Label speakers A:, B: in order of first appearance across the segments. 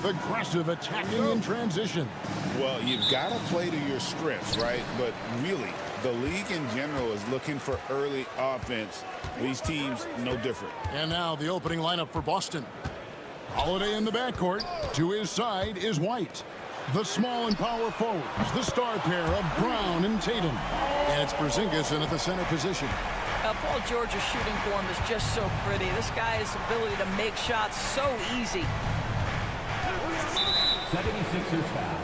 A: Aggressive attacking in transition.
B: Well, you've got to play to your strengths, right? But really, the league in general is looking for early offense. These teams, no different.
A: And now the opening lineup for Boston. Holiday in the backcourt. To his side is White. The small and power forwards, the star pair of Brown and Tatum. And it's Porzingis in at the center position.
C: Paul George's shooting form is just so pretty. This guy's ability to make shots so easy.
D: 76ers foul.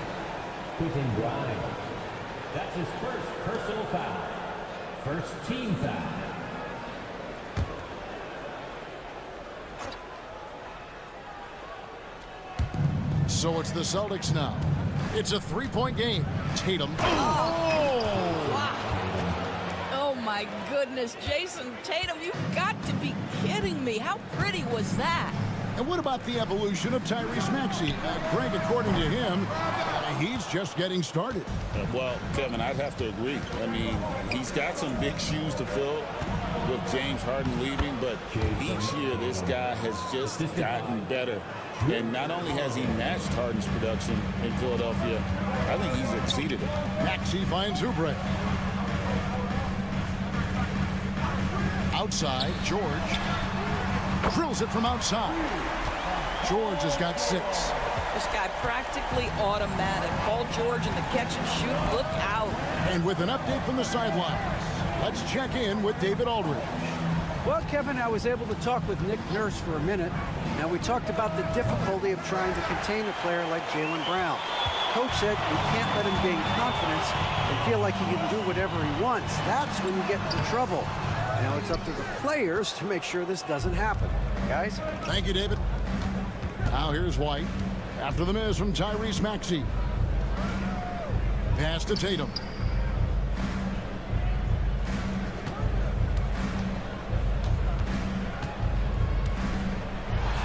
D: Quentin Grimes. That's his first personal foul. First team foul.
A: So it's the Celtics now. It's a three-point game. Tatum.
C: Oh! Wow. Oh, my goodness. Jason Tatum, you've got to be kidding me. How pretty was that?
A: And what about the evolution of Tyrese Maxey? Greg, according to him, he's just getting started.
B: Well, Kevin, I'd have to agree. I mean, he's got some big shoes to fill with James Harden leaving, but each year this guy has just gotten better. And not only has he matched Harden's production in Philadelphia, I think he's exceeded it.
A: Maxey finds Oubre. Outside, George. Drills it from outside. George has got 6.
C: This guy practically automatic. Paul George in the catch and shoot. Look out.
A: And with an update from the sidelines, let's check in with David Aldridge.
E: Well, Kevin, I was able to talk with Nick Nurse for a minute. Now, we talked about the difficulty of trying to contain a player like Jaylen Brown. Coach said we can't let him gain confidence and feel like he can do whatever he wants. That's when you get into trouble. Now it's up to the players to make sure this doesn't happen. Guys?
A: Thank you, David. Now here's White. After the miss from Tyrese Maxey. Pass to Tatum.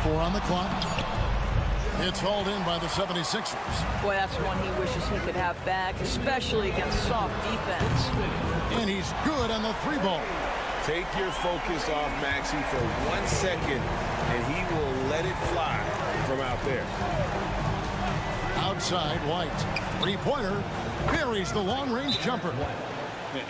A: Four on the clock. It's hauled in by the 76ers.
C: Boy, that's one he wishes he could have back, especially against soft defense.
A: And he's good on the 3-ball.
F: Take your focus off Maxey for 1 second, and he will let it fly from out there.
A: Outside, White. 3-pointer. Buries the long-range jumper.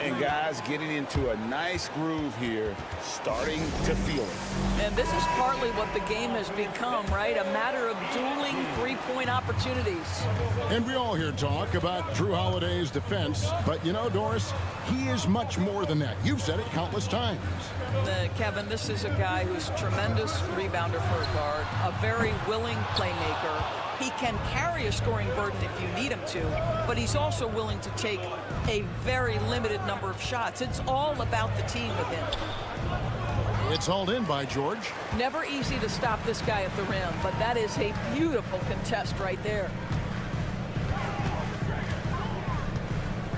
B: And guys getting into a nice groove here, starting to feel it.
C: And this is partly what the game has become, right? A matter of dueling three-point opportunities.
A: And we all hear talk about Drew Holiday's defense, but you know, Doris, he is much more than that. You've said it countless times.
C: Kevin, this is a guy who's a tremendous rebounder for a guard, a very willing playmaker. He can carry a scoring burden if you need him to, but he's also willing to take a very limited number of shots. It's all about the team with him.
A: It's hauled in by George.
C: Never easy to stop this guy at the rim, but that is a beautiful contest right there.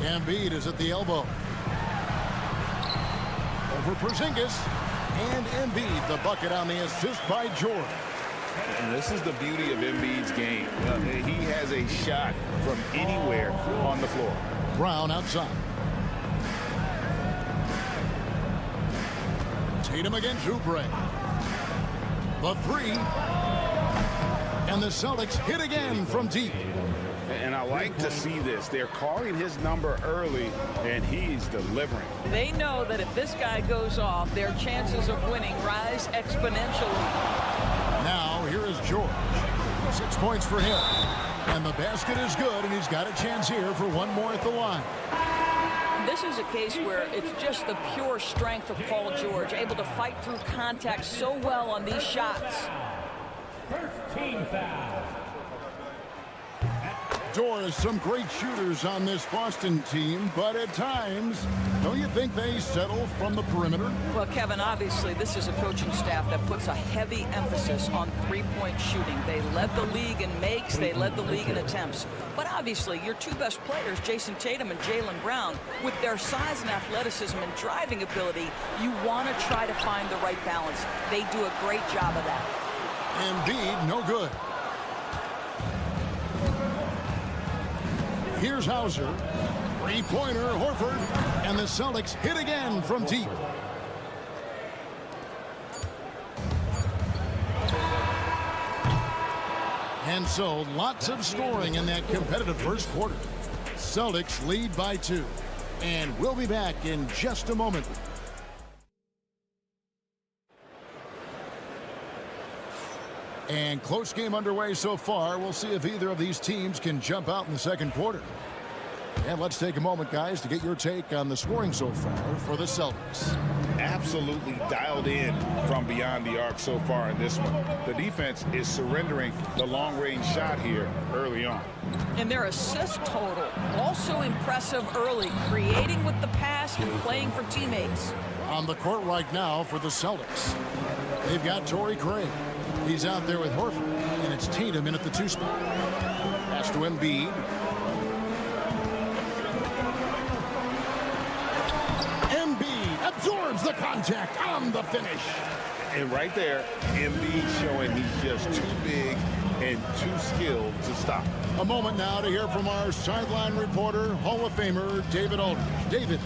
A: Embiid is at the elbow. Over Porzingis. And Embiid, the bucket on the assist by George.
B: And this is the beauty of Embiid's game. He has a shot from anywhere on the floor.
A: Brown outside. Tatum against Oubre. The 3. And the Celtics hit again from deep.
B: And I like to see this. They're calling his number early, and he's delivering.
C: They know that if this guy goes off, their chances of winning rise exponentially.
A: Now, here is George. 6 points for him. And the basket is good, and he's got a chance here for one more at the line.
C: This is a case where it's just the pure strength of Paul George, able to fight through contact so well on these shots.
D: First team foul.
A: Doris, some great shooters on this Boston team, but at times, don't you think they settle from the perimeter?
C: Well, Kevin, obviously, this is a coaching staff that puts a heavy emphasis on three-point shooting. They led the league in makes, they led the league in attempts. But obviously, your two best players, Jason Tatum and Jaylen Brown, with their size and athleticism and driving ability, you want to try to find the right balance. They do a great job of that.
A: Embiid, no good. Here's Hauser. Three-pointer, Horford. And the Celtics hit again from deep. And so, lots of scoring in that competitive first quarter. Celtics lead by 2. And we'll be back in just a moment. And close game underway so far. We'll see if either of these teams can jump out in the second quarter. And let's take a moment, guys, to get your take on the scoring so far for the Celtics.
F: Absolutely dialed in from beyond the arc so far in this one. The defense is surrendering the long-range shot here early on.
C: And their assist total, also impressive early, creating with the pass and playing for teammates.
A: On the court right now for the Celtics, they've got Torrey Craig. He's out there with Horford, and it's Tatum in at the 2 spot. Pass to Embiid. Embiid absorbs the contact on the finish.
F: And right there, Embiid showing he's just too big and too skilled to stop.
A: A moment now to hear from our sideline reporter, Hall of Famer David Aldridge. David.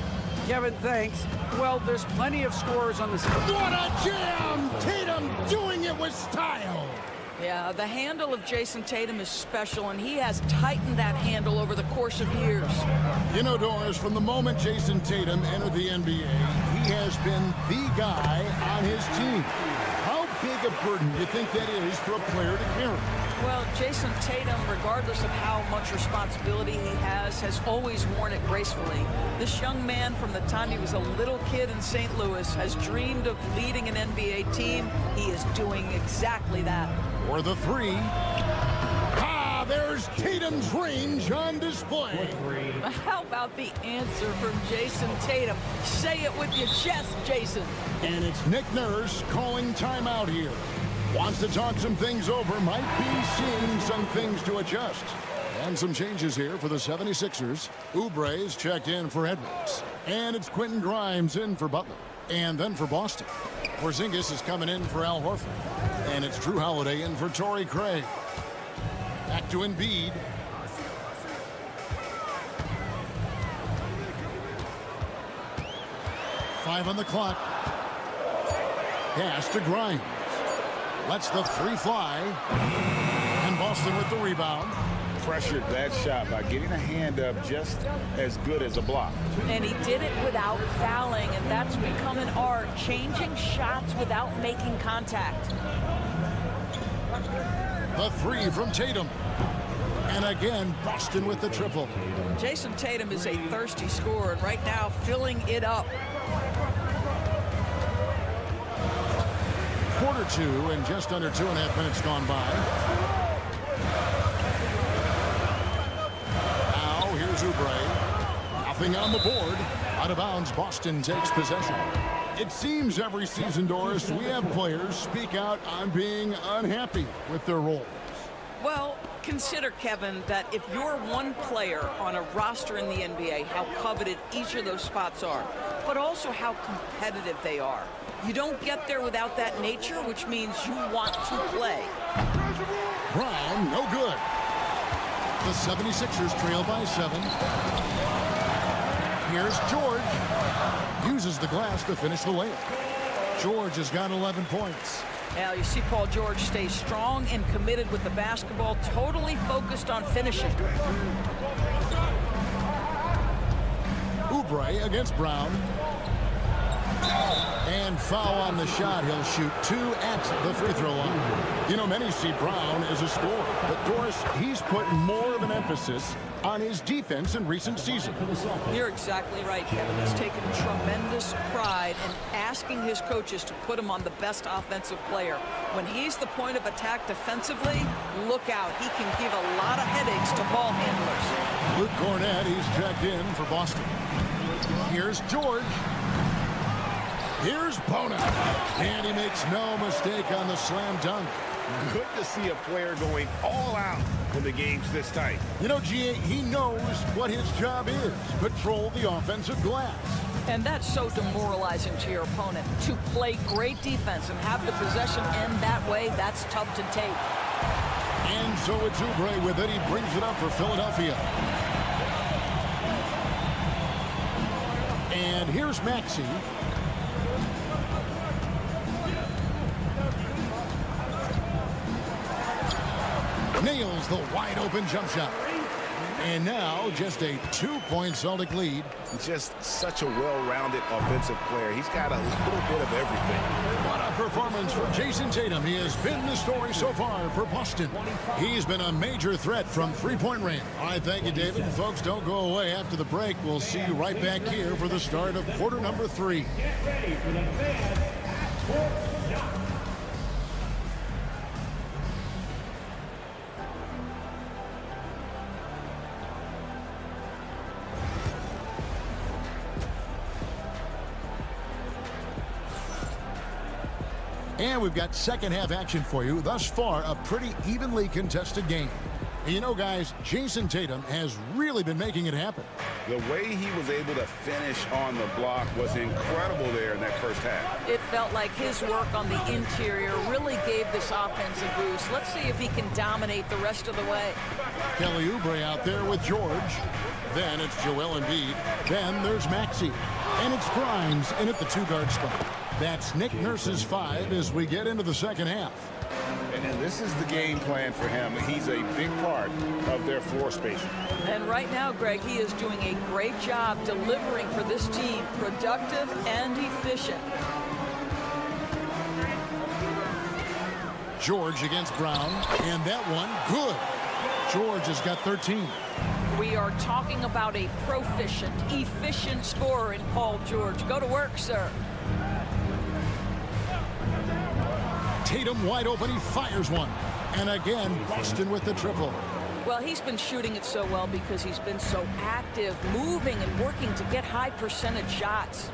E: Kevin, thanks. Well, there's plenty of scorers on this.
A: What a jam! Tatum doing it with style.
C: Yeah, the handle of Jason Tatum is special, and he has tightened that handle over the course of years.
A: You know, Doris, from the moment Jason Tatum entered the NBA, he has been the guy on his team. How big a burden do you think that is for a player to carry?
C: Well, Jason Tatum, regardless of how much responsibility he has always worn it gracefully. This young man, from the time he was a little kid in St. Louis, has dreamed of leading an NBA team. He is doing exactly that.
A: For the 3. Ah, there's Tatum's range on display.
C: How about the answer from Jason Tatum? Say it with your chest, Jason.
A: And it's Nick Nurse calling timeout here. Wants to talk some things over, might be seeing some things to adjust. And some changes here for the 76ers. Oubre's checked in for Edwards. And it's Quentin Grimes in for Butler. And then for Boston, Porzingis is coming in for Al Horford. And it's Drew Holiday in for Torrey Craig. Back to Embiid. Five on the clock. Pass to Grimes. Lets the 3 fly. And Boston with the rebound.
F: Pressured that shot by getting a hand up just as good as a block.
C: And he did it without fouling, and that's become an art, changing shots without making contact.
A: The 3 from Tatum. And again, Boston with the triple.
C: Jason Tatum is a thirsty scorer, and right now filling it up.
A: Quarter 2 and just under 2.5 minutes gone by. Now here's Oubre. Nothing on the board. Out of bounds, Boston takes possession. It seems every season, Doris, we have players speak out on being unhappy with their roles.
C: Well, consider, Kevin, that if you're one player on a roster in the NBA, how coveted each of those spots are, but also how competitive they are. You don't get there without that nature, which means you want to play.
A: Brown, no good. The 76ers trail by 7. Here's George. Uses the glass to finish the layup. George has got 11 points.
C: Now, you see Paul George stays strong and committed with the basketball, totally focused on finishing.
A: Oubre against Brown. And foul on the shot. He'll shoot 2 at the free throw line. You know, many see Brown as a scorer, but Doris, he's put more of an emphasis on his defense in recent seasons.
C: You're exactly right, Kevin. He's taken tremendous pride in asking his coaches to put him on the best offensive player. When he's the point of attack defensively, look out. He can give a lot of headaches to ball handlers.
A: Luke Cornett, he's checked in for Boston. Here's George. Here's Bona. And he makes no mistake on the slam dunk.
F: Good to see a player going all out when the game's this tight.
A: You know, GA, he knows what his job is. Control the offensive glass.
C: And that's so demoralizing to your opponent. To play great defense and have the possession end that way, that's tough to take.
A: And so it's Oubre with it. He brings it up for Philadelphia. And here's Maxey. Nails the wide open jump shot. And now just a 2-point Celtic lead.
F: Just such a well-rounded offensive player. He's got a little bit of everything.
A: What a performance for Jason Tatum. He has been the story so far for Boston. He's been a major threat from three-point range. All right, thank you, David. Folks, don't go away after the break. We'll see you right back here for the start of quarter number 3.
D: Get ready for the fans. Sports Shot.
A: And we've got second half action for you. Thus far, a pretty evenly contested game. And you know, guys, Jason Tatum has really been making it happen.
F: The way he was able to finish on the block was incredible there in that first half.
C: It felt like his work on the interior really gave this offense a boost. Let's see if he can dominate the rest of the way.
A: Kelly Oubre out there with George. Then it's Joel Embiid. Then there's Maxey. And it's Grimes in at the 2-guard spot. That's Nick Nurse's 5 as we get into the second half.
F: And this is the game plan for him. He's a big part of their floor spacing.
C: And right now, Greg, he is doing a great job delivering for this team, productive and efficient.
A: George against Brown, and that one good. George has got 13.
C: We are talking about a proficient, efficient scorer in Paul George. Go to work, sir.
A: Tatum wide open, he fires one. And again, Boston with the triple.
C: Well, he's been shooting it so well because he's been so active, moving and working to get high percentage shots.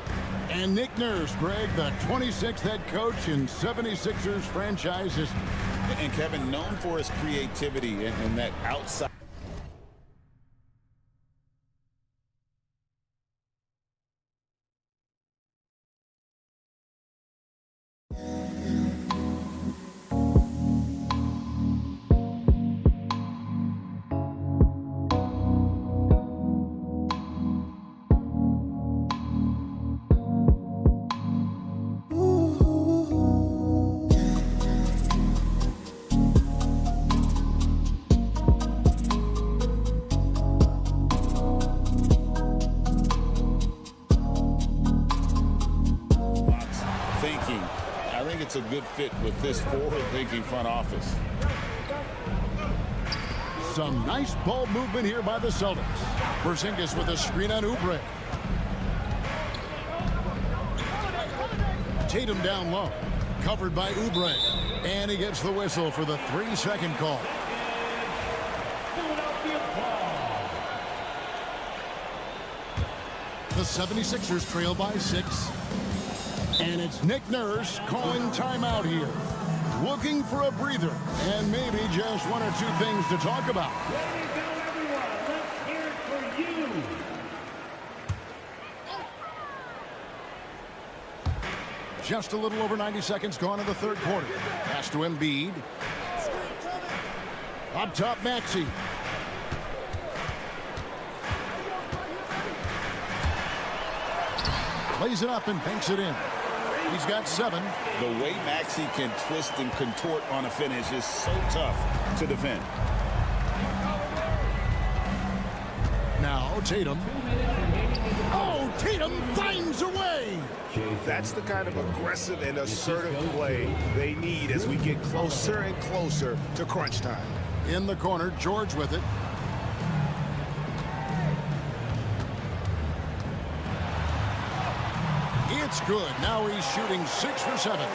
A: And Nick Nurse, Greg, the 26th head coach in 76ers franchise history.
B: And Kevin, known for his creativity and that outside. It's a good fit with this forward-thinking front office.
A: Some nice ball movement here by the Celtics. Porzingis with a screen on Oubre. Tatum down low. Covered by Oubre. And he gets the whistle for the 3-second call. The 76ers trail by 6. And it's Nick Nurse calling timeout here. Looking for a breather and maybe just one or two things to talk about.
D: There you go, everyone. Let's hear it for you.
A: Just a little over 90 seconds gone in the third quarter. Pass to Embiid. Up top, Maxey. Plays it up and banks it in. He's got 7.
B: The way Maxey can twist and contort on a finish is so tough to defend.
A: Now Tatum. Oh, Tatum finds a way.
F: That's the kind of aggressive and assertive play they need as we get closer and closer to crunch time.
A: In the corner, George with it. It's good. Now he's shooting 6 for 7.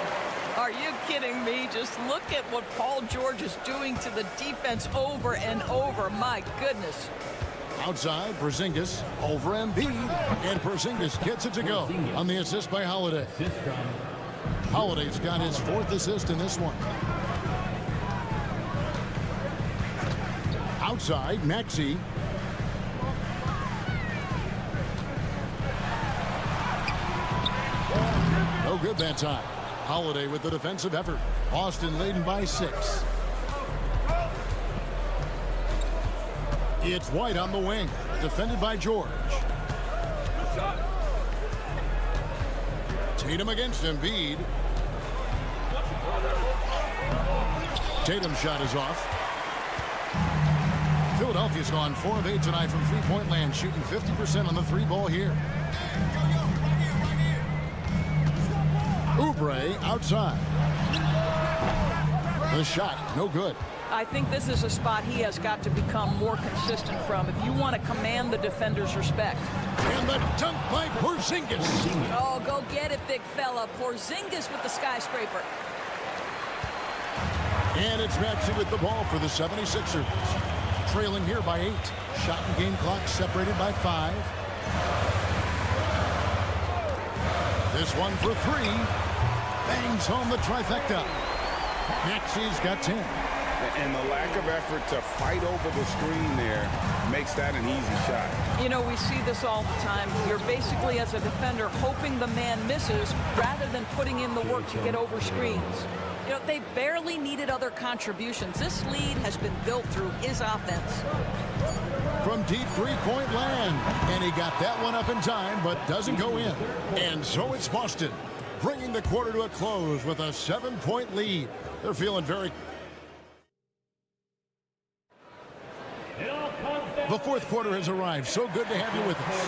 C: Are you kidding me? Just look at what Paul George is doing to the defense over and over. My goodness.
A: Outside, Porzingis over Embiid, and Porzingis gets it to go on the assist by Holiday. Holiday's got his 4th assist in this one. Outside, Maxey. No good that time. Holiday with the defensive effort. Boston leading by 6. It's White on the wing, defended by George. Tatum against Embiid. Tatum's shot is off. Philadelphia's gone 4 of 8 tonight from three-point land, shooting 50% on the 3-ball here. Oubre outside. The shot, no good.
C: I think this is a spot he has got to become more consistent from if you want to command the defender's respect.
A: And the dunk by Porzingis.
C: Oh, go get it, big fella. Porzingis with the skyscraper.
A: And it's Maxey with the ball for the 76ers. Trailing here by 8. Shot and game clock separated by 5. This one for 3. Bangs home the trifecta. Maxey's got 10.
F: And the lack of effort to fight over the screen there makes that an easy shot.
C: You know, we see this all the time. You're basically, as a defender, hoping the man misses rather than putting in the work to get over screens. You know, they barely needed other contributions. This lead has been built through his offense.
A: From deep three-point land. And he got that one up in time, but doesn't go in. And so it's Boston, bringing the quarter to a close with a 7-point lead. They're feeling very... The 4th quarter has arrived. So good to have you with us.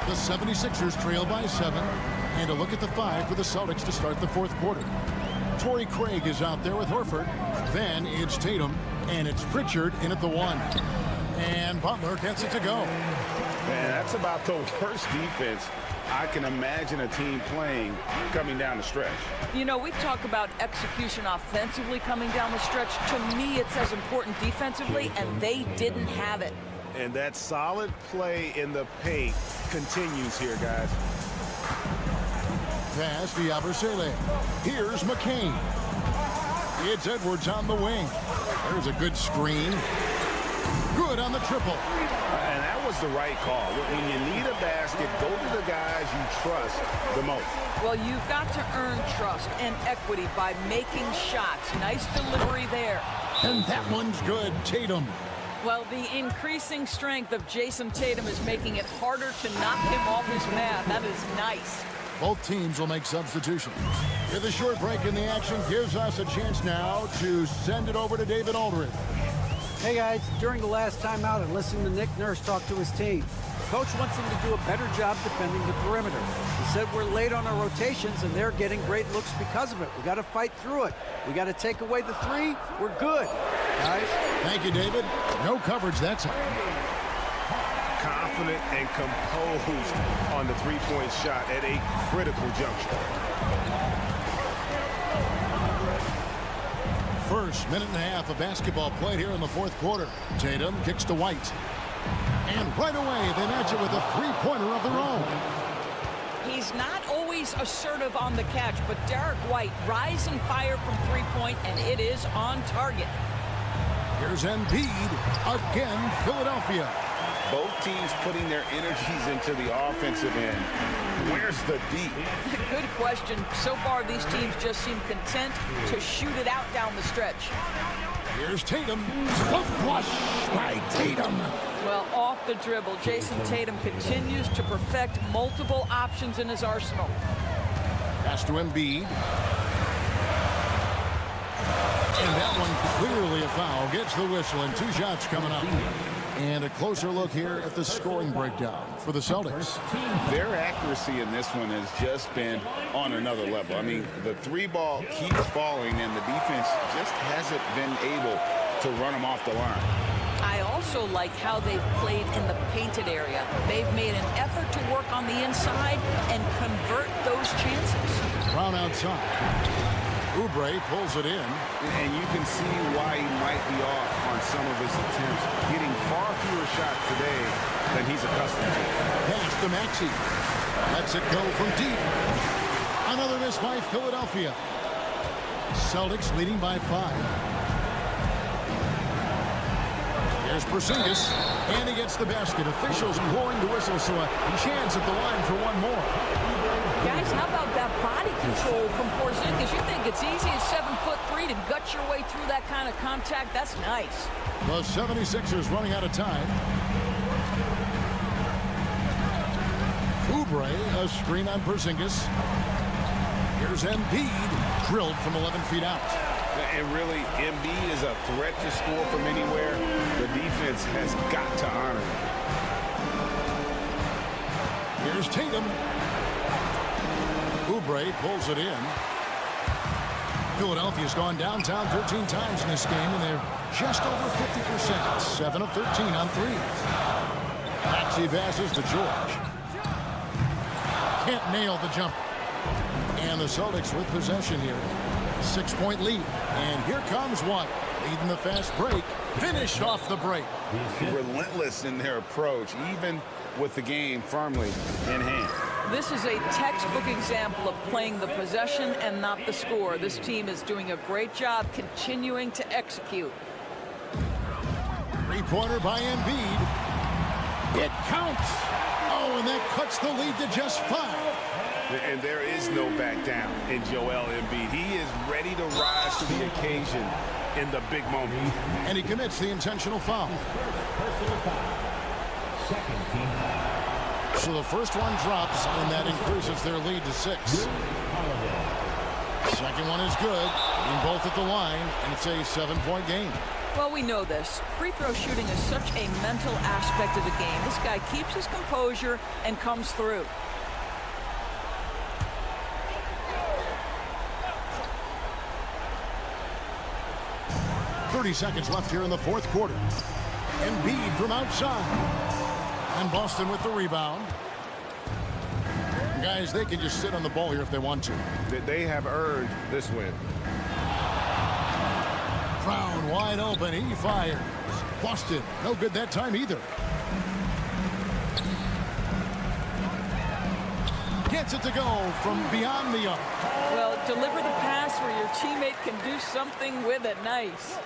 A: The 76ers trail by 7. And a look at the 5 for the Celtics to start the 4th quarter. Torrey Craig is out there with Horford. Then it's Tatum. And it's Pritchard in at the 1. And Butler gets it to go.
F: Man, that's about the worst defense I can imagine a team playing coming down the stretch.
C: You know, we talk about execution offensively coming down the stretch. To me, it's as important defensively, and they didn't have it.
F: And that solid play in the paint continues here, guys.
A: Pass to Yabusele. Here's McCain. It's Edwards on the wing. There's a good screen. Good on the triple.
F: And that was the right call. When you need a basket, go to the guys you trust the most.
C: Well, you've got to earn trust and equity by making shots. Nice delivery there.
A: And that one's good. Tatum.
C: Well, the increasing strength of Jason Tatum is making it harder to knock him off his mat. That is nice.
A: Both teams will make substitutions. With a short break in the action gives us a chance now to send it over to David Aldridge.
E: Hey guys, during the last timeout, I listened to Nick Nurse talk to his team. Coach wants them to do a better job defending the perimeter. He said we're late on our rotations and they're getting great looks because of it. We got to fight through it. We got to take away the 3. We're good, guys.
A: Thank you, David. No coverage that time.
F: Confident and composed on the 3-point shot at a critical juncture.
A: First minute and a half of basketball played here in the 4th quarter. Tatum kicks to White. And right away, they match it with a 3-pointer of their own.
C: He's not always assertive on the catch, but Derek White, rise and fire from 3-point, and it is on target.
A: Here's Embiid. Again, Philadelphia.
F: Both teams putting their energies into the offensive end. Where's the D?
C: Good question. So far, these teams just seem content to shoot it out down the stretch.
A: Here's Tatum. The flush by Tatum.
C: Well, off the dribble, Jason Tatum continues to perfect multiple options in his arsenal.
A: Pass to Embiid. And that one clearly a foul. Gets the whistle, and 2 shots coming up. And a closer look here at the scoring breakdown for the Celtics.
F: Their accuracy in this one has just been on another level. I mean, the three ball keeps falling, and the defense just hasn't been able to run them off the line.
C: I also like how they've played in the painted area. They've made an effort to work on the inside and convert those chances.
A: Brown outside. Oubre pulls it in.
F: And you can see why he might be off on some of his attempts, getting far fewer shots today than he's accustomed to.
A: Pass to Maxey. Lets it go from deep. Another miss by Philadelphia. Celtics leading by 5. Here's Porzingis, and he gets the basket. Officials blowing the whistle, so a chance at the line for one more.
C: Guys, how about that body control from Porzingis? You think it's easy at 7'3" to gut your way through that kind of contact? That's nice.
A: The 76ers running out of time. Oubre, a screen on Porzingis. Here's Embiid, drilled from 11 feet out.
F: And really, Embiid is a threat to score from anywhere. The defense has got to honor it.
A: Here's Tatum. Oubre pulls it in. Philadelphia's gone downtown 13 times in this game, and they're just over 50%. 7 of 13 on threes. Maxey passes to George. Can't nail the jumper. And the Celtics with possession here. 6-point lead. And here comes one. Leading the fast break. Finished off the break.
F: Relentless in their approach, even with the game firmly in hand.
C: This is a textbook example of playing the possession and not the score. This team is doing a great job continuing to execute.
A: Three-pointer by Embiid. It counts. Oh, and that cuts the lead to just 5.
F: And there is no back down in Joel Embiid. He is ready to rise to the occasion in the big moment.
A: And he commits the intentional foul.
D: Second team foul.
A: So the first one drops, and that increases their lead to 6. Second one is good. Being both at the line, and it's a 7-point game.
C: Well, we know this. Free throw shooting is such a mental aspect of the game. This guy keeps his composure and comes through.
A: Seconds left here in the fourth quarter. Embiid from outside. And Boston with the rebound. Guys, they can just sit on the ball here if they want to.
F: They have earned this win.
A: Brown wide open. He fires. Boston, no good that time either. Gets it to go from beyond the arc.
C: Well, deliver the pass where your teammate can do something with it. Nice.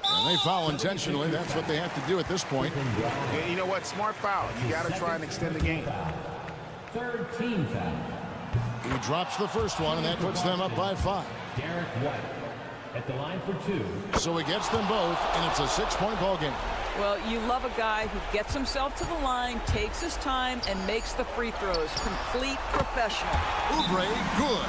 A: And they foul intentionally. That's what they have to do at this point.
F: And you know what? Smart foul. You got to try and extend the game.
D: Third team foul.
A: He drops the first one, and that puts them up by 5.
D: Derek White at the line for 2.
A: So he gets them both, and it's a 6-point ball game.
C: Well, you love a guy who gets himself to the line, takes his time, and makes the free throws. Complete professional.
A: Oubre, good.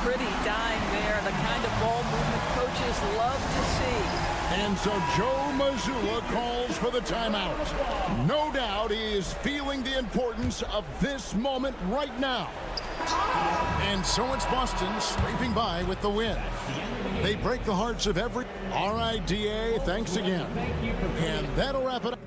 C: Pretty dime there, the kind of ball movement coaches love to see.
A: And so Joe Mazzulla calls for the timeout. No doubt he is feeling the importance of this moment right now. And so it's Boston scraping by with the win. They break the hearts of every... All right, DA, thanks again. And that'll wrap it up.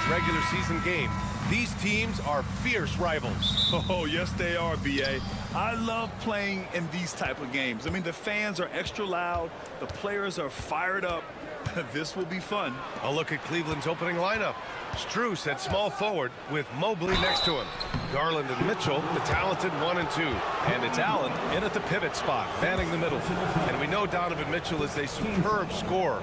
G: regular season game. These teams are fierce rivals.
H: Oh, yes, they are, B.A. I love playing in these type of games. I mean, the fans are extra loud. The players are fired up. This will be fun.
G: A look at Cleveland's opening lineup. Strus at small forward with Mobley next to him. Garland and Mitchell, the talented 1 and 2. And it's Allen in at the pivot spot, manning the middle. And we know Donovan Mitchell is a superb scorer.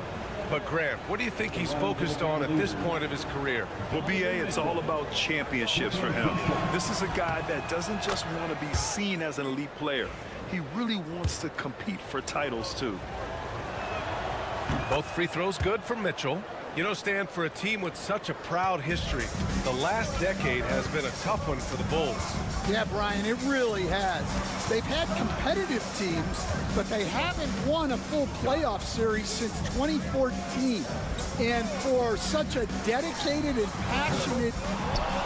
G: But Grant, what do you think he's focused on at this point of his career?
H: Well, B.A., it's all about championships for him. This is a guy that doesn't just want to be seen as an elite player. He really wants to compete for titles, too.
G: Both free throws good for Mitchell. You know, Stan, for a team with such a proud history, the last decade has been a tough one for the Bulls.
I: Yeah, Brian, it really has. They've had competitive teams, but they haven't won a full playoff series since 2014. And for such a dedicated and passionate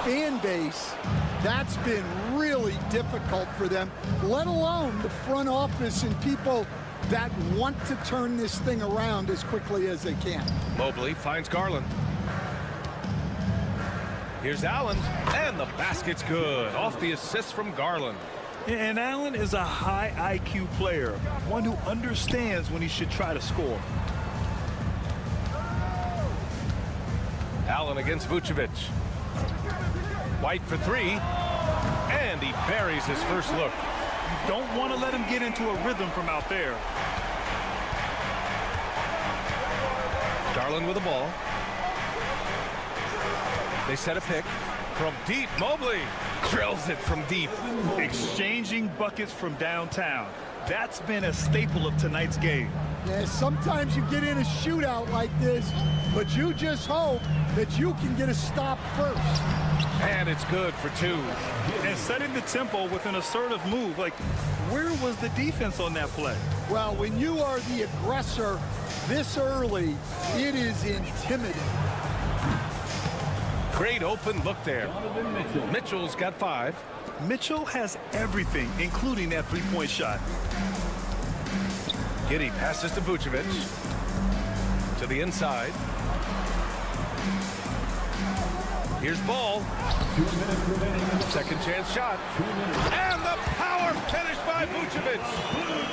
I: fan base, that's been really difficult for them, let alone the front office and people that want to turn this thing around as quickly as they can.
G: Mobley finds Garland. Here's Allen, and the basket's good. Off the assist from Garland.
H: And Allen is a high IQ player, one who understands when he should try to score.
G: Allen against Vucevic. White for 3, and he buries his first look.
H: You don't want to let him get into a rhythm from out there.
G: Garland with the ball. They set a pick from deep. Mobley drills it from deep.
H: Exchanging buckets from downtown. That's been a staple of tonight's game.
I: Yeah, sometimes you get in a shootout like this, but you just hope that you can get a stop first.
G: And it's good for 2.
H: And setting the tempo with an assertive move. Like, where was the defense on that play?
I: Well, when you are the aggressor this early, it is intimidating.
G: Great open look there. Mitchell's got 5.
H: Mitchell has everything, including that three-point shot.
G: Giddey passes to Vucevic. To the inside. Here's Ball. Second chance shot. And the power finish by Vucevic.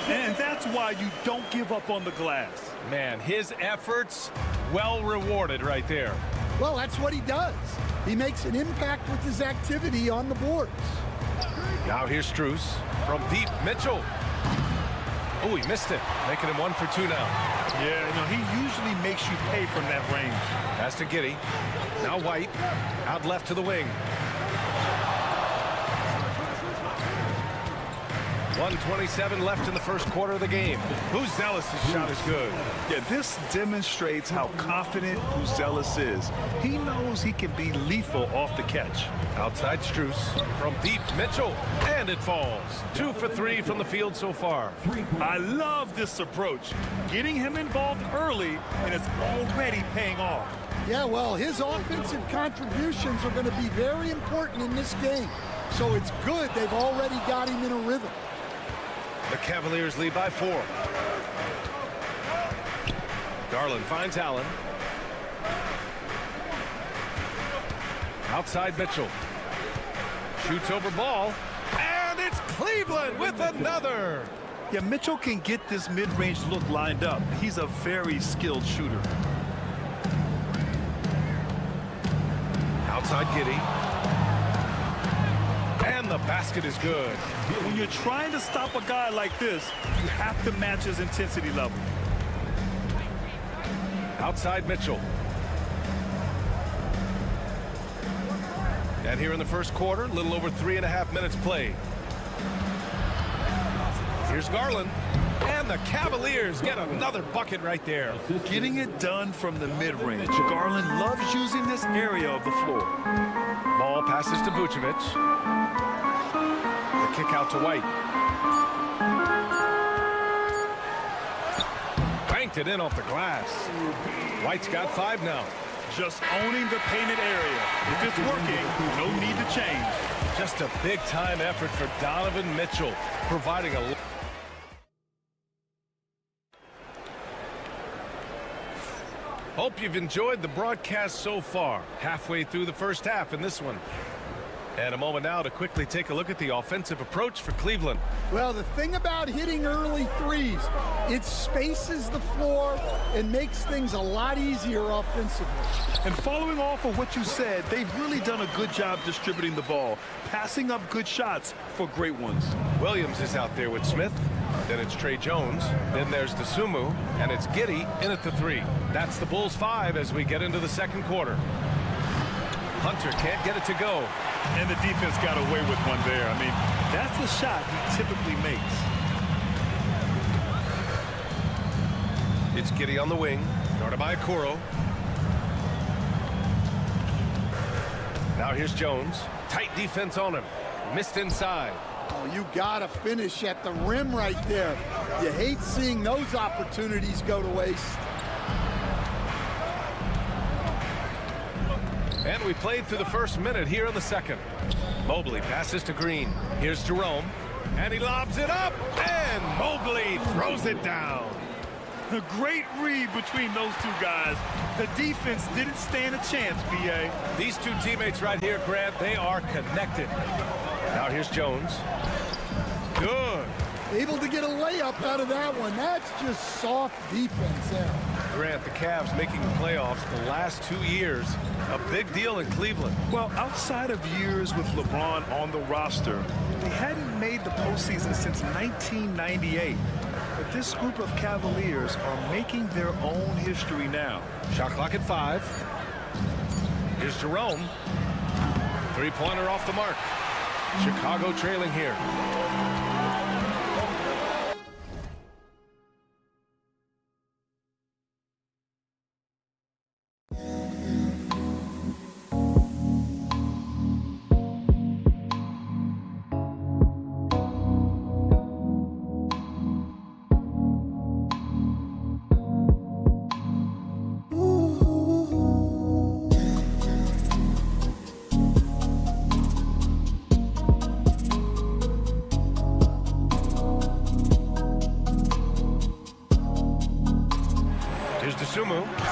H: And that's why you don't give up on the glass.
G: Man, his efforts well rewarded right there.
I: Well, that's what he does. He makes an impact with his activity on the boards.
G: Now here's Strus from deep. Mitchell. Oh, he missed it. Making him 1 for 2 now.
H: Yeah, you know, he usually makes you pay from that range.
G: Pass to Giddey. Now White. Out left to the wing. 1:27 left in the first quarter of the game. Buzelis' shot is good.
H: Yeah, this demonstrates how confident Buzelis is. He knows he can be lethal off the catch.
G: Outside Strus from deep. Mitchell, and it falls. 2 for 3 from the field so far.
H: I love this approach. Getting him involved early, and it's already paying off.
I: Yeah, well, his offensive contributions are going to be very important in this game. So it's good they've already got him in a rhythm.
G: The Cavaliers lead by 4. Garland finds Allen. Outside Mitchell. Shoots over Ball. And it's Cleveland with another.
H: Yeah, Mitchell can get this mid-range look lined up. He's a very skilled shooter.
G: Outside Giddey. And the basket is good.
H: When you're trying to stop a guy like this, you have to match his intensity level.
G: Outside Mitchell. And here in the first quarter, a little over 3.5 minutes played. Here's Garland. And the Cavaliers get another bucket right there.
H: Getting it done from the mid-range. Garland loves using this area of the floor.
G: Ball passes to Vucevic. The kick out to White. Banked it in off the glass. White's got 5 now.
H: Just owning the painted area. If it's working, no need to change.
G: Just a big-time effort for Donovan Mitchell, providing a... Hope you've enjoyed the broadcast so far. Halfway through the first half in this one. And a moment now to quickly take a look at the offensive approach for Cleveland.
I: Well, the thing about hitting early threes, it spaces the floor and makes things a lot easier offensively.
H: And following off of what you said, they've really done a good job distributing the ball, passing up good shots for great ones.
G: Williams is out there with Smith. Then it's Trey Jones. Then there's DeSumo. And it's Giddey in at the 3. That's the Bulls 5 as we get into the second quarter. Hunter can't get it to go.
H: And the defense got away with one there. I mean, that's the shot he typically makes.
G: It's Giddey on the wing, guarded by Okoro. Now here's Jones. Tight defense on him. Missed inside.
I: Oh, you gotta finish at the rim right there. You hate seeing those opportunities go to waste.
G: And we played through the first minute here in the second. Mobley passes to Green. Here's Jerome. And he lobs it up. And Mobley throws it down.
H: A great read between those two guys. The defense didn't stand a chance, B.A.
G: These two teammates right here, Grant, they are connected. Now here's Jones. Good.
I: Able to get a layup out of that one. That's just soft defense there.
G: Grant, the Cavs making the playoffs the last 2 years. A big deal in Cleveland.
H: Well, outside of years with LeBron on the roster, they hadn't made the postseason since 1998. But this group of Cavaliers are making their own history now.
G: Shot clock at 5. Here's Jerome. Three-pointer off the mark. Chicago trailing here.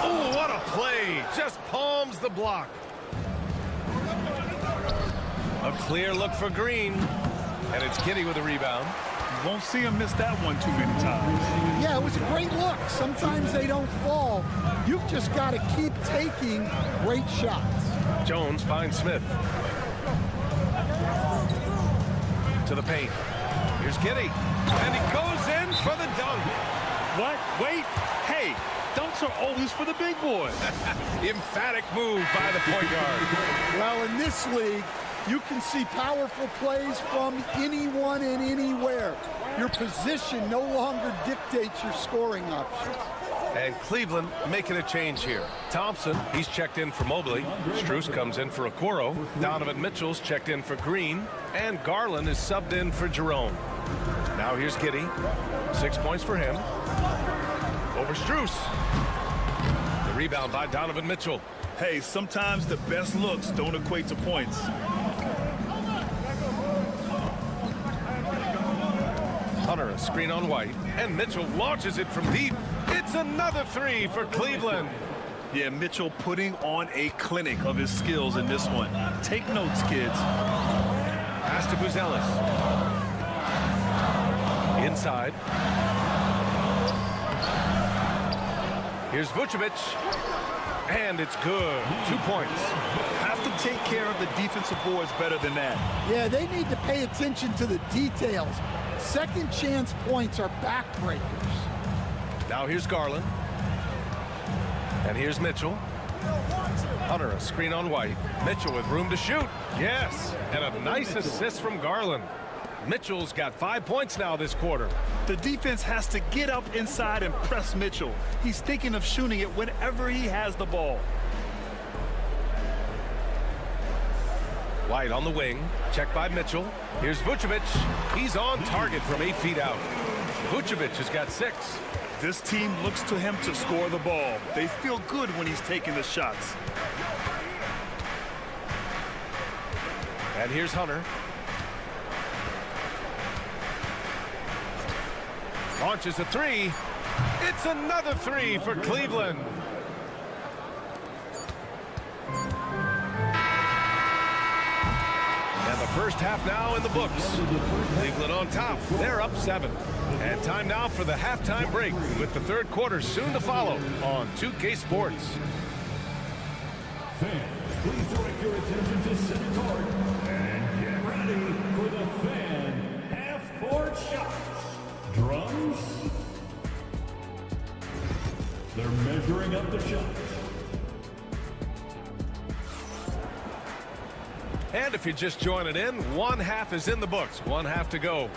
G: Oh, what a play. Just palms the block. A clear look for Green. And it's Giddey with a rebound.
H: You won't see him miss that one too many times.
I: Yeah, it was a great look. Sometimes they don't fall. You've just got to keep taking great shots.
G: Jones finds Smith. To the paint. Here's Giddey. And he goes in for the dunk.
H: What? Wait. Hey. Dunks are always for the big boys.
G: Emphatic move by the point guard.
I: Well, in this league, you can see powerful plays from anyone and anywhere. Your position no longer dictates your scoring options.
G: And Cleveland making a change here. Thompson, he's checked in for Mobley. Strus comes in for Okoro. Donovan Mitchell's checked in for Green. And Garland is subbed in for Jerome. Now here's Giddey. 6 points for him. Over Strus. The rebound by Donovan Mitchell.
H: Hey, sometimes the best looks don't equate to points.
G: Hunter, a screen on White. And Mitchell launches it from deep. It's another 3 for Cleveland.
H: Yeah, Mitchell putting on a clinic of his skills in this one. Take notes, kids.
G: Pass to Buzelis. Inside. Here's Vucevic. And it's good. 2 points.
H: Have to take care of the defensive boards better than that.
I: Yeah, they need to pay attention to the details. Second chance points are backbreakers.
G: Now here's Garland. And here's Mitchell. Hunter, a screen on White. Mitchell with room to shoot. Yes. And a nice assist from Garland. Mitchell's got 5 points now this quarter.
H: The defense has to get up inside and press Mitchell. He's thinking of shooting it whenever he has the ball.
G: White on the wing. Checked by Mitchell. Here's Vucevic. He's on target from 8 feet out. Vucevic has got 6.
H: This team looks to him to score the ball. They feel good when he's taking the shots.
G: And here's Hunter. Launches a 3. It's another 3 for Cleveland. first half now in the books. Cleveland on top. They're up 7. And time now for the halftime break with the third quarter soon to follow on 2K Sports.
D: Fans, please direct your attention to center court and get ready for the fan half-court shots. Drums. They're measuring up the shots.
G: And if you're just joining in, one half is in the books. One half to go.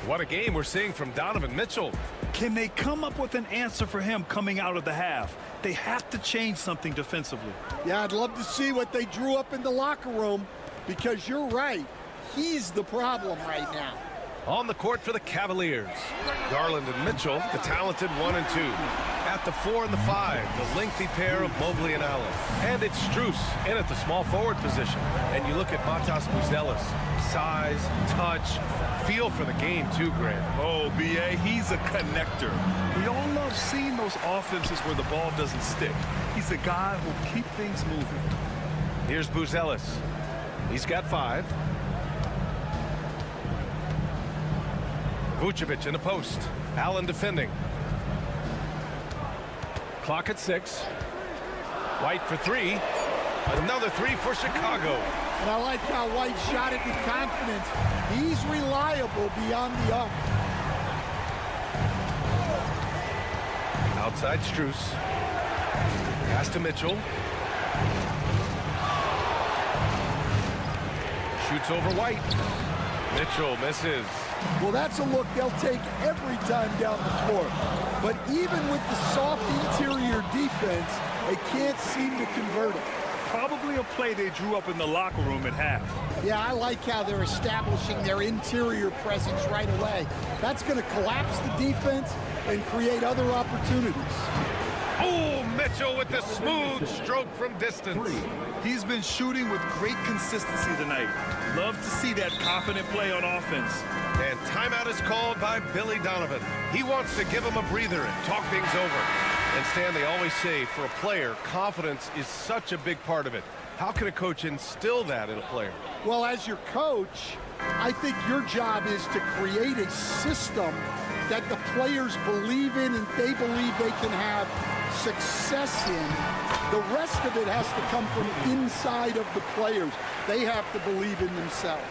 G: What a game we're seeing from Donovan Mitchell.
H: Can they come up with an answer for him coming out of the half? They have to change something defensively.
I: Yeah, I'd love to see what they drew up in the locker room, because you're right. He's the problem right now.
G: On the court for the Cavaliers, Garland and Mitchell, the talented 1 and 2. At the 4 and the 5, the lengthy pair of Mobley and Allen. And it's Strus in at the small forward position. And you look at Matas Buzelis. Size, touch, feel for the game too, Grant.
H: Oh, B.A., he's a connector. We all love seeing those offenses where the ball doesn't stick. He's a guy who'll keep things moving.
G: Here's Buzelis. He's got 5. Vucevic in the post. Allen defending. Clock at 6. White for 3. Another 3 for Chicago.
I: And I like how White shot it with confidence. He's reliable beyond the arc.
G: Outside Strus. Pass to Mitchell. Shoots over White. Mitchell misses.
I: Well, that's a look they'll take every time down the floor. But even with the soft interior defense, they can't seem to convert it.
H: Probably a play they drew up in the locker room at half.
I: Yeah, I like how they're establishing their interior presence right away. That's going to collapse the defense and create other opportunities.
G: Oh, Mitchell with the smooth stroke from distance.
H: He's been shooting with great consistency tonight. Love to see that confident play on offense.
G: And timeout is called by Billy Donovan. He wants to give him a breather and talk things over. And Stan, they always say, for a player, confidence is such a big part of it. How can a coach instill that in a player?
I: Well, as your coach, I think your job is to create a system that the players believe in and they believe they can have success in. The rest of it has to come from inside of the players. They have to believe in themselves.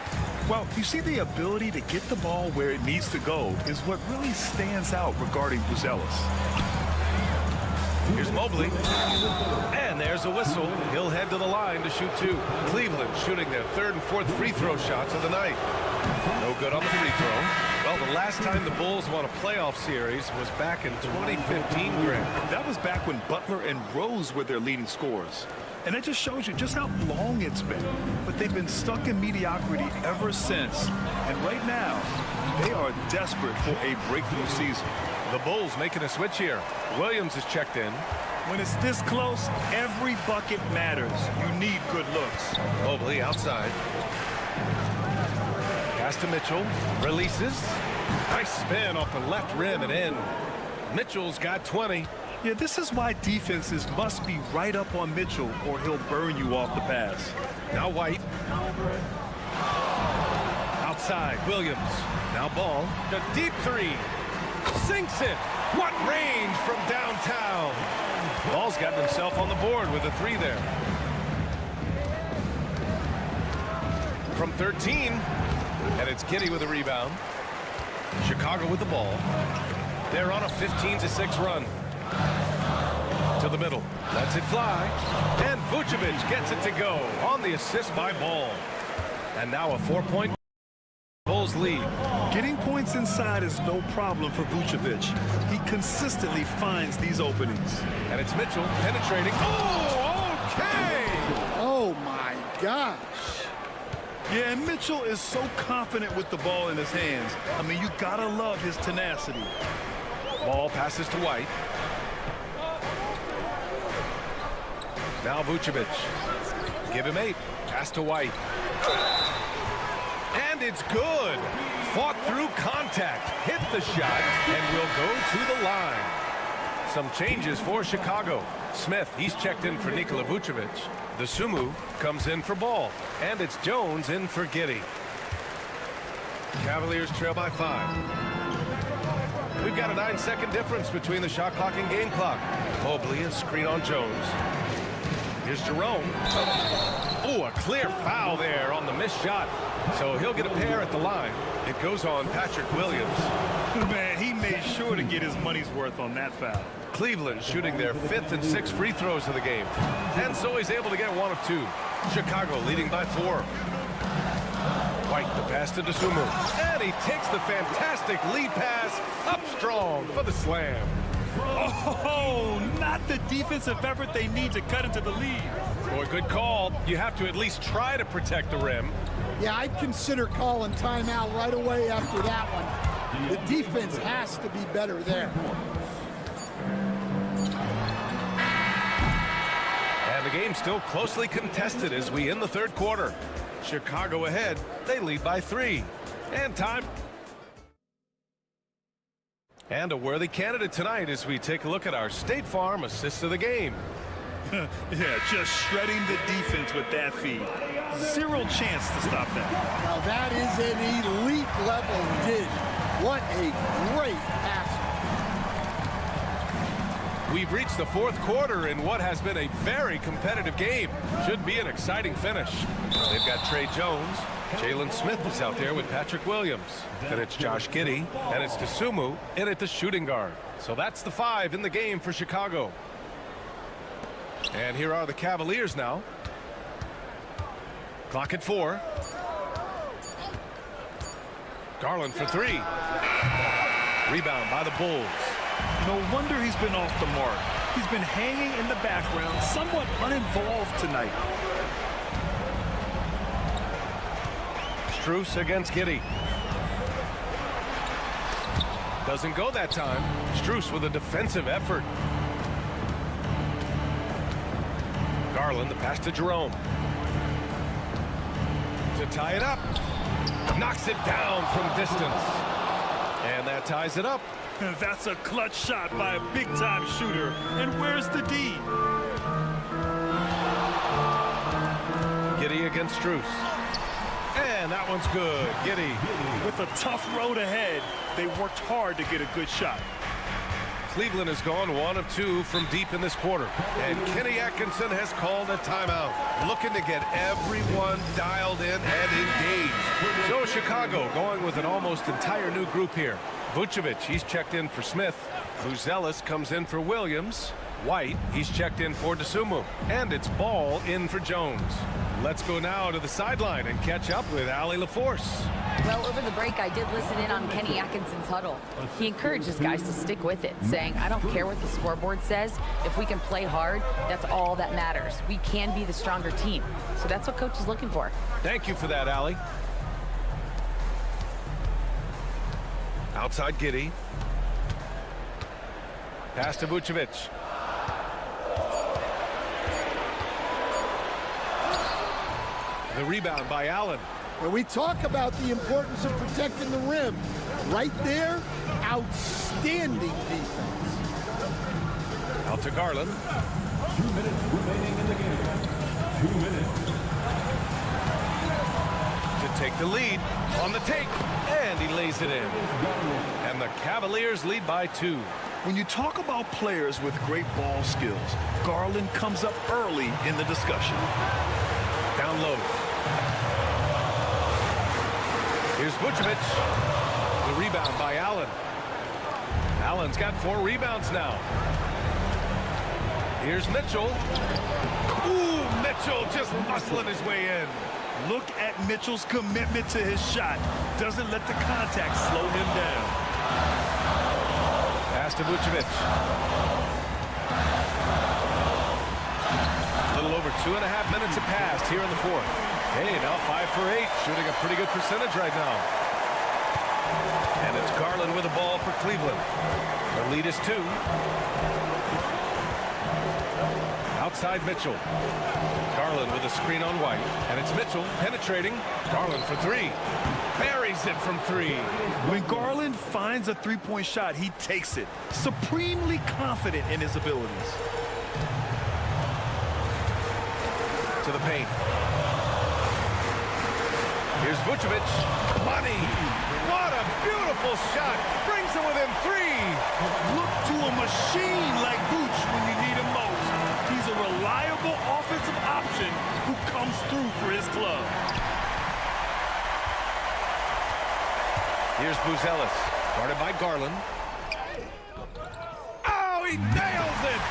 H: Well, you see, the ability to get the ball where it needs to go is what really stands out regarding Buzelis.
G: Here's Mobley. And there's a whistle. He'll head to the line to shoot 2. Cleveland shooting their 3rd and 4th free throw shots of the night. No good on the free throw. Well, the last time the Bulls won a playoff series was back in 2015, Grant.
H: That was back when Butler and Rose were their leading scorers. And that just shows you just how long it's been. But they've been stuck in mediocrity ever since. And right now, they are desperate for a breakthrough season.
G: The Bulls making a switch here. Williams is checked in.
H: When it's this close, every bucket matters. You need good looks.
G: Mobley outside. Pass to Mitchell. Releases. Nice spin off the left rim and in. Mitchell's got 20.
H: Yeah, this is why defenses must be right up on Mitchell or he'll burn you off the pass.
G: Now White. Outside, Williams. Now Ball. The deep 3. Sinks it. What range from downtown. Ball's gotten himself on the board with a 3 there. From 13. And it's Giddey with a rebound. Chicago with the ball. They're on a 15-6 run. To the middle. Lets it fly. And Vucevic gets it to go on the assist by Ball. And now a 4-point Bulls lead.
H: Getting points inside is no problem for Vucevic. He consistently finds these openings.
G: And it's Mitchell penetrating. Oh, okay!
I: Oh, my gosh.
H: Yeah, and Mitchell is so confident with the ball in his hands. I mean, you gotta love his tenacity.
G: Ball passes to White. Now Vucevic. Give him 8. Pass to White. And it's good. Fought through contact. Hit the shot and will go to the line. Some changes for Chicago. Smith, he's checked in for Nikola Vucevic. The Sumu comes in for Ball. And it's Jones in for Giddey. Cavaliers trail by 5. We've got a 9-second difference between the shot clock and game clock. Mobley, a screen on Jones. Here's Jerome. Oh, a clear foul there on the missed shot. So he'll get a pair at the line. It goes on Patrick Williams.
H: Man, he made sure to get his money's worth on that foul.
G: Cleveland shooting their 5th and 6th free throws of the game. And so he's able to get 1 of 2. Chicago leading by 4. White the pass to Dosunmu. And he takes the fantastic lead pass up strong for the slam.
H: Oh, not the defensive effort they need to cut into the lead.
G: Boy, good call. You have to at least try to protect the rim.
I: Yeah, I'd consider calling timeout right away after that one. The defense has to be better there.
G: And the game's still closely contested as we end the 3rd quarter. Chicago ahead. They lead by 3. And time. And a worthy candidate tonight as we take a look at our State Farm assist of the game.
H: Yeah, just shredding the defense with that feed. 0 chance to stop that.
I: Now that is an elite level dig. What a great pass.
G: We've reached the 4th quarter in what has been a very competitive game. Should be an exciting finish. They've got Trey Jones. Jalen Smith is out there with Patrick Williams. Then it's Josh Giddey, and it's Dosunmu in at the shooting guard. So that's the 5 in the game for Chicago. And here are the Cavaliers now. Clock at 4. Garland for 3. Rebound by the Bulls.
H: No wonder he's been off the mark. He's been hanging in the background, somewhat uninvolved tonight.
G: Strus against Giddey. Doesn't go that time. Strus with a defensive effort. Garland, the pass to Jerome. To tie it up. Knocks it down from distance. And that ties it up.
H: That's a clutch shot by a big-time shooter. And where's the D?
G: Giddey against Strus. And that one's good. Giddey.
H: With a tough road ahead, they worked hard to get a good shot.
G: Cleveland has gone 1 of 2 from deep in this quarter. And Kenny Atkinson has called a timeout, looking to get everyone dialed in and engaged. So Chicago going with an almost entire new group here. Vucevic, he's checked in for Smith. Buzelis comes in for Williams. White, he's checked in for Dosunmu. And it's Ball in for Jones. Let's go now to the sideline and catch up with Allie LaForce.
J: Well, over the break, I did listen in on Kenny Atkinson's huddle. He encourages guys to stick with it, saying, I don't care what the scoreboard says. If we can play hard, that's all that matters. We can be the stronger team. So that's what Coach is looking for.
G: Thank you for that, Allie. Outside Giddey. Pass to Vucevic. The rebound by Allen.
I: When we talk about the importance of protecting the rim, right there, outstanding defense.
G: Out to Garland.
D: 2 minutes remaining in the game. 2 minutes.
G: To take the lead on the take, and he lays it in. And the Cavaliers lead by 2.
H: When you talk about players with great ball skills, Garland comes up early in the discussion.
G: Down low. Here's Vucevic. The rebound by Allen. Allen's got 4 rebounds now. Here's Mitchell. Ooh, Mitchell just muscling his way in.
H: Look at Mitchell's commitment to his shot. Doesn't let the contact slow him down.
G: Pass to Vucevic. A little over 2.5 minutes have passed here in the 4th. Hey, now 5 for 8, shooting a pretty good percentage right now. And it's Garland with the ball for Cleveland. The lead is 2. Outside Mitchell. Garland with a screen on White. And it's Mitchell penetrating. Garland for 3. Buries it from 3.
H: When Garland finds a three-point shot, he takes it. Supremely confident in his abilities.
G: To the paint. Here's Vucevic. money. What a beautiful shot. Brings him within 3.
H: Look to a machine like Vooch when you need him most. He's a reliable offensive option who comes through for his club.
G: Here's Buzelis, guarded by Garland. Oh, he nails it!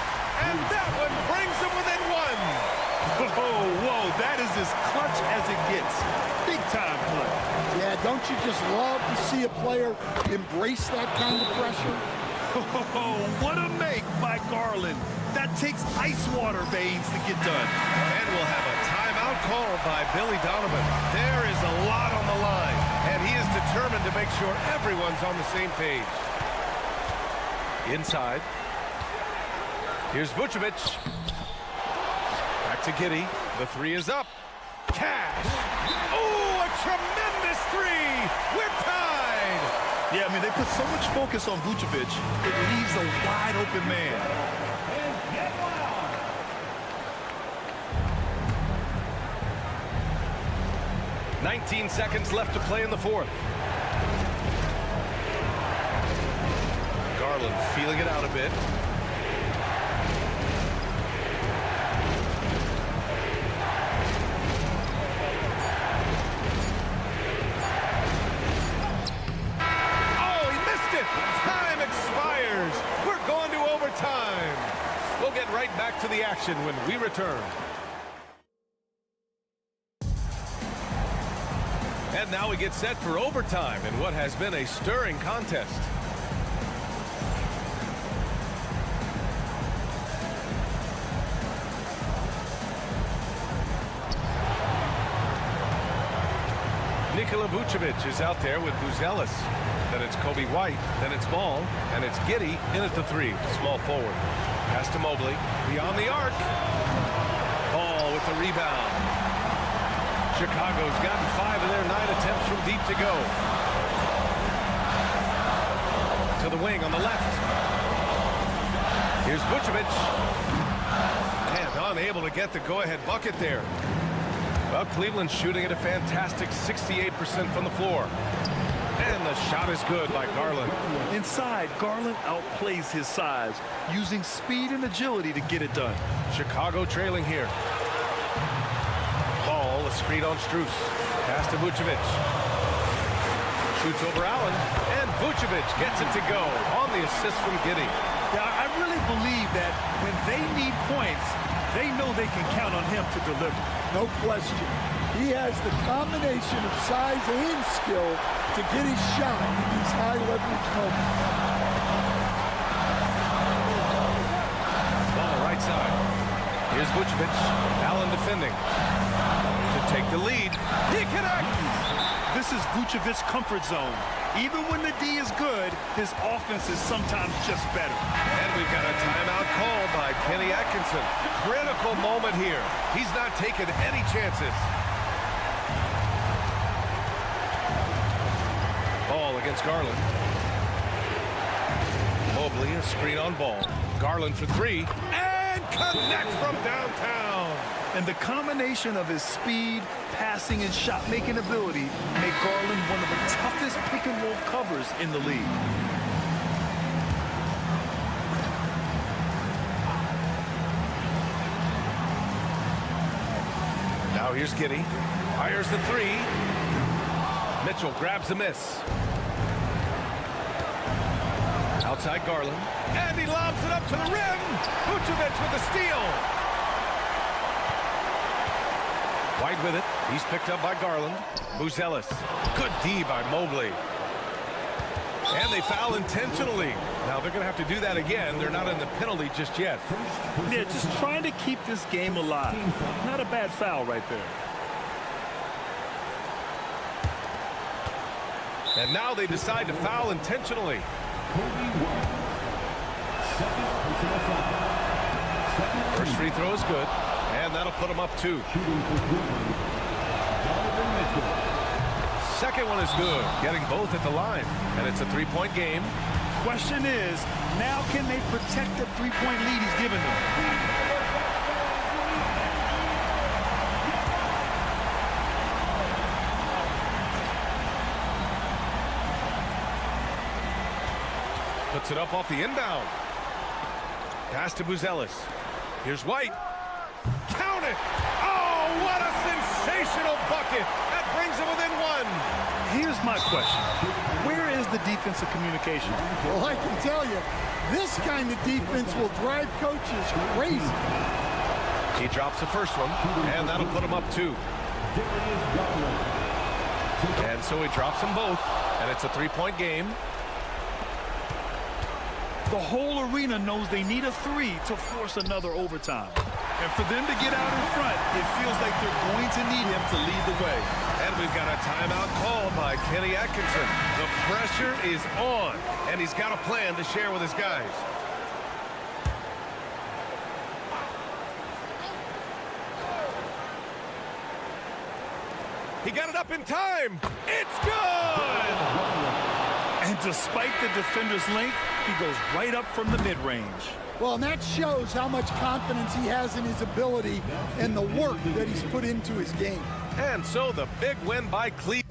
G: And that one brings him within 1.
H: Whoa, that is as clutch as it gets. Big time play.
I: Yeah, don't you just love to see a player embrace that kind of pressure?
H: Oh, what a make by Garland. That takes ice water veins to get done.
G: And we'll have a timeout called by Billy Donovan. There is a lot on the line, and he is determined to make sure everyone's on the same page. Inside. Here's Vucevic. Back to Giddey. The 3 is up. Cash. Oh, a tremendous 3. We're tied.
H: Yeah, I mean, they put so much focus on Vucevic, it leaves a wide open man.
G: 19 seconds left to play in the 4th. Garland feeling it out a bit. Oh, he missed it! Time expires! We're going to overtime! We'll get right back to the action when we return. And now we get set for overtime in what has been a stirring contest. Nikola Vucevic is out there with Buzelis. Then it's Kobe White, then it's Ball, and it's Giddey in at the 3, small forward. Pass to Mobley, beyond the arc. Ball with the rebound. Chicago's gotten 5 of their 9 attempts from deep to go. To the wing on the left. Here's Vucevic. And unable to get the go-ahead bucket there. Well, Cleveland's shooting at a fantastic 68% from the floor. And the shot is good by Garland.
H: Inside, Garland outplays his size, using speed and agility to get it done.
G: Chicago trailing here. Ball, a screen on Strus. Pass to Vucevic. Shoots over Allen, and Vucevic gets it to go on the assist from Giddey.
H: Yeah, I really believe that when they need points, they know they can count on him to deliver.
I: No question. He has the combination of size and skill to get his shot in these high leverage moments.
G: Ball right side. Here's Vucevic. Allen defending. To take the lead. He connects!
H: This is Vucevic's comfort zone. Even when the D is good, his offense is sometimes just better.
G: And we've got a timeout called by Kenny Atkinson. Critical moment here. He's not taking any chances. Ball against Garland. Mobley, a screen on Ball. Garland for 3. And connects from downtown.
H: And the combination of his speed, passing, and shot-making ability make Garland one of the toughest pick-and-roll covers in the league.
G: Now here's Giddey. Fires the 3. Mitchell grabs the miss. Outside Garland. And he lobs it up to the rim. Vucevic with the steal. White with it. He's picked up by Garland. Buzelis. Good D by Mobley. And they foul intentionally. Now they're going to have to do that again. They're not in the penalty just yet.
H: They're just trying to keep this game alive. Not a bad foul right there.
G: And now they decide to foul intentionally. First free throw is good. And that'll put them up 2. Second one is good, getting both at the line. And it's a 3-point game.
H: Question is, now can they protect the 3-point lead he's given them?
G: Puts it up off the inbound. Pass to Buzelis. Here's White. Count it! Oh, what a sensational bucket! That brings him within one.
H: Here's my question. Where is the defensive communication?
I: Well, I can tell you, this kind of defense will drive coaches crazy.
G: He drops the first one, and that'll put him up 2. And so he drops them both, and it's a 3-point game.
H: The whole arena knows they need a 3 to force another overtime. And for them to get out in front, it feels like they're going to need him to lead the way.
G: And we've got a timeout called by Kenny Atkinson. The pressure is on, and he's got a plan to share with his guys. He got it up in time. It's good!
H: And despite the defender's length, he goes right up from the mid-range.
I: Well, and that shows how much confidence he has in his ability and the work that he's put into his game.
G: And so the big win by Cleveland.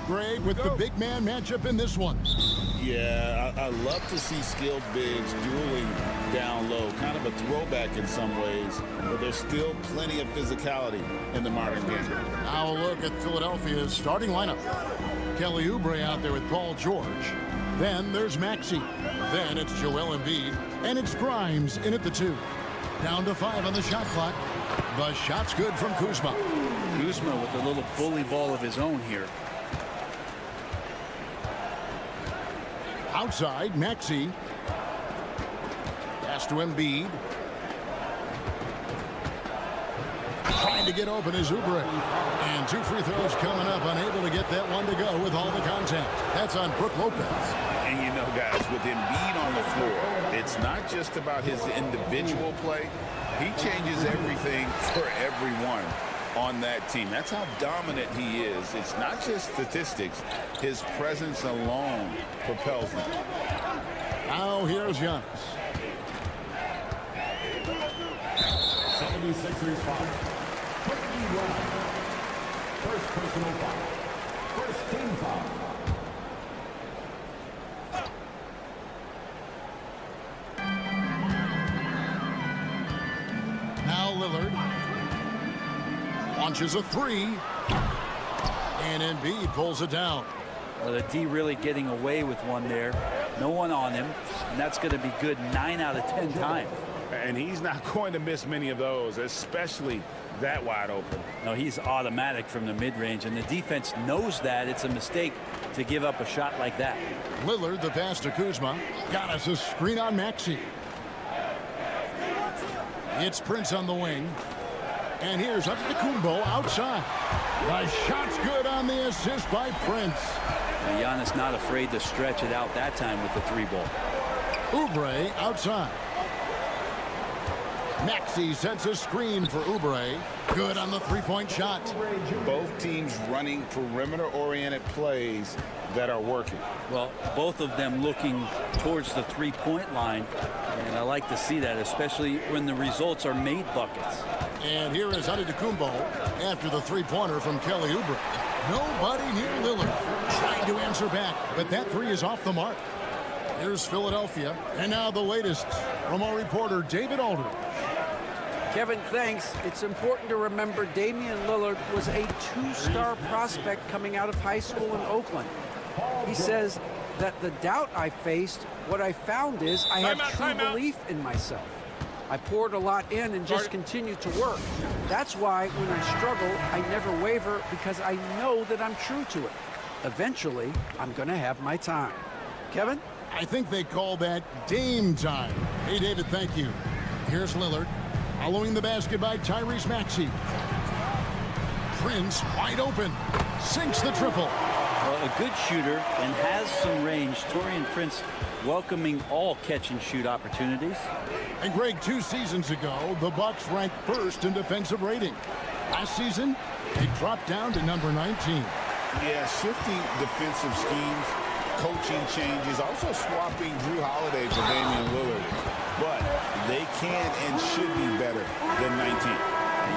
A: Greg, with the big man matchup in this one.
B: Yeah, I love to see skilled bigs dueling down low. Kind of a throwback in some ways, but there's still plenty of physicality in the modern game.
A: Now a look at Philadelphia's starting lineup. Kelly Oubre out there with Paul George. Then there's Maxey. Then it's Joel Embiid. And it's Grimes in at the 2. Down to 5 on the shot clock. The shot's good from Kuzma.
K: Kuzma with a little bully ball of his own here.
A: Outside, Maxey. Pass to Embiid. Trying to get open is Oubre. And 2 free throws coming up. Unable to get that one to go with all the contact. That's on Brook Lopez.
F: And you know, guys, with Embiid on the floor, it's not just about his individual play. He changes everything for everyone on that team. That's how dominant he is. It's not just statistics. His presence alone propels him.
A: Now here's Giannis.
D: 76ers foul. First personal foul. First team foul.
A: Now Lillard launches a 3, and Embiid pulls it down.
K: Well, the D really getting away with one there. No one on him, and that's going to be good 9 out of 10 times.
F: And he's not going to miss many of those, especially that wide open.
K: No, he's automatic from the mid-range, and the defense knows that it's a mistake to give up a shot like that.
A: Lillard, the pass to Kuzma. Got us a screen on Maxey. It's Prince on the wing. And here's Antetokounmpo outside. The shot's good on the assist by Prince.
K: And Giannis not afraid to stretch it out that time with the 3-ball.
A: Oubre outside. Maxey sets a screen for Oubre. Good on the 3-point shot.
F: Both teams running perimeter-oriented plays that are working.
K: Well, both of them looking towards the 3-point line, and I like to see that, especially when the results are made buckets.
A: And here is Antetokounmpo after the 3-pointer from Kelly Oubre. Nobody near Lillard trying to answer back, but that 3 is off the mark. Here's Philadelphia, and now the latest from our reporter David Aldridge.
E: Kevin, thanks. It's important to remember Damian Lillard was a 2-star prospect coming out of high school in Oakland. He says that the doubt I faced, what I found is I have true belief in myself. I poured a lot in and just continued to work. That's why when I struggle, I never waver because I know that I'm true to it. Eventually, I'm going to have my time. Kevin?
A: I think they call that Dame time. Hey, David, thank you. Here's Lillard. Following the basket by Tyrese Maxey. Prince wide open. Sinks the triple.
K: Well, a good shooter and has some range. Taurean Prince welcoming all catch-and-shoot opportunities.
A: And Greg, 2 seasons ago, the Bucks ranked 1st in defensive rating. Last season, they dropped down to number 19.
F: Yeah, shifting defensive schemes, coaching changes, also swapping Drew Holiday for Damian Lillard. But they can and should be better than 19.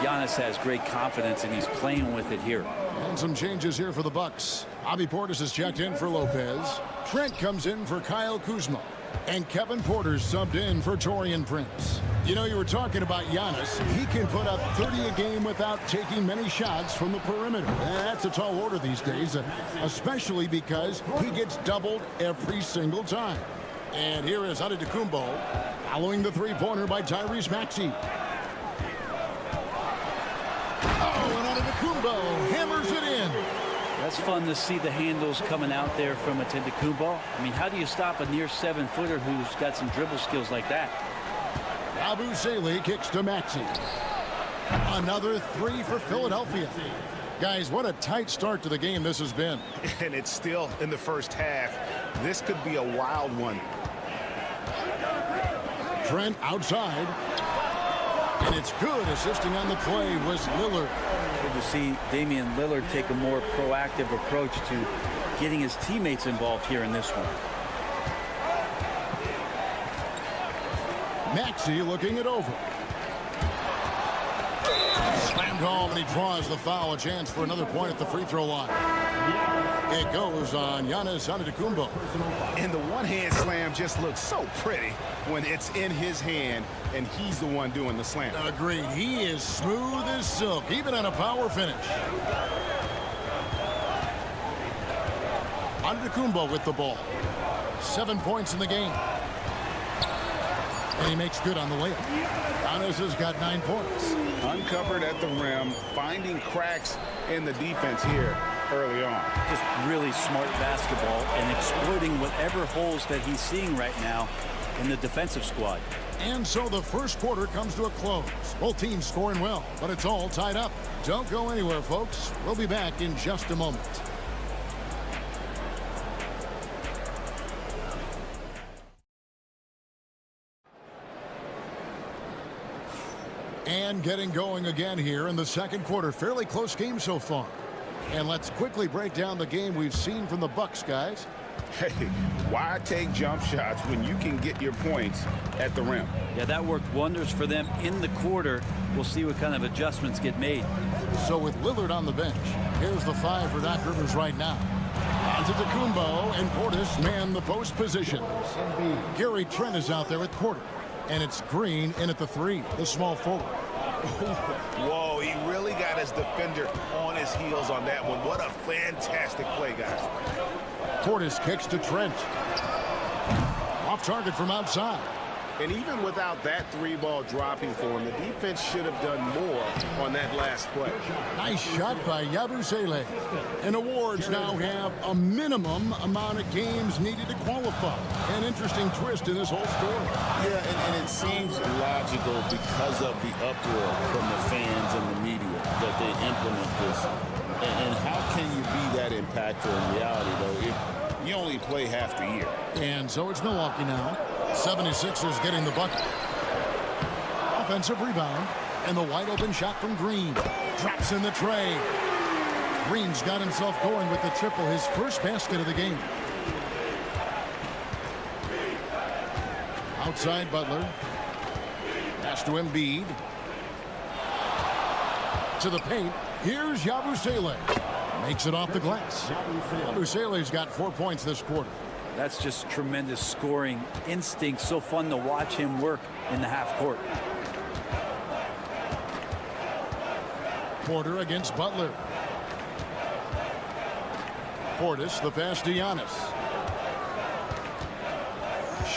K: Giannis has great confidence, and he's playing with it here.
A: And some changes here for the Bucks. Bobby Portis has checked in for Lopez. Trent comes in for Kyle Kuzma. And Kevin Porter's subbed in for Taurean Prince. You know, you were talking about Giannis. He can put up 30 a game without taking many shots from the perimeter. That's a tall order these days, especially because he gets doubled every single time. And here is Antetokounmpo following the 3-pointer by Tyrese Maxey. Oh, and Antetokounmpo hammers it in.
K: That's fun to see the handles coming out there from Antetokounmpo. I mean, how do you stop a near 7-footer who's got some dribble skills like that?
A: Abu Saleh kicks to Maxey. Another 3 for Philadelphia. Guys, what a tight start to the game this has been.
H: And it's still in the first half. This could be a wild one.
A: Trent outside. And it's good. Assisting on the play was Lillard.
K: Good to see Damian Lillard take a more proactive approach to getting his teammates involved here in this one.
A: Maxey looking it over. Slammed home, and he draws the foul. A chance for another point at the free throw line. It goes on Giannis Antetokounmpo.
L: And the one-hand slam just looks so pretty when it's in his hand and he's the one doing the slam.
A: Agreed. He is smooth as silk, even on a power finish. Antetokounmpo with the ball. 7 points in the game. And he makes good on the layup. Giannis has got 9 points.
F: Uncovered at the rim, finding cracks in the defense here early on.
K: Just really smart basketball and exploiting whatever holes that he's seeing right now in the defensive squad.
A: And so the first quarter comes to a close. Both teams scoring well, but it's all tied up. Don't go anywhere, folks. We'll be back in just a moment. And getting going again here in the second quarter. Fairly close game so far. And let's quickly break down the game we've seen from the Bucks, guys.
F: Hey, why take jump shots when you can get your points at the rim?
K: Yeah, that worked wonders for them in the quarter. We'll see what kind of adjustments get made.
A: So with Lillard on the bench, here's the 5 for Doc Rivers right now. Antetokounmpo and Portis man the post positions. Gary Trent is out there at Porter. And it's Green in at the 3, the small forward.
L: Whoa, he really got his defender on his heels on that one. What a fantastic play, guys.
A: Portis kicks to Trent. Off target from outside.
L: And even without that 3-ball dropping for him, the defense should have done more on that last play.
A: Nice shot by Yabusele. And awards now have a minimum amount of games needed to qualify. An interesting twist in this whole story.
B: Yeah, and it seems logical because of the uproar from the fans and the media that they implement this. And how can you be that impactful in reality, though, if you only play half the year?
A: And so it's Milwaukee now. 76ers getting the bucket. Offensive rebound. And the wide open shot from Green. Drops in the tray. Green's got himself going with the triple, his first basket of the game. Outside Butler. Pass to Embiid. To the paint. Here's Yabusele. Makes it off the glass. Yabusele's got 4 points this quarter.
K: That's just tremendous scoring instinct. So fun to watch him work in the half court.
A: Porter against Butler. Portis, the pass to Giannis.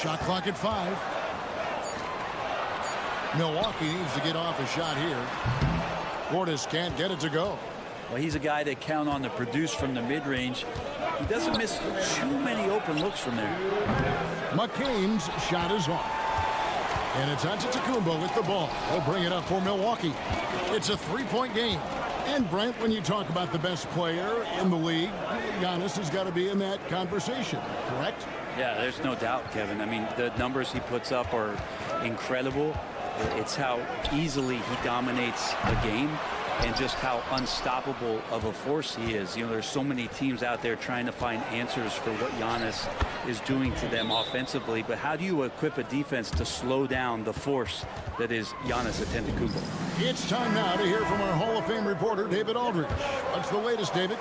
A: Shot clock at 5. Milwaukee needs to get off a shot here. Portis can't get it to go.
K: Well, he's a guy they count on to produce from the mid-range. He doesn't miss too many open looks from there.
A: McCain's shot is off. And it's Antetokounmpo with the ball. He'll bring it up for Milwaukee. It's a 3-point game. And Brent, when you talk about the best player in the league, Giannis has got to be in that conversation, correct?
K: Yeah, there's no doubt, Kevin. I mean, the numbers he puts up are incredible. It's how easily he dominates a game and just how unstoppable of a force he is. You know, there's so many teams out there trying to find answers for what Giannis is doing to them offensively. But how do you equip a defense to slow down the force that is Giannis Antetokounmpo?
A: It's time now to hear from our Hall of Fame reporter, David Aldridge. What's the latest, David?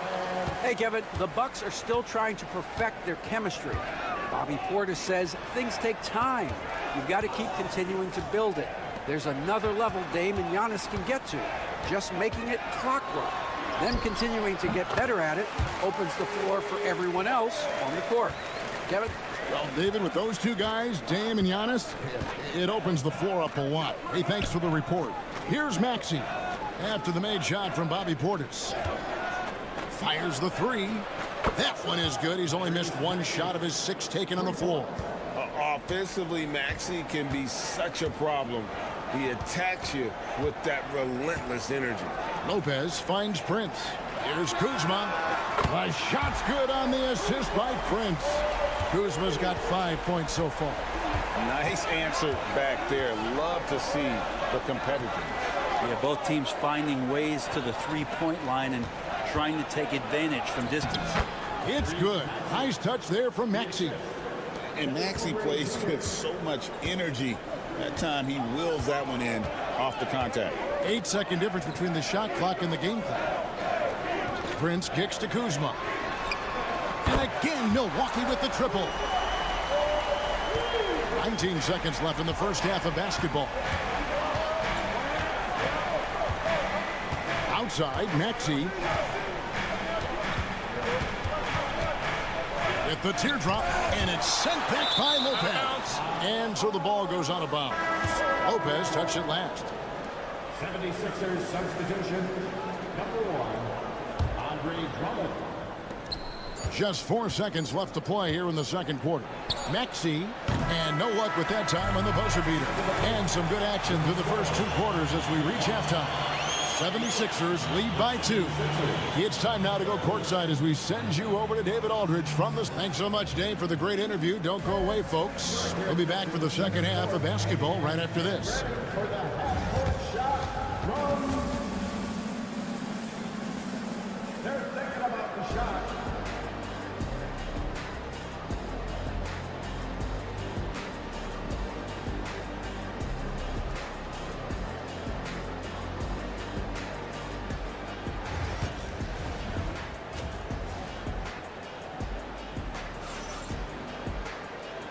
E: Hey, Kevin, the Bucks are still trying to perfect their chemistry. Bobby Portis says things take time. You've got to keep continuing to build it. There's another level Dame and Giannis can get to. Just making it clockwork. Then continuing to get better at it opens the floor for everyone else on the court. Kevin?
A: Well, David, with those two guys, Dame and Giannis, it opens the floor up a lot. Hey, thanks for the report. Here's Maxey after the made shot from Bobby Portis. Fires the 3. That one is good. He's only missed 1 shot of his 6 taken on the floor.
F: Offensively, Maxey can be such a problem. He attacks you with that relentless energy.
A: Lopez finds Prince. Here's Kuzma. The shot's good on the assist by Prince. Kuzma's got 5 points so far.
F: Nice answer back there. Love to see the competitiveness.
K: Yeah, both teams finding ways to the three-point line and trying to take advantage from distance.
A: It's good. Nice touch there from Maxey.
B: And Maxey plays with so much energy. That time he wills that one in off the contact.
A: 8-second difference between the shot clock and the game clock. Prince kicks to Kuzma. And again, Milwaukee with the triple. 19 seconds left in the first half of basketball. Outside, Maxey. With the teardrop, and it's sent back by Lopez. And so the ball goes out of bounds. Lopez touched it last.
D: 76ers substitution, number 1, Andre Drummond.
A: Just 4 seconds left to play here in the second quarter. Maxey, and no luck with that time on the buzzer beater. And some good action through the first 2 quarters as we reach halftime. 76ers lead by 2. It's time now to go courtside as we send you over to David Aldridge from the... Thanks so much, Dave, for the great interview. Don't go away, folks. We'll be back for the second half of basketball right after this.
D: They're thinking about the shot.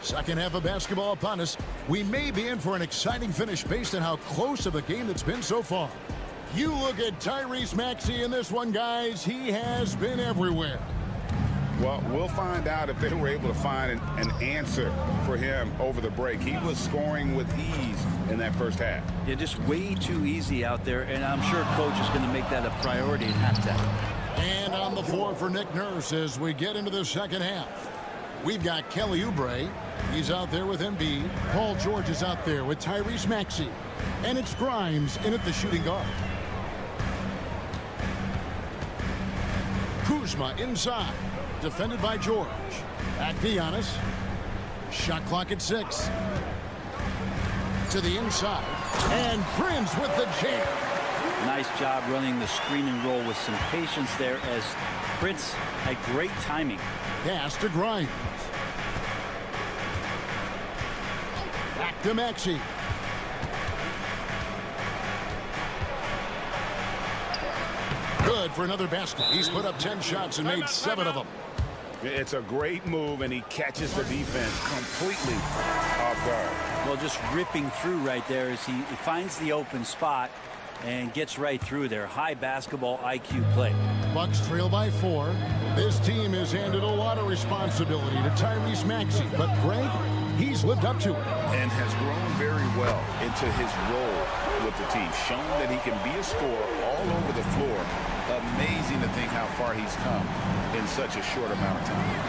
A: Second half of basketball upon us. We may be in for an exciting finish based on how close of a game it's been so far. You look at Tyrese Maxey in this one, guys. He has been everywhere.
F: Well, we'll find out if they were able to find an answer for him over the break. He was scoring with ease in that first half.
K: Yeah, just way too easy out there, and I'm sure coach is going to make that a priority at halftime.
A: And on the floor for Nick Nurse as we get into the second half. We've got Kelly Oubre. He's out there with Embiid. Paul George is out there with Tyrese Maxey. And it's Grimes in at the shooting guard. Kuzma inside. Defended by George. Back to Giannis. Shot clock at 6. To the inside. And Prince with the jam.
K: Nice job running the screen and roll with some patience there as Prince had great timing.
A: Pass to Grimes. Back to Maxey. Good for another basket. He's put up 10 shots and made 7 of them.
F: It's a great move, and he catches the defense completely off guard.
K: Well, just ripping through right there as he finds the open spot and gets right through there. High basketball IQ play.
A: Bucks trail by 4. This team has handed a lot of responsibility to Tyrese Maxey, but Greg, he's lived up to it.
F: And has grown very well into his role with the team. Shown that he can be a scorer all over the floor. Amazing to think how far he's come in such a short amount of time.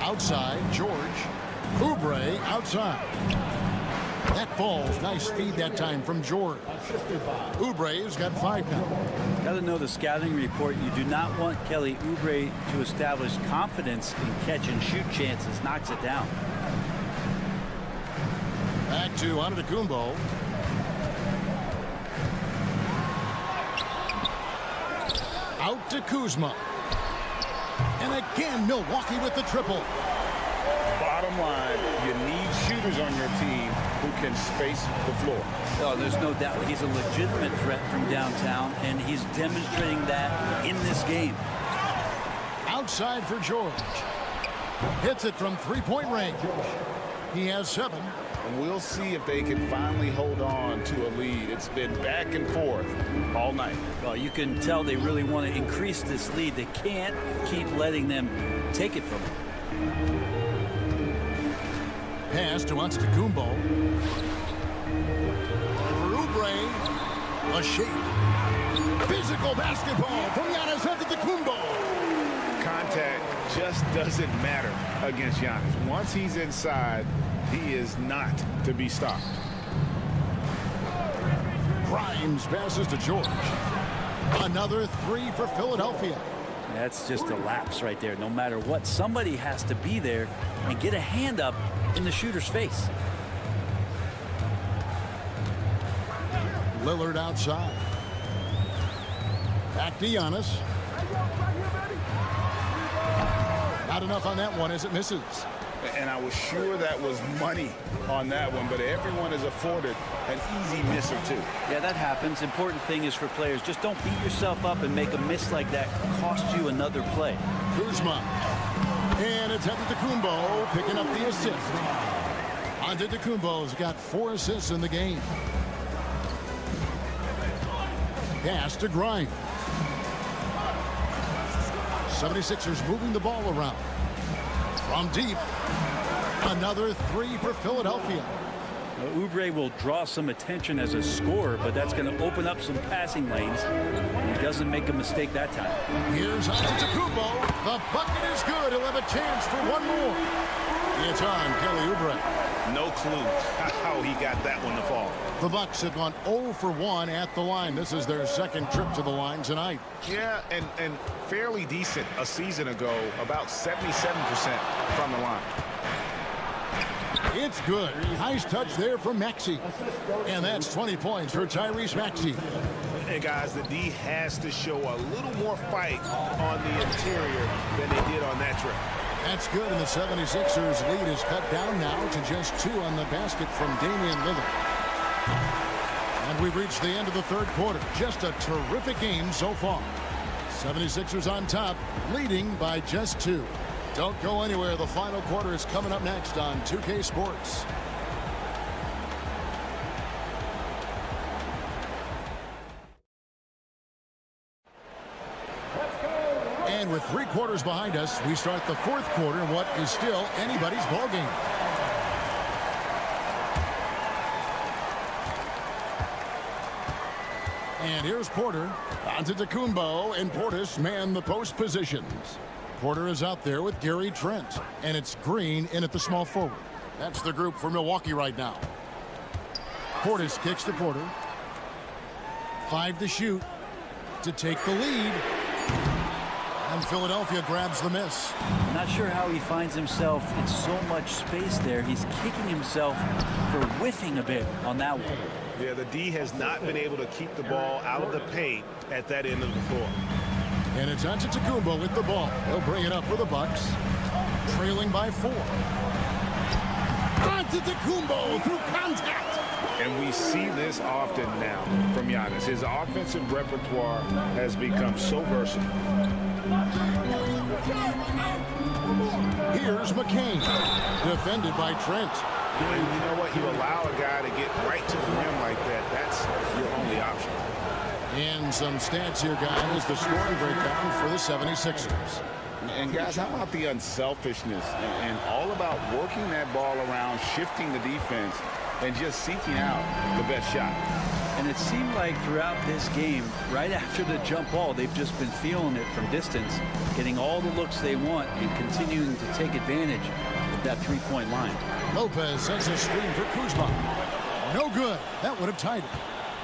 A: Outside, George. Oubre outside. That falls. Nice feed that time from George. Oubre's got 5 now.
K: Got to know the scouting report. You do not want Kelly Oubre to establish confidence in catch and shoot chances. Knocks it down.
A: Back to Antetokounmpo. Out to Kuzma. And again, Milwaukee with the triple.
F: Bottom line, you need shooters on your team who can space the floor.
K: Oh, there's no doubt he's a legitimate threat from downtown, and he's demonstrating that in this game.
A: Outside for George. Hits it from 3-point range. He has 7.
F: And we'll see if they can finally hold on to a lead. It's been back and forth all night.
K: Well, you can tell they really want to increase this lead. They can't keep letting them take it from them.
A: Pass to Antetokounmpo. For Oubre. A shake. Physical basketball from Giannis Antetokounmpo.
F: Contact just doesn't matter against Giannis. Once he's inside, he is not to be stopped.
A: Grimes passes to George. Another 3 for Philadelphia.
K: That's just a lapse right there. No matter what, somebody has to be there and get a hand up in the shooter's face.
A: Lillard outside. Back to Giannis. Not enough on that one as it misses.
F: And I was sure that was money on that one, but everyone is afforded an easy miss or two.
K: Yeah, that happens. Important thing is for players, just don't beat yourself up and make a miss like that cost you another play.
A: Kuzma. And it's Antetokounmpo picking up the assist. Antetokounmpo's got 4 assists in the game. Pass to Grimes. 76ers moving the ball around. From deep. Another 3 for Philadelphia.
K: Oubre will draw some attention as a scorer, but that's going to open up some passing lanes. And he doesn't make a mistake that time.
A: Here's Antetokounmpo. The bucket is good. He'll have a chance for one more. It's on Kelly Oubre.
L: No clue how he got that one to fall.
A: The Bucks have gone 0 for 1 at the line. This is their second trip to the line tonight.
L: Yeah, and fairly decent a season ago, about 77% from the line.
A: It's good. Nice touch there from Maxey. And that's 20 points for Tyrese Maxey.
L: And guys, the D has to show a little more fight on the interior than they did on that trip.
A: That's good, and the 76ers lead is cut down now to just 2 on the basket from Damian Lillard. And we've reached the end of the third quarter. Just a terrific game so far. 76ers on top, leading by just 2. Don't go anywhere. The final quarter is coming up next on 2K Sports. And with 3 quarters behind us, we start the fourth quarter in what is still anybody's ball game. And here's Porter. Antetokounmpo and Portis man the post positions. Porter is out there with Gary Trent. And it's Green in at the small forward. That's the group for Milwaukee right now. Portis kicks to Porter. 5 to shoot to take the lead. And Philadelphia grabs the miss.
K: Not sure how he finds himself in so much space there. He's kicking himself for whiffing a bit on that one.
L: Yeah, the D has not been able to keep the ball out of the paint at that end of the floor.
A: And it's Antetokounmpo with the ball. He'll bring it up for the Bucks. Trailing by 4. Antetokounmpo through contact.
F: And we see this often now from Giannis. His offensive repertoire has become so versatile.
A: Here's McCain, defended by Trent.
L: And you know what? You allow a guy to get right to the rim like that. That's your only option.
A: And some stats here, guys. The scoring breakdown for the 76ers.
F: And guys, how about the unselfishness and all about working that ball around, shifting the defense, and just seeking out the best shot.
K: And it seemed like throughout this game, right after the jump ball, they've just been feeling it from distance, getting all the looks they want and continuing to take advantage of that three-point line.
A: Lopez sends a screen for Kuzma. No good. That would have tied it.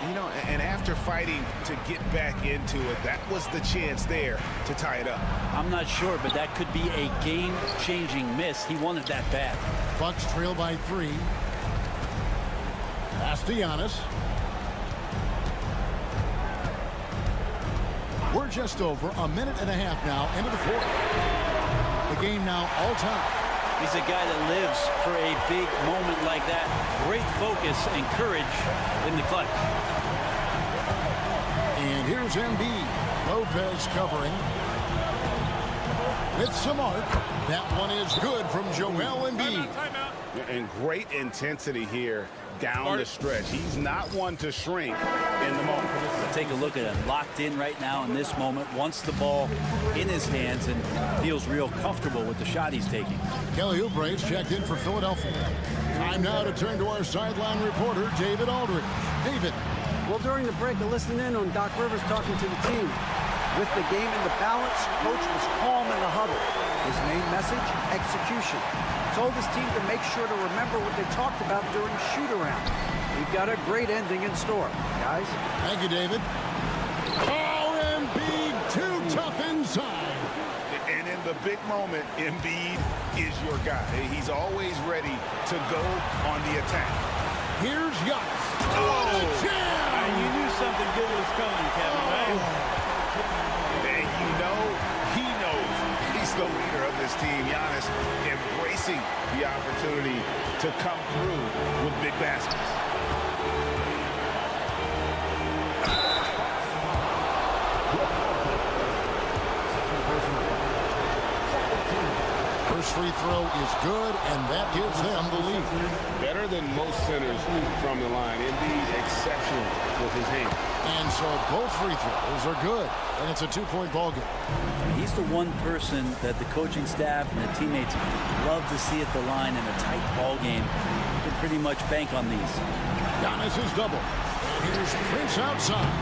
L: You know, and after fighting to get back into it, that was the chance there to tie it up.
K: I'm not sure, but that could be a game-changing miss. He wanted that bad.
A: Bucks trail by 3. Pass to Giannis. We're just over a minute and a half now into the fourth. The game now all time.
K: He's a guy that lives for a big moment like that. Great focus and courage in the clutch.
A: And here's Embiid. Lopez covering. It's Samart. That one is good from Joel Embiid.
F: And great intensity here down the stretch. He's not one to shrink in the moment.
K: Take a look at him. Locked in right now in this moment. Wants the ball in his hands and feels real comfortable with the shot he's taking.
A: Kelly Oubre's checked in for Philadelphia. Time now to turn to our sideline reporter, David Aldridge. David.
E: Well, during the break, I listened in on Doc Rivers talking to the team. With the game in the balance, coach was calm in the huddle. His main message, execution. Told his team to make sure to remember what they talked about during shoot-around. We've got a great ending in store, guys.
A: Thank you, David. Oh, Embiid, too tough inside.
L: And in the big moment, Embiid is your guy. He's always ready to go on the attack.
A: Here's Giannis.
L: Oh,
K: you knew something good was coming, Kevin, right?
L: And you know he knows he's the leader of this team. Giannis embracing the opportunity to come through with big baskets.
A: First free throw is good, and that gives them the lead.
M: Better than most centers from the line. Indeed, exceptional with his hand.
A: And so both free throws are good, and it's a two-point ball game.
K: He's the one person that the coaching staff and the teammates love to see at the line in a tight ball game. You can pretty much bank on these.
A: Giannis is double. Here's Prince outside.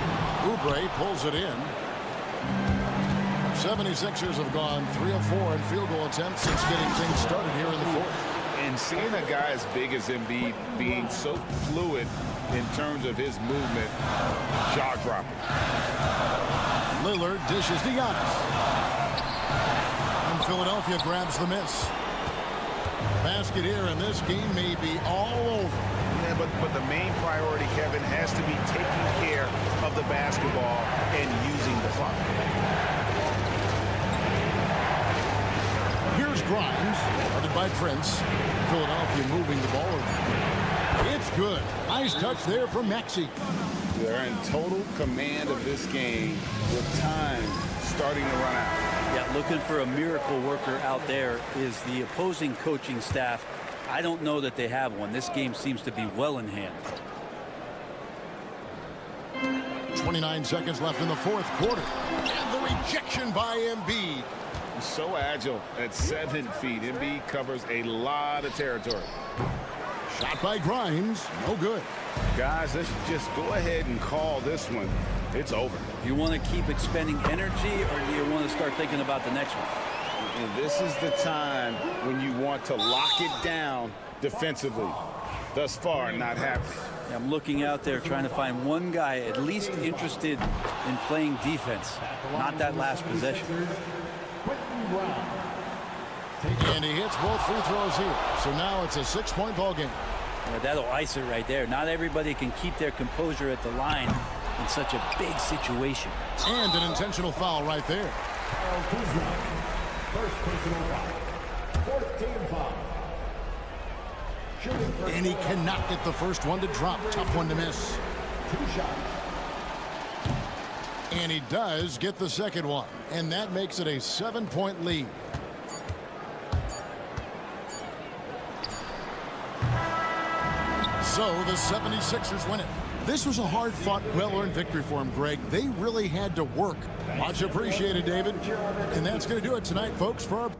A: Oubre pulls it in. 76ers have gone 3 of 4 in field goal attempts since getting things started here in the fourth.
F: And seeing a guy as big as Embiid being so fluid in terms of his movement, jaw-dropping.
A: Lillard dishes to Giannis. And Philadelphia grabs the miss. Basket here, and this game may be all over.
L: Yeah, but the main priority, Kevin, has to be taking care of the basketball and using the clock.
A: Here's Grimes, guarded by Prince. Philadelphia moving the ball around. It's good. Nice touch there from Maxey.
F: They're in total command of this game with time starting to run out.
K: Yeah, looking for a miracle worker out there is the opposing coaching staff. I don't know that they have one. This game seems to be well in hand.
A: 29 seconds left in the fourth quarter. And the rejection by Embiid.
F: So agile at 7 feet. Embiid covers a lot of territory.
A: Shot by Grimes. No good.
F: Guys, let's just go ahead and call this one. It's over.
K: Do you want to keep expending energy, or do you want to start thinking about the next one?
F: And this is the time when you want to lock it down defensively. Thus far, not happening.
K: I'm looking out there trying to find one guy at least interested in playing defense, not that last possession.
A: And he hits both free throws here. So now it's a 6-point ball game.
K: Yeah, that'll ice it right there. Not everybody can keep their composure at the line in such a big situation.
A: And an intentional foul right there.
D: First personal foul. 4th team foul.
A: And he cannot get the first one to drop. Tough one to miss.
D: 2 shots.
A: And he does get the second one. And that makes it a 7-point lead. So the 76ers win it. This was a hard-fought, well-earned victory for him, Greg. They really had to work. Much appreciated, David. And that's going to do it tonight, folks, for our...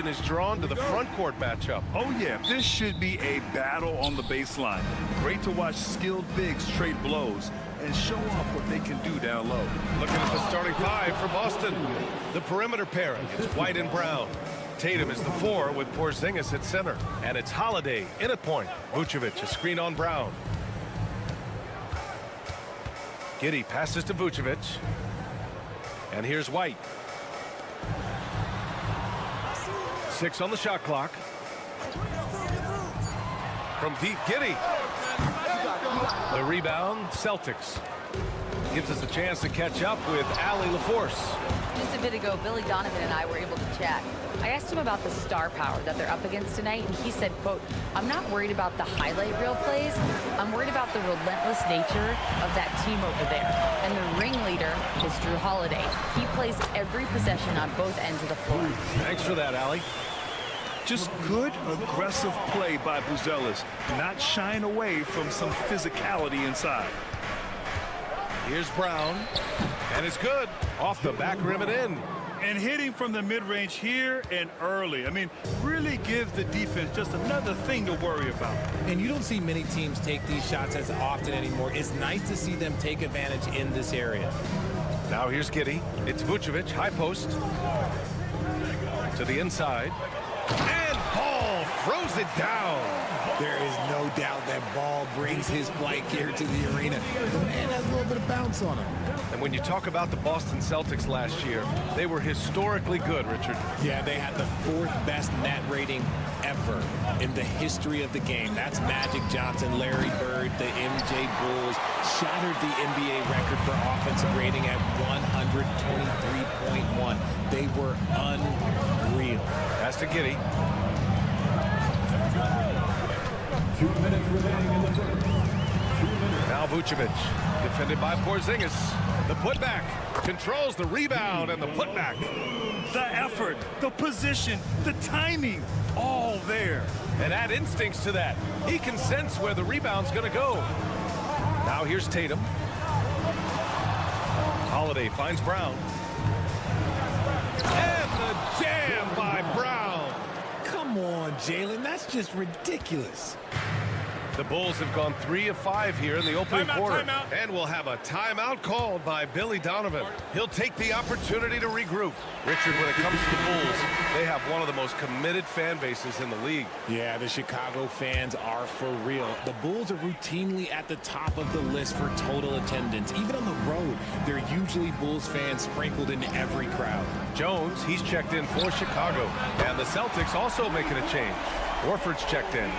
G: Is drawn to the front court matchup.
H: Oh yeah, this should be a battle on the baseline. Great to watch skilled bigs trade blows and show off what they can do down low.
G: Looking at the starting five for Boston. The perimeter pairing is White and Brown. Tatum is the 4 with Porzingis at center. And it's Holiday in at point. Vucevic a screen on Brown. Giddey passes to Vucevic. And here's White. 6 on the shot clock. From deep, Giddey. The rebound, Celtics. Gives us a chance to catch up with Allie LaForce.
J: Just a bit ago, Billy Donovan and I were able to chat. I asked him about the star power that they're up against tonight, and he said, quote, "I'm not worried about the highlight reel plays. I'm worried about the relentless nature of that team over there. And the ringleader is Jrue Holiday. He plays every possession on both ends of the floor."
G: Thanks for that, Allie.
H: Just good, aggressive play by Buzelis, not shying away from some physicality inside.
G: Here's Brown, and it's good. Off the back rim and in.
H: And hitting from the mid-range here and early. I mean, really gives the defense just another thing to worry about.
N: And you don't see many teams take these shots as often anymore. It's nice to see them take advantage in this area.
G: Now here's Giddey. It's Vucevic, high post. To the inside. And Ball throws it down.
N: There is no doubt that Ball brings his flight here to the arena. The man has a little bit of bounce on him.
G: And when you talk about the Boston Celtics last year, they were historically good, Richard.
N: Yeah, they had the 4th best net rating ever in the history of the game. That's Magic Johnson, Larry Bird, the MJ Bulls. Shattered the NBA record for offensive rating at 123.1. They were unreal.
G: Pass to Giddey.
D: 2 minutes remaining in the first. 2 minutes.
G: Now Vucevic, defended by Porzingis. The putback, controls the rebound and the putback.
H: The effort, the position, the timing, all there.
G: And add instincts to that. He can sense where the rebound's going to go. Now here's Tatum. Holiday finds Brown. And the jam by Brown.
N: Come on, Jalen, that's just ridiculous.
G: The Bulls have gone 3 of 5 here in the opening quarter. And we'll have a timeout called by Billy Donovan. He'll take the opportunity to regroup. Richard, when it comes to the Bulls, they have one of the most committed fan bases in the league.
N: Yeah, the Chicago fans are for real. The Bulls are routinely at the top of the list for total attendance. Even on the road, there are usually Bulls fans sprinkled in every crowd.
G: Jones, he's checked in for Chicago. And the Celtics also making a change. Horford's checked in.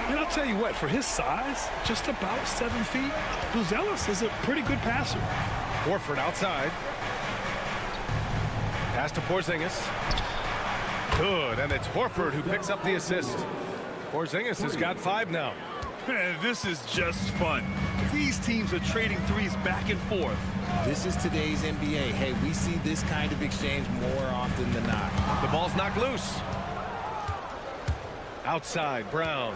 H: And I'll tell you what, for his size, just about 7 feet, Buzelis is a pretty good passer.
G: Horford outside. Pass to Porzingis. Good, and it's Horford who picks up the assist. Porzingis has got 5 now.
H: Man, this is just fun. These teams are trading threes back and forth.
N: This is today's NBA. Hey, we see this kind of exchange more often than not.
G: The ball's knocked loose. Outside, Brown.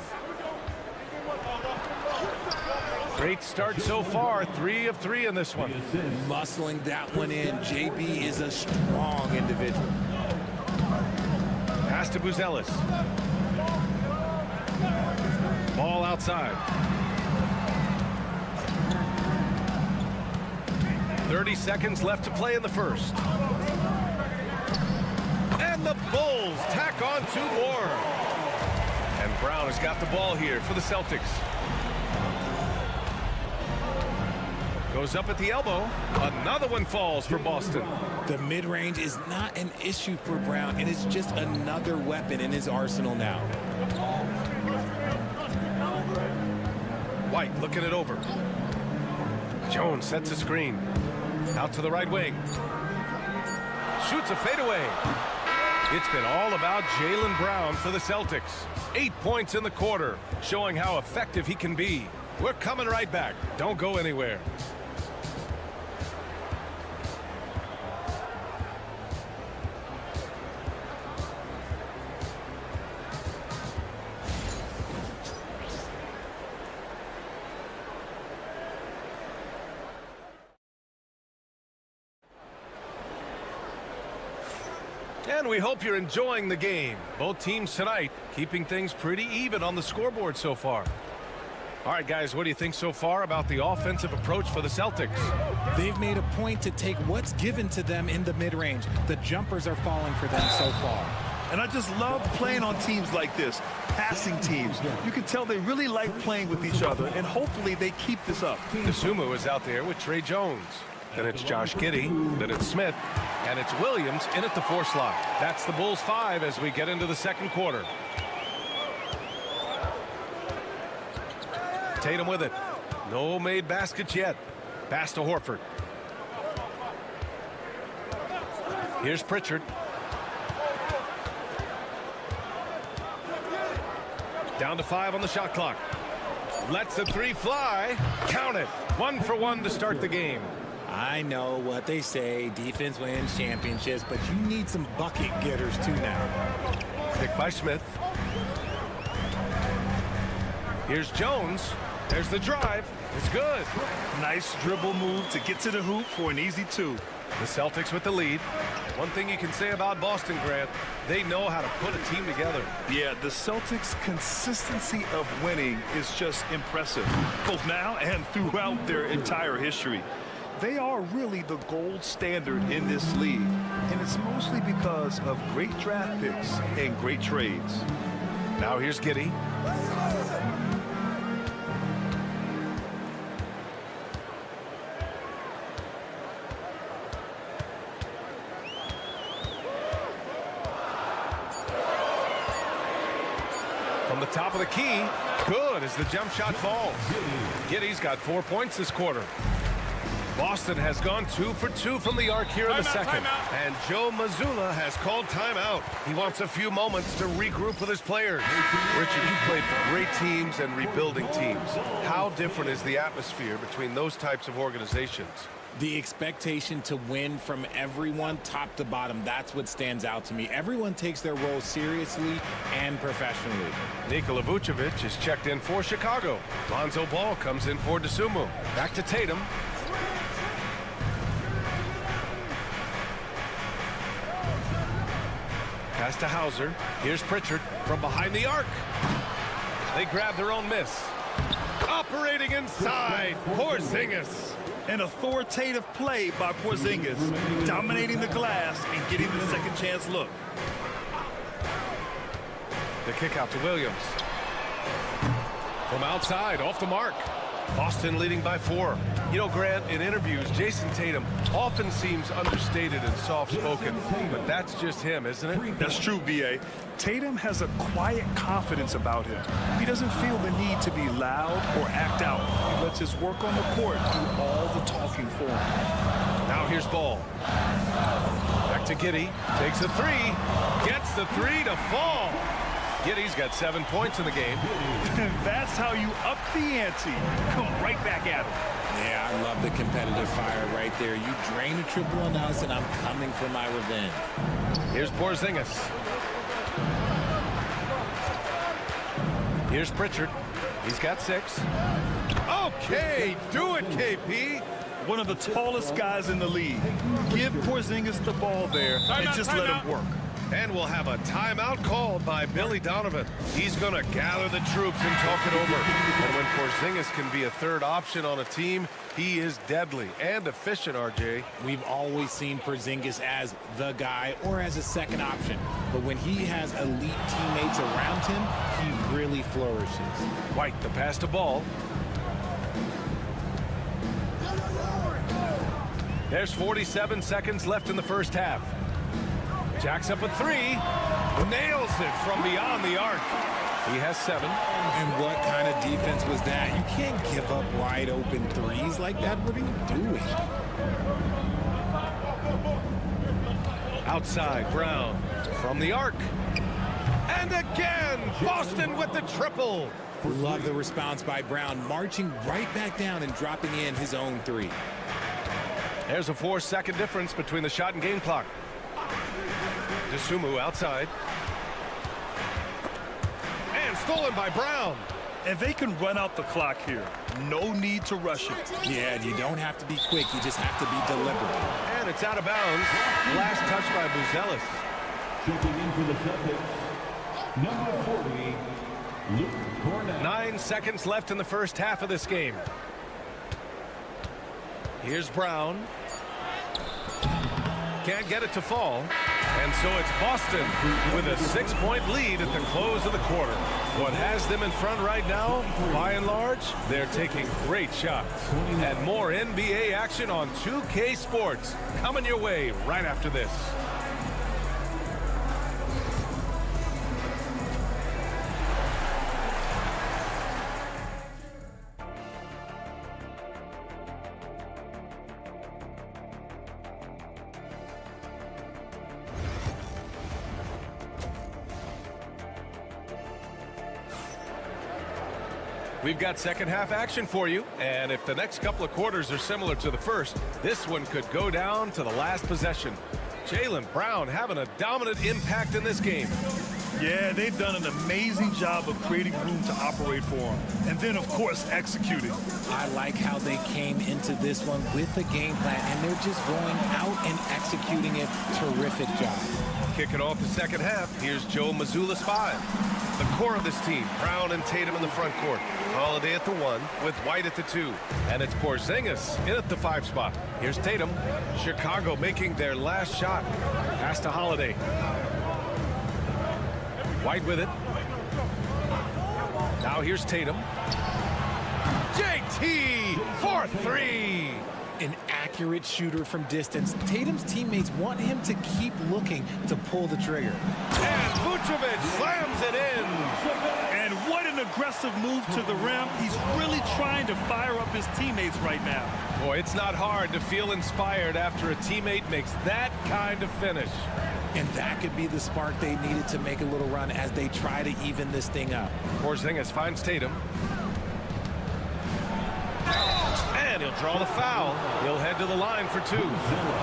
G: Great start so far. 3 of 3 in this one.
N: Muscling that one in. JB is a strong individual.
G: Pass to Buzelis. Ball outside. 30 seconds left to play in the first. And the Bulls tack on 2 more. And Brown has got the ball here for the Celtics. Goes up at the elbow. Another one falls for Boston.
N: The mid-range is not an issue for Brown, and it's just another weapon in his arsenal now.
G: White looking it over. Jones sets a screen. Out to the right wing. Shoots a fadeaway. It's been all about Jaylen Brown for the Celtics. 8 points in the quarter, showing how effective he can be. We're coming right back. Don't go anywhere. And we hope you're enjoying the game. Both teams tonight keeping things pretty even on the scoreboard so far. All right, guys, what do you think so far about the offensive approach for the Celtics?
N: They've made a point to take what's given to them in the mid-range. The jumpers are falling for them so far.
H: And I just love playing on teams like this, passing teams. You can tell they really like playing with each other, and hopefully they keep this up.
G: Nasumu is out there with Trey Jones. Then it's Josh Giddey. Then it's Smith. And it's Williams in at the 4 slot. That's the Bulls 5 as we get into the second quarter. Tatum with it. No made baskets yet. Pass to Horford. Here's Pritchard. Down to 5 on the shot clock. Lets the 3 fly. Count it. 1 for 1 to start the game.
N: I know what they say, defense wins championships, but you need some bucket getters too now.
G: Pick by Smith. Here's Jones. There's the drive. It's good.
H: Nice dribble move to get to the hoop for an easy 2.
G: The Celtics with the lead. One thing you can say about Boston, Grant, they know how to put a team together.
H: Yeah, the Celtics' consistency of winning is just impressive, both now and throughout their entire history. They are really the gold standard in this league, and it's mostly because of great draft picks and great trades.
G: Now here's Giddey. From the top of the key, good as the jump shot falls. Giddey's got 4 points this quarter. Boston has gone 2 for 2 from the arc here in the second. And Joe Mazzulla has called timeout. He wants a few moments to regroup with his players. Richard, you played for great teams and rebuilding teams. How different is the atmosphere between those types of organizations?
N: The expectation to win from everyone, top to bottom, that's what stands out to me. Everyone takes their role seriously and professionally.
G: Nikola Vucevic is checked in for Chicago. Lonzo Ball comes in for Dosunmu. Back to Tatum. Pass to Hauser. Here's Pritchard from behind the arc. They grab their own miss. Operating inside, Porzingis.
H: An authoritative play by Porzingis, dominating the glass and getting the second chance look.
G: The kick out to Williams. From outside, off the mark. Boston leading by 4. You know, Grant, in interviews, Jason Tatum often seems understated and soft-spoken, but that's just him, isn't it?
H: That's true, B.A. Tatum has a quiet confidence about him. He doesn't feel the need to be loud or act out. He lets his work on the court do all the talking for him.
G: Now here's Ball. Back to Giddey. Takes a 3. Gets the 3 to fall. Giddey's got 7 points in the game.
H: That's how you up the ante. Come right back at him.
N: Yeah, I love the competitive fire right there. You drain a triple on us, and I'm coming for my revenge.
G: Here's Porzingis. Here's Pritchard. He's got 6. Oh, Okay, do it, KP.
H: One of the tallest guys in the league. Give Porzingis the ball there and just let him work.
G: And we'll have a timeout called by Billy Donovan. He's going to gather the troops and talk it over. And when Porzingis can be a third option on a team, he is deadly and efficient, RJ.
N: We've always seen Porzingis as the guy or as a second option. But when he has elite teammates around him, he really flourishes.
G: White, the pass to Ball. There's 47 seconds left in the first half. Jacks up a three. Nails it from beyond the arc. He has 7.
N: And what kind of defense was that? You can't give up wide open threes like that. What are you doing?
G: Outside, Brown from the arc. And again, Boston with the triple.
N: Love the response by Brown, marching right back down and dropping in his own 3.
G: There's a 4-second difference between the shot and game clock. DeSumo outside. And stolen by Brown.
H: And they can run out the clock here. No need to rush it.
N: Yeah, and you don't have to be quick. You just have to be deliberate.
G: And it's out of bounds. Last touch by Buzelis.
D: Checking in for the Celtics, number 40, Luke Cornett.
G: 9 seconds left in the first half of this game. Here's Brown. Can't get it to fall. And so it's Boston with a 6-point lead at the close of the quarter. What has them in front right now, by and large, they're taking great shots. And more NBA action on 2K Sports coming your way right after this. We've got second half action for you, and if the next couple of quarters are similar to the first, this one could go down to the last possession. Jaylen Brown having a dominant impact in this game.
H: Yeah, they've done an amazing job of creating room to operate for him. And then, of course, executing.
N: I like how they came into this one with the game plan, and they're just going out and executing it. Terrific job.
G: Kicking off the second half, here's Joe Mazzulla's 5. The core of this team, Brown and Tatum in the front court. Holiday at the 1 with White at the 2. And it's Porzingis in at the 5 spot. Here's Tatum. Chicago making their last shot. Pass to Holiday. White with it. Now here's Tatum. JT for 3.
N: An accurate shooter from distance. Tatum's teammates want him to keep looking to pull the trigger.
G: And Vucevic slams it in.
H: And what an aggressive move to the rim. He's really trying to fire up his teammates right now.
G: Boy, it's not hard to feel inspired after a teammate makes that kind of finish.
N: And that could be the spark they needed to make a little run as they try to even this thing up.
G: Porzingis finds Tatum. And he'll draw the foul. He'll head to the line for 2.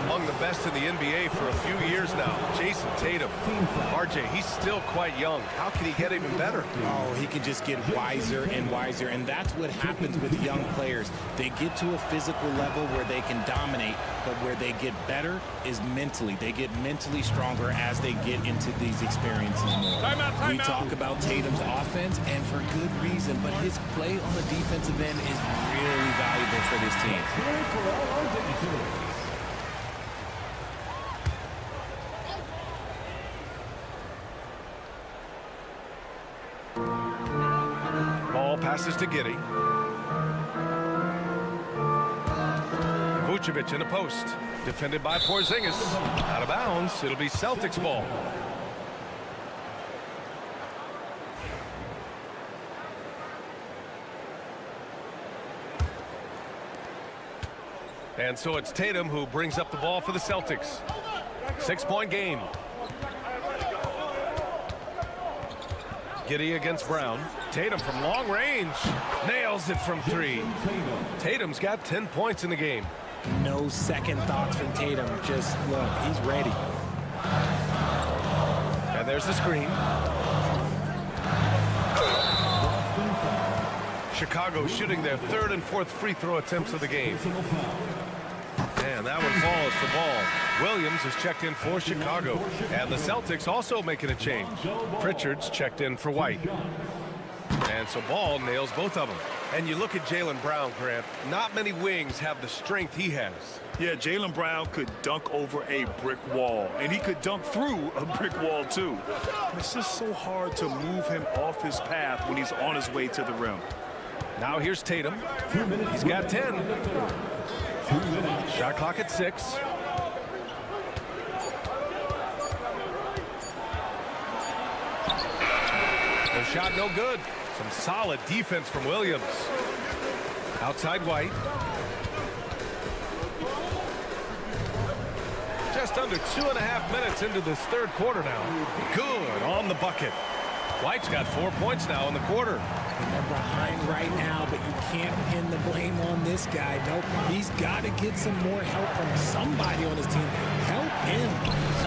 G: Among the best in the NBA for a few years now, Jason Tatum. RJ, he's still quite young. How can he get even better?
N: Oh, he can just get wiser and wiser, and that's what happens with young players. They get to a physical level where they can dominate, but where they get better is mentally. They get mentally stronger as they get into these experiences more. We talk about Tatum's offense, and for good reason, but his play on the defensive end is really valuable for this team.
G: Ball passes to Giddey. Vucevic in the post. Defended by Porzingis. Out of bounds. It'll be Celtics ball. And so it's Tatum who brings up the ball for the Celtics. 6-point game. Giddey against Brown. Tatum from long range. Nails it from 3. Tatum's got 10 points in the game.
N: No second thoughts from Tatum. Just look, he's ready.
G: And there's the screen. Chicago shooting their third and fourth free throw attempts of the game. And that one falls for Ball. Williams is checked in for Chicago. And the Celtics also making a change. Pritchard's checked in for White. And so Ball nails both of them. And you look at Jaylen Brown, Grant. Not many wings have the strength he has.
H: Yeah, Jaylen Brown could dunk over a brick wall, and he could dunk through a brick wall, too. It's just so hard to move him off his path when he's on his way to the rim.
G: Now here's Tatum. He's got 10. Shot clock at 6. The shot no good. Some solid defense from Williams. Outside White. Just under 2.5 minutes into this third quarter now. Good on the bucket. White's got 4 points now in the quarter.
N: And they're behind right now, but you can't pin the blame on this guy. Nope, he's got to get some more help from somebody on his team. Help him.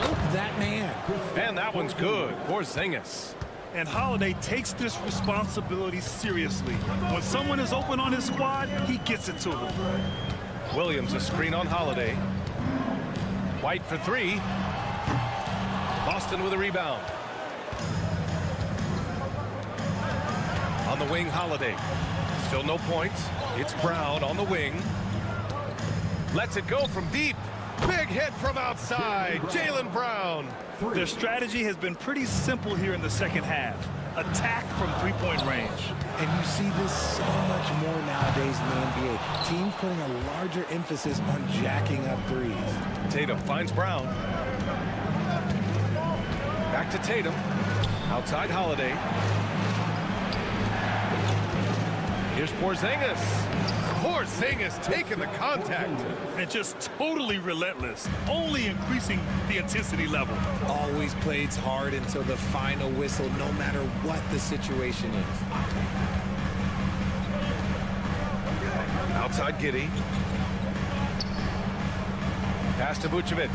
N: Help that man.
G: And that one's good. Porzingis.
H: And Holiday takes this responsibility seriously. When someone is open on his squad, he gets it to them.
G: Williams a screen on Holiday. White for 3. Boston with a rebound. On the wing, Holiday. Still no points. It's Brown on the wing. Lets it go from deep. Big hit from outside. Jaylen Brown.
H: Their strategy has been pretty simple here in the second half. Attack from three-point range.
N: And you see this so much more nowadays in the NBA. Teams putting a larger emphasis on jacking up threes.
G: Tatum finds Brown. Back to Tatum. Outside Holiday. Here's Porzingis. Porzingis taking the contact.
H: And just totally relentless, only increasing the intensity level.
N: Always plays hard until the final whistle, no matter what the situation is.
G: Outside Giddey. Pass to Vucevic.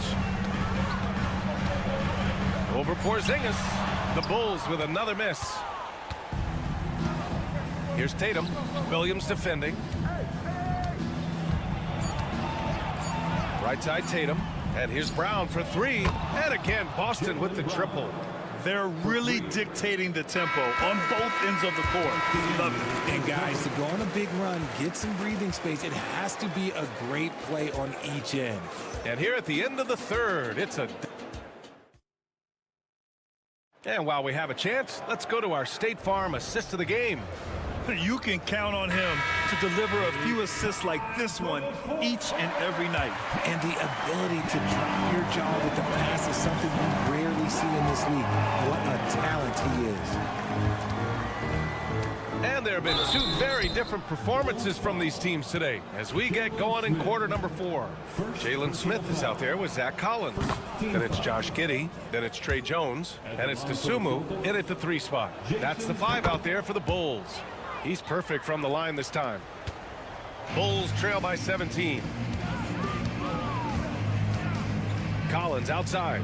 G: Over Porzingis. The Bulls with another miss. Here's Tatum. Williams defending. Right side Tatum. And here's Brown for 3. And again, Boston with the triple.
H: They're really dictating the tempo on both ends of the court. Love it.
N: And guys, to go on a big run, get some breathing space, it has to be a great play on each end.
G: And here at the end of the third, it's a... And while we have a chance, let's go to our State Farm assist of the game.
H: You can count on him to deliver a few assists like this one each and every night.
N: And the ability to drop your jaw with the pass is something you rarely see in this league. What a talent he is.
G: And there have been 2 very different performances from these teams today as we get going in quarter number 4. Jalen Smith is out there with Zach Collins. Then it's Josh Giddey. Then it's Trey Jones. And it's Dosunmu in at the 3 spot. That's the 5 out there for the Bulls. He's perfect from the line this time. Bulls trail by 17. Collins outside.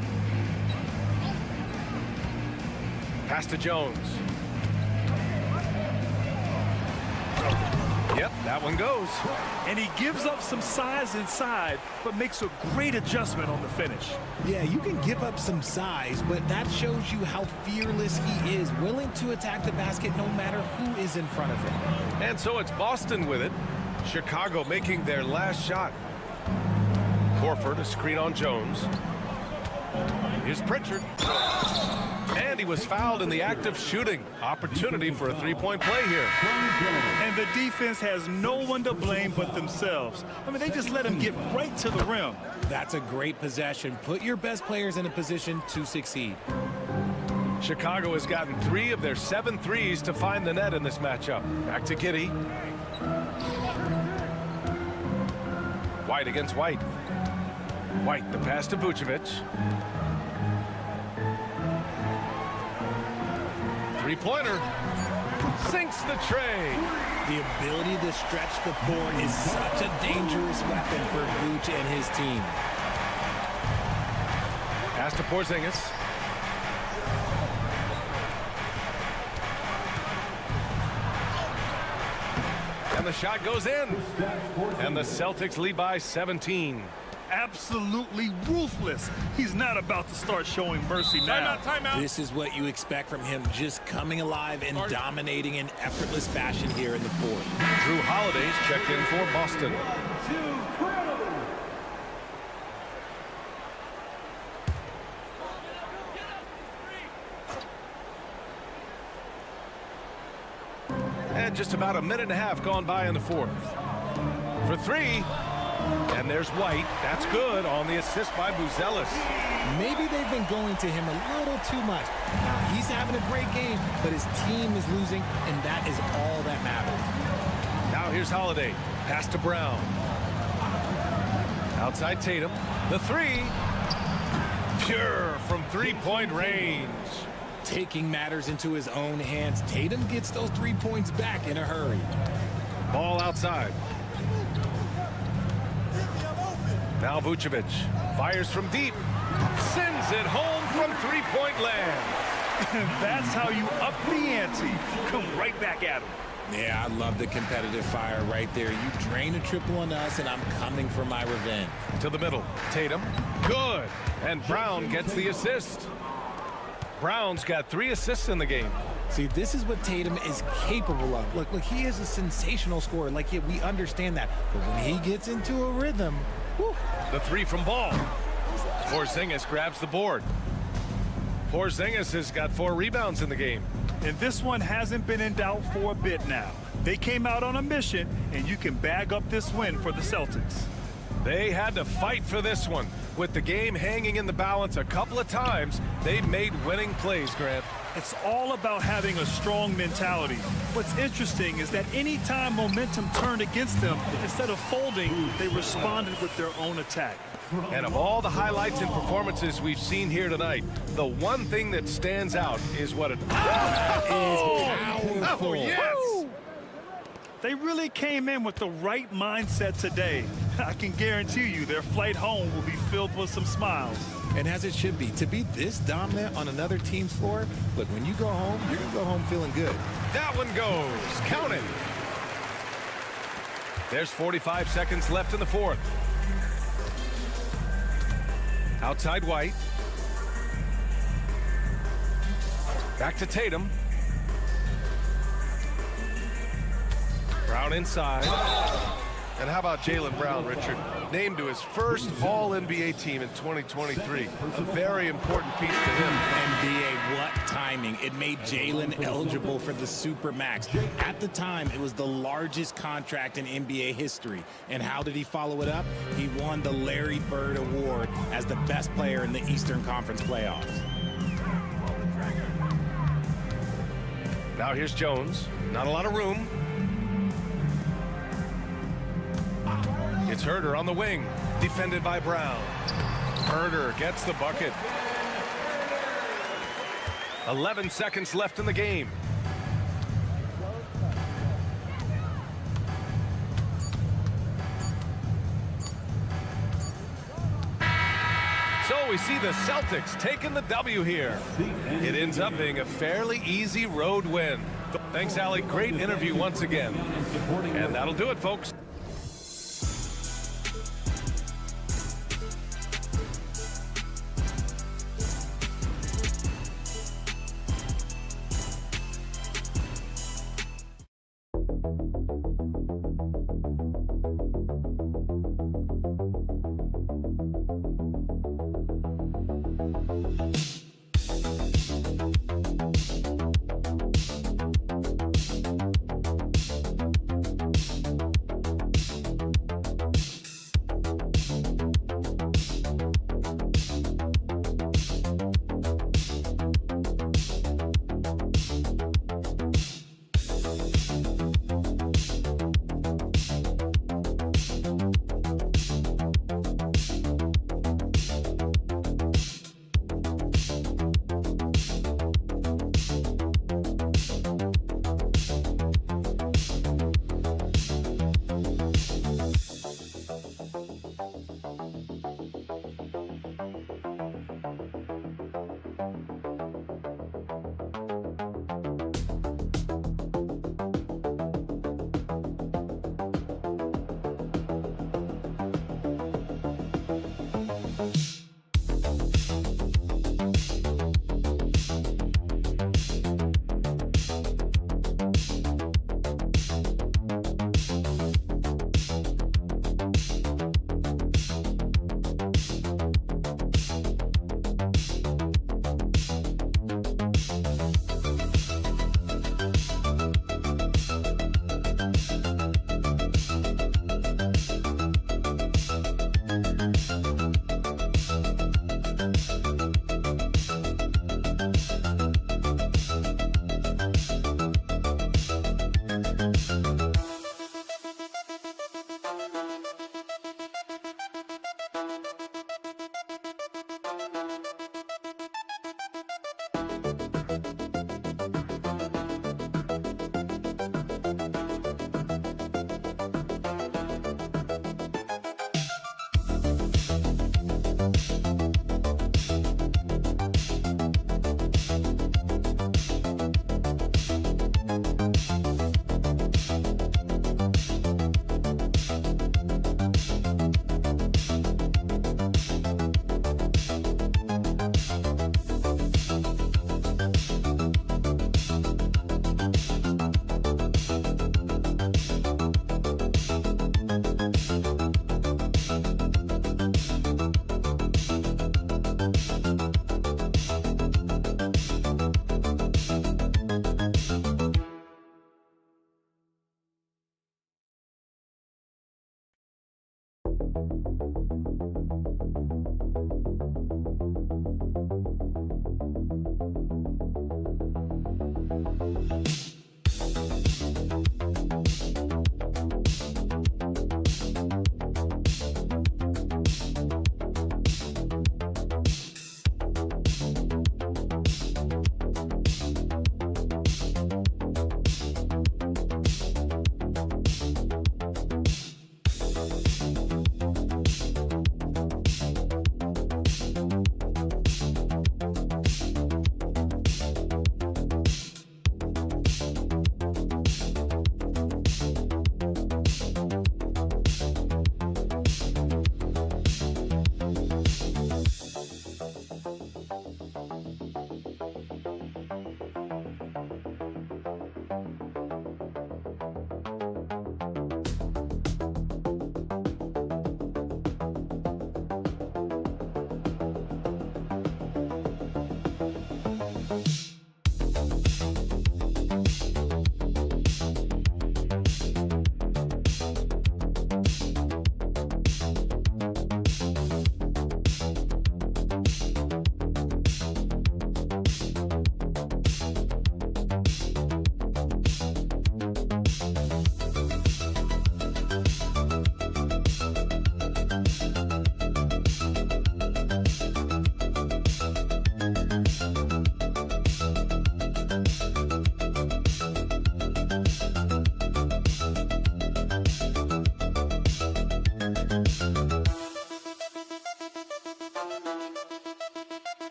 G: Pass to Jones. Yep, that one goes.
H: And he gives up some size inside, but makes a great adjustment on the finish.
N: Yeah, you can give up some size, but that shows you how fearless he is, willing to attack the basket no matter who is in front of him.
G: And so it's Boston with it. Chicago making their last shot. Horford a screen on Jones. Here's Pritchard. And he was fouled in the act of shooting. Opportunity for a 3-point play here.
H: And the defense has no one to blame but themselves. I mean, they just let him get right to the rim.
N: That's a great possession. Put your best players in a position to succeed.
G: Chicago has gotten 3 of their 7 threes to find the net in this matchup. Back to Giddey. White against White. White, the pass to Vucevic. 3-pointer. Sinks the tray.
N: The ability to stretch the floor is such a dangerous weapon for Vooch and his team.
G: Pass to Porzingis. And the shot goes in. And the Celtics lead by 17.
H: Absolutely ruthless. He's not about to start showing mercy now.
N: Timeout. This is what you expect from him, just coming alive and dominating in effortless fashion here in the fourth.
G: Drew Holiday's checked in for Boston. And just about a minute and a half gone by in the fourth. For three. And there's White. That's good on the assist by Buzelis.
N: Maybe they've been going to him a little too much. Now, he's having a great game, but his team is losing, and that is all that matters.
G: Now here's Holiday. Pass to Brown. Outside Tatum. The three. Pure from three-point range.
N: Taking matters into his own hands. Tatum gets those 3 points back in a hurry.
G: Ball outside. Now Vucevic fires from deep, sends it home from three-point land.
H: That's how you up the ante. Come right back at him.
N: Yeah, I love the competitive fire right there. You drain a triple on us, and I'm coming for my revenge.
G: To the middle, Tatum, good. And Brown gets the assist. Brown's got 3 assists in the game.
N: See, this is what Tatum is capable of. Look, he is a sensational scorer. Like, yeah, we understand that. But when he gets into a rhythm, whew.
G: The three from Ball. Porzingis grabs the board. Porzingis has got 4 rebounds in the game.
H: And this one hasn't been in doubt for a bit now. They came out on a mission, and you can bag up this win for the Celtics.
G: They had to fight for this one. With the game hanging in the balance a couple of times, they made winning plays, Grant.
H: It's all about having a strong mentality. What's interesting is that anytime momentum turned against them, instead of folding, they responded with their own attack.
G: And of all the highlights and performances we've seen here tonight, the one thing that stands out is what it is powerful.
H: Oh, yes! They really came in with the right mindset today. I can guarantee you their flight home will be filled with some smiles.
N: And as it should be. To be this dominant on another team's floor, look, when you go home, you're going to go home feeling good.
G: That one goes. Count it. There's 45 seconds left in the fourth. Outside White. Back to Tatum. Brown inside. And how about Jaylen Brown, Richard? Named to his first All-NBA team in 2023. A very important piece to him.
N: NBA, what timing. It made Jaylen eligible for the Supermax. At the time, it was the largest contract in NBA history. And how did he follow it up? He won the Larry Bird Award as the best player in the Eastern Conference playoffs.
G: Now here's Jones. Not a lot of room. It's Herter on the wing, defended by Brown. Herter gets the bucket. 11 seconds left in the game. So we see the Celtics taking the W here. It ends up being a fairly easy road win. Thanks, Allie. Great interview once again. And that'll do it, folks.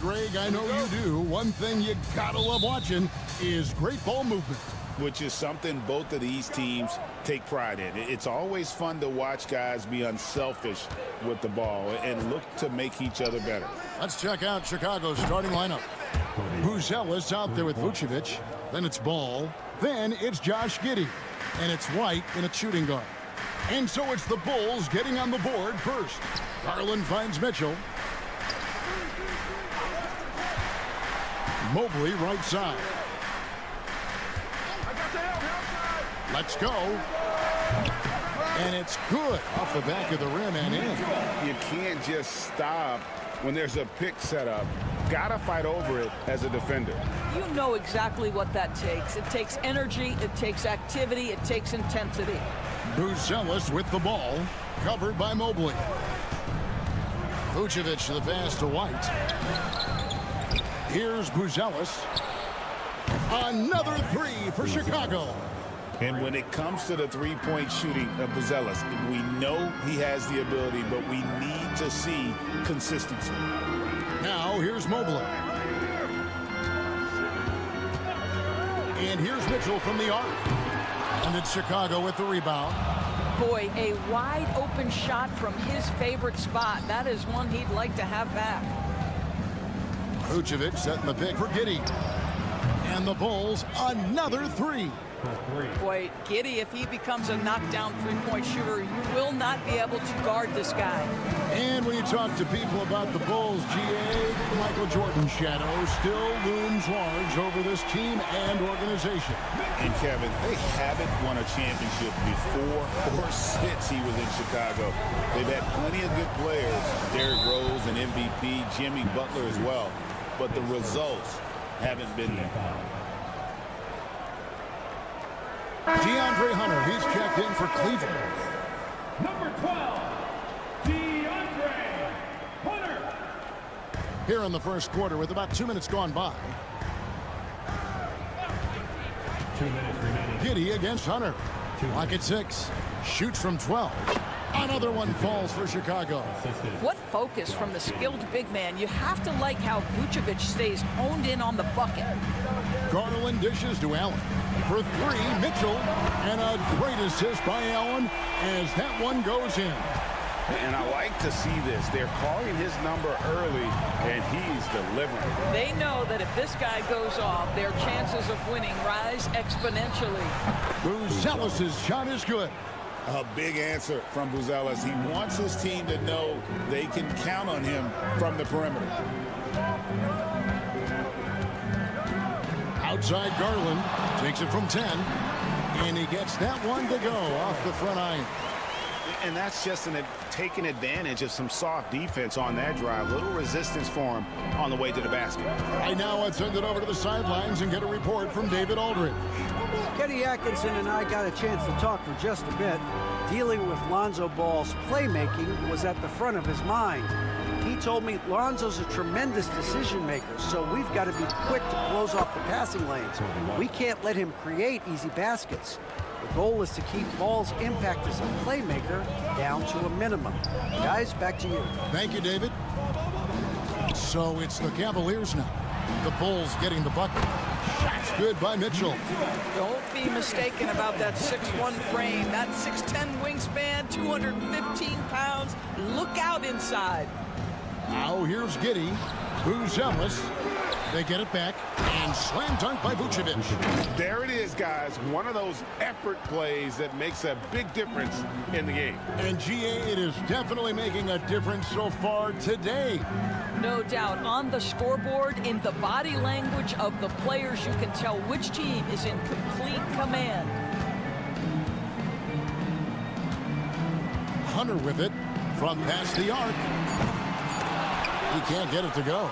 A: Greg, I know you do. One thing you gotta love watching is great ball movement.
F: Which is something both of these teams take pride in. It's always fun to watch guys be unselfish with the ball and look to make each other better.
A: Let's check out Chicago's starting lineup. Buzelis out there with Vucevic. Then it's Ball. Then it's Josh Giddey. And it's White in a shooting guard. And so it's the Bulls getting on the board first. Garland finds Mitchell. Mobley right side. Let's go. And it's good off the back of the rim and in.
F: You can't just stop when there's a pick set up. Gotta fight over it as a defender.
C: You know exactly what that takes. It takes energy, it takes activity, it takes intensity.
A: Buzelis with the ball, covered by Mobley. Vucevic to the pass to White. Here's Buzelis. Another three for Chicago.
F: And when it comes to the three-point shooting of Buzelis, we know he has the ability, but we need to see consistency.
A: Now here's Mobley. And here's Mitchell from the arc. And it's Chicago with the rebound.
C: Boy, a wide open shot from his favorite spot. That is one he'd like to have back.
A: Vucevic setting the pick for Giddey. And the Bulls, another three.
C: Boy, Giddey, if he becomes a knockdown three-point shooter, you will not be able to guard this guy.
A: And when you talk to people about the Bulls, GA, Michael Jordan's shadow still looms large over this team and organization.
F: And Kevin, they haven't won a championship before or since he was in Chicago. They've had plenty of good players, Derrick Rose, an MVP, Jimmy Butler as well, but the results haven't been there.
A: DeAndre Hunter, he's checked in for Cleveland.
D: Number 12, DeAndre Hunter.
A: Here in the first quarter with about 2 minutes gone by.
D: 2 minutes remaining.
A: Giddey against Hunter. Lock at 6. Shoots from 12. Another one falls for Chicago.
C: What focus from the skilled big man. You have to like how Vucevic stays honed in on the bucket.
A: Garland dishes to Allen. For three, Mitchell. And a great assist by Allen as that one goes in.
F: And I like to see this. They're calling his number early, and he's delivering.
C: They know that if this guy goes off, their chances of winning rise exponentially.
A: Buzelis' shot is good.
F: A big answer from Buzelis. He wants his team to know they can count on him from the perimeter.
A: Outside Garland takes it from 10, and he gets that one to go off the front iron.
F: And that's just taking advantage of some soft defense on that drive. Little resistance for him on the way to the basket.
A: Right now, let's send it over to the sidelines and get a report from David Aldridge.
E: Kenny Atkinson and I got a chance to talk for just a bit. Dealing with Lonzo Ball's playmaking was at the front of his mind. He told me Lonzo's a tremendous decision maker, so we've got to be quick to close off the passing lanes. We can't let him create easy baskets. The goal is to keep Ball's impact as a playmaker down to a minimum. Guys, back to you.
A: Thank you, David. So it's the Cavaliers now. The Bulls getting the bucket. Shots good by Mitchell.
C: Don't be mistaken about that 6'1" frame, that 6'10" wingspan, 215 pounds. Look out inside.
A: Now here's Giddey. Who's zealous? They get it back, and slam dunk by Vucevic.
M: There it is, guys. One of those effort plays that makes a big difference in the game.
A: And GA, it is definitely making a difference so far today.
C: No doubt. On the scoreboard, in the body language of the players, you can tell which team is in complete command.
A: Hunter with it from past the arc. He can't get it to go.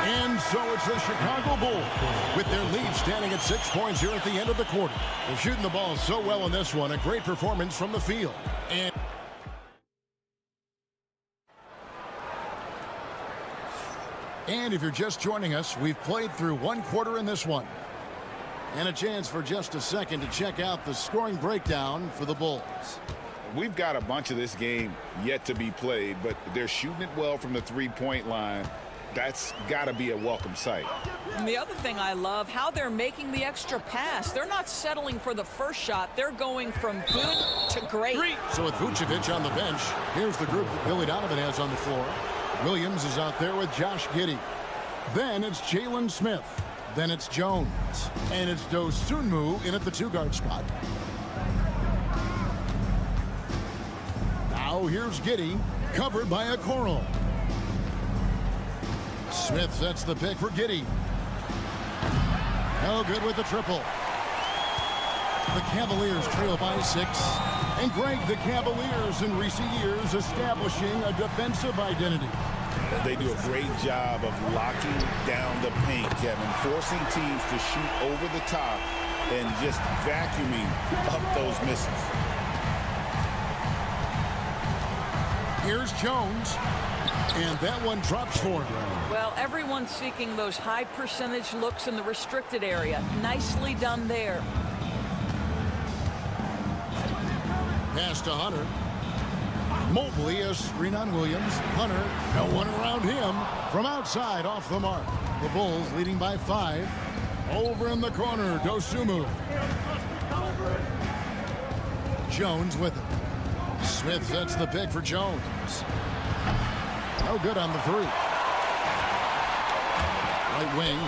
A: And so it's the Chicago Bulls with their lead standing at 6 points here at the end of the quarter. They're shooting the ball so well in this one. A great performance from the field. And if you're just joining us, we've played through one quarter in this one. And a chance for just a second to check out the scoring breakdown for the Bulls.
F: We've got a bunch of this game yet to be played, but they're shooting it well from the three-point line. That's got to be a welcome sight.
C: And the other thing I love, how they're making the extra pass. They're not settling for the first shot. They're going from good to great.
A: So with Vucevic on the bench, here's the group that Billy Donovan has on the floor. Williams is out there with Josh Giddey. Then it's Jalen Smith. Then it's Jones. And it's Dosunmu in at the two-guard spot. Now here's Giddey, covered by Okoro. Smith sets the pick for Giddey. No good with the triple. The Cavaliers trail by 6. And Greg, the Cavaliers in recent years establishing a defensive identity.
F: They do a great job of locking down the paint, Kevin, forcing teams to shoot over the top and just vacuuming up those misses.
A: Here's Jones. And that one drops for him.
C: Well, everyone's seeking those high percentage looks in the restricted area. Nicely done there.
A: Pass to Hunter. Mobley, a screen on Williams. Hunter, no one around him. From outside, off the mark. The Bulls leading by 5. Over in the corner, Dosunmu. Jones with it. Smith sets the pick for Jones. No good on the three. Right wing.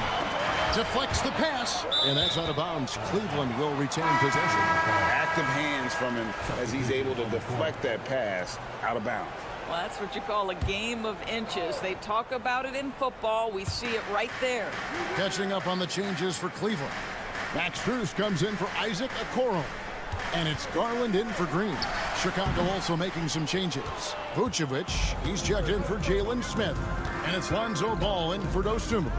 A: Deflects the pass. And that's out of bounds. Cleveland will retain possession.
F: Active hands from him as he's able to deflect that pass out of bounds.
C: Well, that's what you call a game of inches. They talk about it in football. We see it right there.
A: Catching up on the changes for Cleveland. Max Strus comes in for Isaac Okoro. And it's Garland in for Green. Chicago also making some changes. Vucevic, he's checked in for Jalen Smith. And it's Lonzo Ball in for Dosunmu.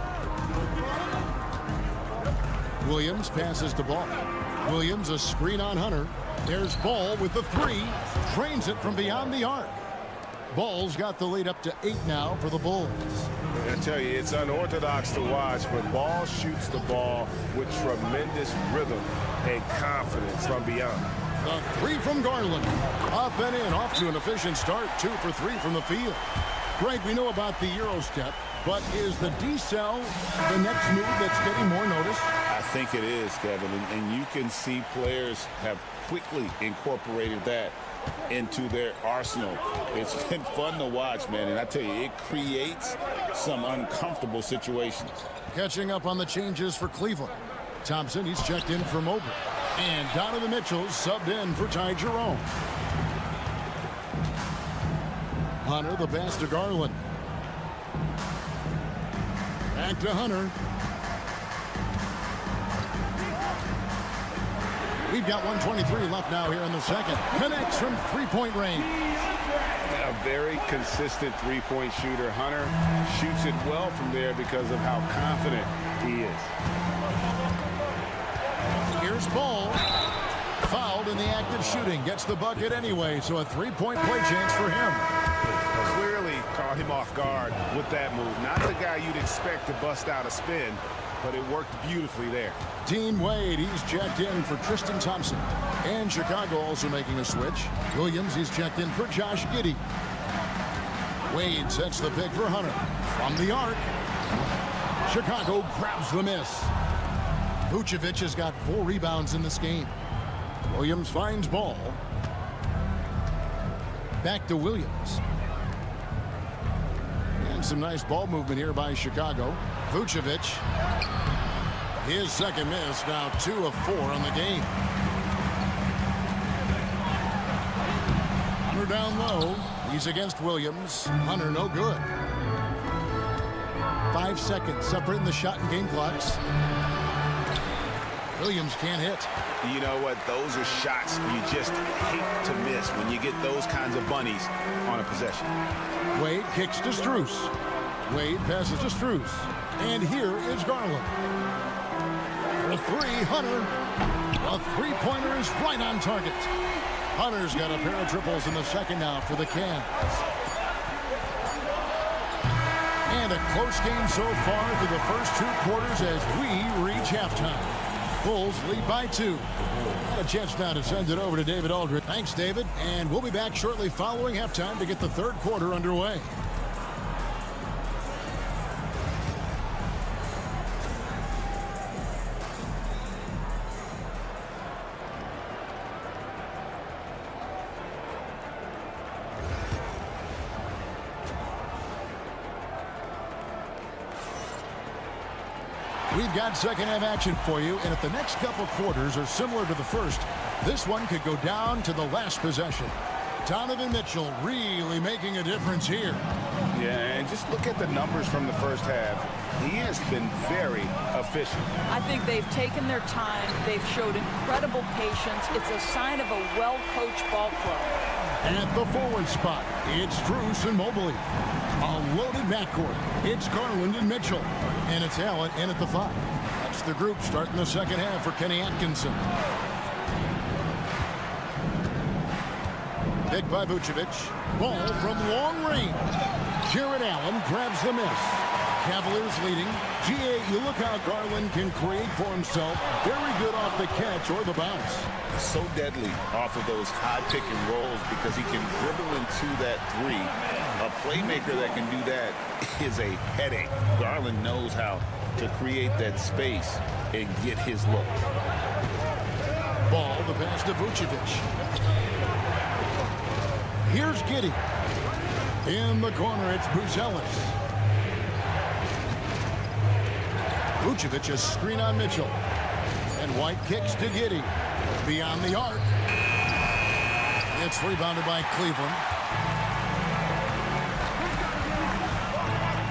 A: Williams passes the ball. Williams, a screen on Hunter. There's Ball with the 3. Trains it from beyond the arc. Ball's got the lead up to 8 now for the Bulls.
M: I tell you, it's unorthodox to watch, but Ball shoots the ball with tremendous rhythm and confidence from beyond.
A: The 3 from Garland. Up and in, off to an efficient start. 2 for 3 from the field. Greg, we know about the Euro step, but is the decel the next move that's getting more notice?
F: I think it is, Kevin, and you can see players have quickly incorporated that into their arsenal. It's been fun to watch, man, and I tell you, it creates some uncomfortable situations.
A: Catching up on the changes for Cleveland. Thompson, he's checked in for Mobley. And Donovan Mitchell subbed in for Ty Jerome. Hunter, the pass to Garland. Back to Hunter. We've got 1:23 left now here in the second. Connects from three-point range.
M: A very consistent three-point shooter. Hunter shoots it well from there because of how confident he is.
A: Here's Ball. Fouled in the act of shooting. Gets the bucket anyway, so a three-point play chance for him.
M: Clearly caught him off guard with that move. Not the guy you'd expect to bust out a spin, but it worked beautifully there.
A: Dean Wade, he's checked in for Tristan Thompson. And Chicago also making a switch. Williams, he's checked in for Josh Giddey. Wade sets the pick for Hunter. From the arc. Chicago grabs the miss. Vucevic has got 4 rebounds in this game. Williams finds Ball. Back to Williams. And some nice ball movement here by Chicago. Vucevic. His second miss, now 2 of 4 on the game. Hunter down low. He's against Williams. Hunter no good. 5 seconds separating the shot and game clocks. Williams can't hit.
L: You know what? Those are shots you just hate to miss when you get those kinds of bunnies on a possession.
A: Wade kicks to Strus. Wade passes to Strus. And here is Garland. For 3, Hunter. A three-pointer is right on target. Hunter's got a pair of triples in the second now for the Cavs. And a close game so far through the first 2 quarters as we reach halftime. Bulls lead by 2. A chance now to send it over to David Aldridge. Thanks, David. And we'll be back shortly following halftime to get the third quarter underway. We've got second half action for you, and if the next couple quarters are similar to the first, this one could go down to the last possession. Donovan Mitchell really making a difference here.
F: Yeah, and just look at the numbers from the first half. He has been very efficient.
C: I think they've taken their time. They've showed incredible patience. It's a sign of a well-coached ball club.
A: At the forward spot, it's Strus and Mobley. A loaded backcourt. It's Garland and Mitchell. And it's Allen in at the 5. That's the group starting the second half for Kenny Atkinson. Picked by Vucevic. Ball from long range. Jared Allen grabs the miss. Cavaliers leading. G.A., you look how Garland can create for himself. Very good off the catch or the bounce.
F: So deadly off of those high pick and rolls because he can dribble into that 3. A playmaker that can do that is a headache. Garland knows how to create that space and get his look.
A: Ball, the pass to Vucevic. Here's Giddey. In the corner, it's Bruce Ellis. Vucevic, a screen on Mitchell. And White kicks to Giddey. Beyond the arc. It's rebounded by Cleveland.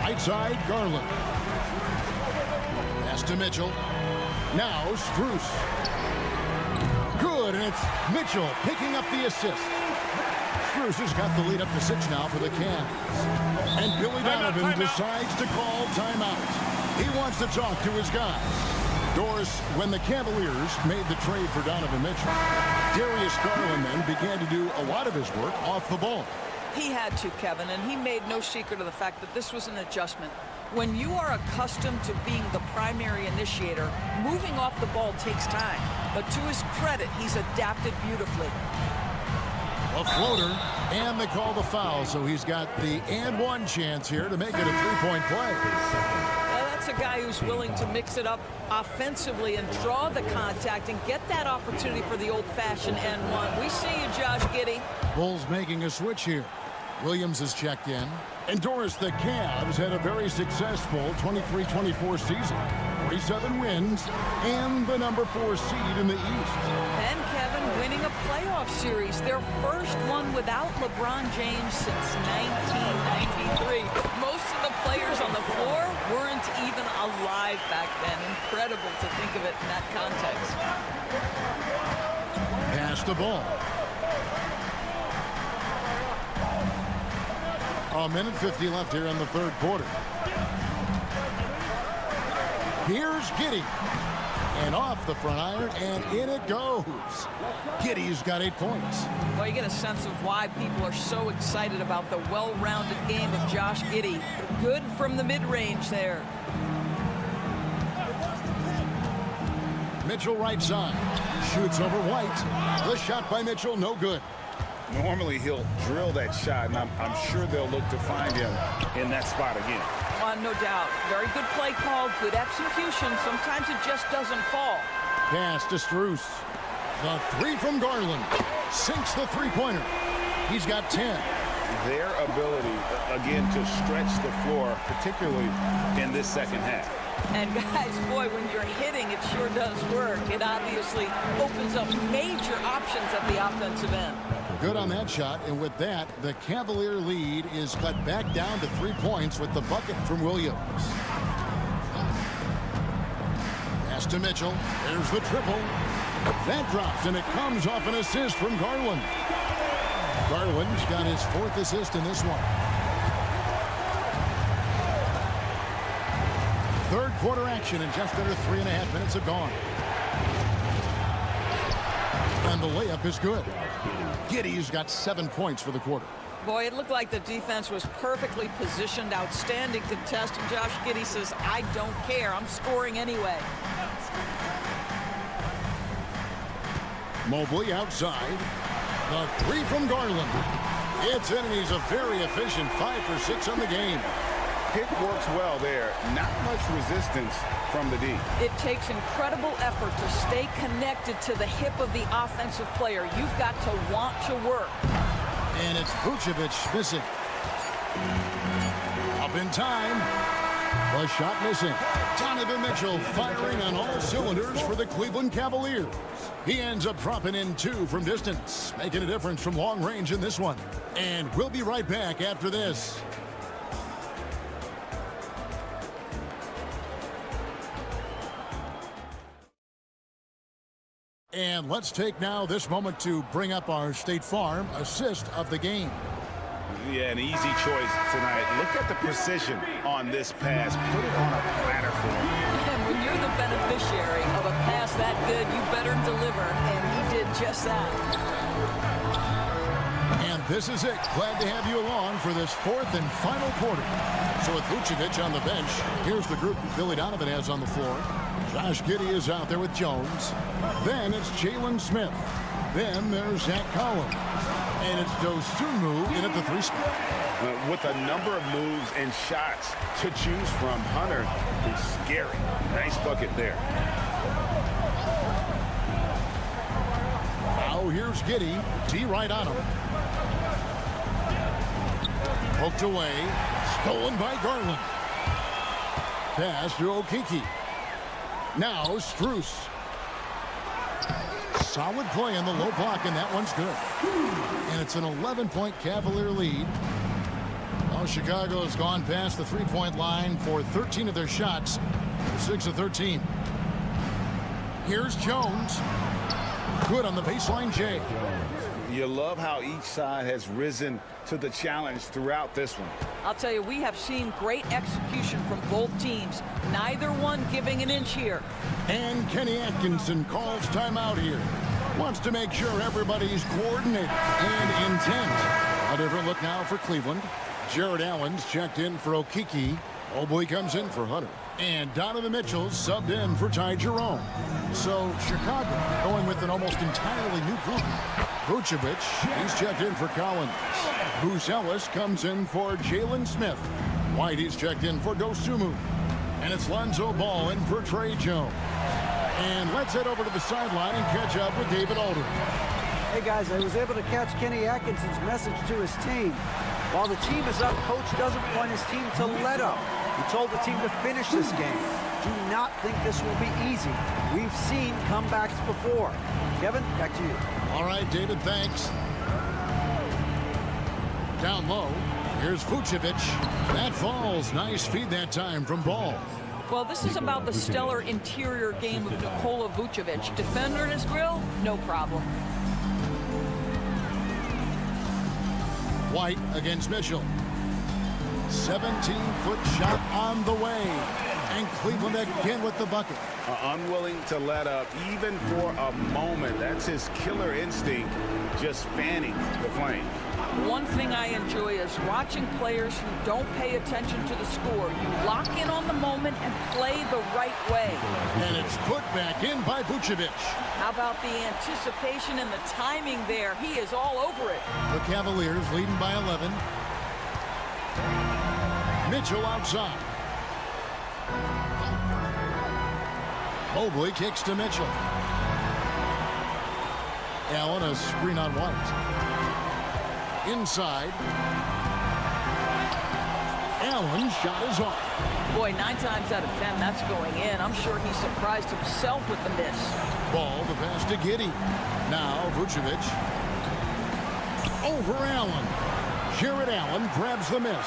A: Right side, Garland. Pass to Mitchell. Now Strus. Good, and it's Mitchell picking up the assist. Strus has got the lead up to 6 now for the Cavs. And Billy Donovan decides to call timeout. He wants to talk to his guys. Doris, when the Cavaliers made the trade for Donovan Mitchell, Darius Garland then began to do a lot of his work off the ball.
C: He had to, Kevin, and he made no secret of the fact that this was an adjustment. When you are accustomed to being the primary initiator, moving off the ball takes time. But to his credit, he's adapted beautifully.
A: A floater, and they call the foul, so he's got the and one chance here to make it a three-point play.
C: That's a guy who's willing to mix it up offensively and draw the contact and get that opportunity for the old-fashioned and one. We see you, Josh Giddey.
A: Bulls making a switch here. Williams is checked in. And Doris, the Cavs had a very successful 23-24 season. 47 wins and the number 4 seed in the East.
C: And Kevin winning a playoff series, their first one without LeBron James since 1993. Most of the players on the floor weren't even alive back then. Incredible to think of it in that context.
A: Pass the ball. A minute 50 left here in the third quarter. Here's Giddey. And off the front iron, and in it goes. Giddey's got 8 points.
C: Well, you get a sense of why people are so excited about the well-rounded game of Josh Giddey. Good from the mid-range there.
A: Mitchell right side. Shoots over White. The shot by Mitchell, no good.
F: Normally he'll drill that shot, and I'm sure they'll look to find him in that spot again.
C: No doubt. Very good play call, good execution. Sometimes it just doesn't fall.
A: Pass to Strus. The 3 from Garland. Sinks the three-pointer. He's got 10.
F: their ability, again, to stretch the floor, particularly in this second half.
C: And guys, boy, when you're hitting, it sure does work. It obviously opens up major options at the offensive end.
A: Good on that shot, and with that, the Cavalier lead is cut back down to 3 points with the bucket from Williams. Pass to Mitchell. There's the triple. That drops, and it comes off an assist from Garland. Garland's got his 4th assist in this one. Third quarter action, and just under 3.5 minutes have gone. And the layup is good. Giddey's got 7 points for the quarter.
C: Boy, it looked like the defense was perfectly positioned. Outstanding contest. And Josh Giddey says, I don't care. I'm scoring anyway.
A: Mobley outside. The 3 from Garland. It's in, and he's a very efficient 5 for 6 on the game.
F: Pick works well there. Not much resistance from the D.
C: It takes incredible effort to stay connected to the hip of the offensive player. You've got to want to work.
A: And it's Vucevic missing. Up in time. The shot missing. Donovan Mitchell firing on all cylinders for the Cleveland Cavaliers. He ends up dropping in 2 from distance, making a difference from long range in this one. And we'll be right back after this. And let's take now this moment to bring up our State Farm assist of the game.
F: Yeah, an easy choice tonight. Look at the precision on this pass. Put it on a platter for him.
C: And when you're the beneficiary of a pass that good, you better deliver. And he did just that.
A: And this is it. Glad to have you along for this 4th and final quarter. So with Vucevic on the bench, here's the group Billy Donovan has on the floor. Josh Giddey is out there with Jones. Then it's Jalen Smith. Then there's Zach Collins. And it's Dosunmu in at the 3 spot.
F: With a number of moves and shots to choose from, Hunter is scary. Nice bucket there.
A: Now here's Giddey. D right on him. Poked away. Stolen by Garland. Pass to Okeke. Now Strus. Solid play on the low block, and that one's good. And it's an 11-point Cavalier lead. Well, Chicago has gone past the 3-point line for 13 of their shots. 6 of 13. Here's Jones. Good on the baseline, Jay.
F: You love how each side has risen to the challenge throughout this one.
C: I'll tell you, we have seen great execution from both teams. Neither one giving an inch here.
A: And Kenny Atkinson calls timeout here. Wants to make sure everybody's coordinated and intent. A different look now for Cleveland. Jared Allen's checked in for Okeke. Mobley comes in for Hunter. And Donovan Mitchell subbed in for Ty Jerome. So Chicago going with an almost entirely new group. Vucevic, he's checked in for Collins. Bruce Ellis comes in for Jalen Smith. White, he's checked in for Dosunmu. And it's Lonzo Ball in for Trey Jones. And let's head over to the sideline and catch up with David Aldridge.
E: Hey guys, I was able to catch Kenny Atkinson's message to his team. While the team is up, coach doesn't want his team to let up. He told the team to finish this game. Do not think this will be easy. We've seen comebacks before. Kevin, back to you.
A: All right, David, thanks. Down low, here's Vucevic. That falls. Nice feed that time from Ball.
C: Well, this is about the stellar interior game of Nikola Vucevic. Defender in his grill? No problem.
A: White against Mitchell. 17-foot shot on the way. And Cleveland again with the bucket.
F: Unwilling to let up even for a moment. That's his killer instinct, just fanning the flame.
C: One thing I enjoy is watching players who don't pay attention to the score. You lock in on the moment and play the right way.
A: And it's put back in by Vucevic.
C: How about the anticipation and the timing there? He is all over it.
A: The Cavaliers leading by 11. Mitchell outside. Mobley kicks to Mitchell. Allen, a screen on White. Inside. Allen's shot is off.
C: Boy, 9 times out of 10, that's going in. I'm sure he surprised himself with the miss.
A: Ball, the pass to Giddey. Now, Vucevic. Over Allen. Jared Allen grabs the miss.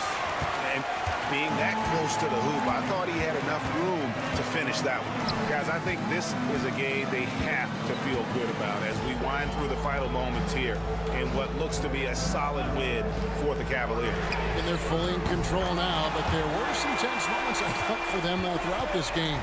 L: And being that close to the hoop, I thought he had enough room to finish that one.
M: Guys, I think this is a game they have to feel good about as we wind through the final moments here in what looks to be a solid win for the Cavaliers.
A: And they're fully in control now, but there were some tense moments, I thought, for them throughout this game.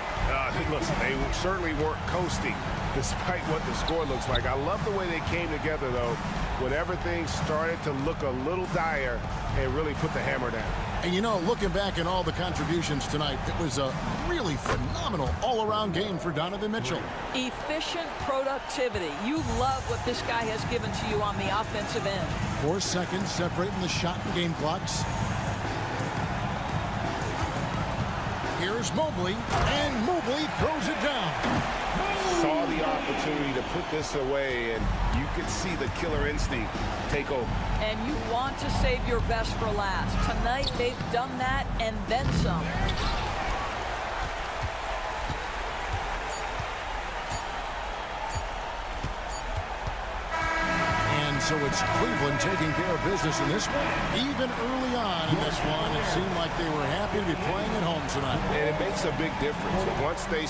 M: Listen, they certainly weren't coasting despite what the score looks like. I love the way they came together, though, when everything started to look a little dire and really put the hammer down.
A: And, you know, looking back at all the contributions tonight, it was a really phenomenal all-around game for Donovan Mitchell.
C: Efficient productivity. You love what this guy has given to you on the offensive end.
A: 4 seconds separating the shot and game clocks. Here's Mobley, and Mobley throws it down.
M: Saw the opportunity to put this away, and you could see the killer instinct take over.
C: And you want to save your best for last. Tonight, they've done that and then some.
A: And so it's Cleveland taking care of business in this one. Even early on in this one, it seemed like they were happy to be playing at home tonight.
M: And it makes a big difference. Once they...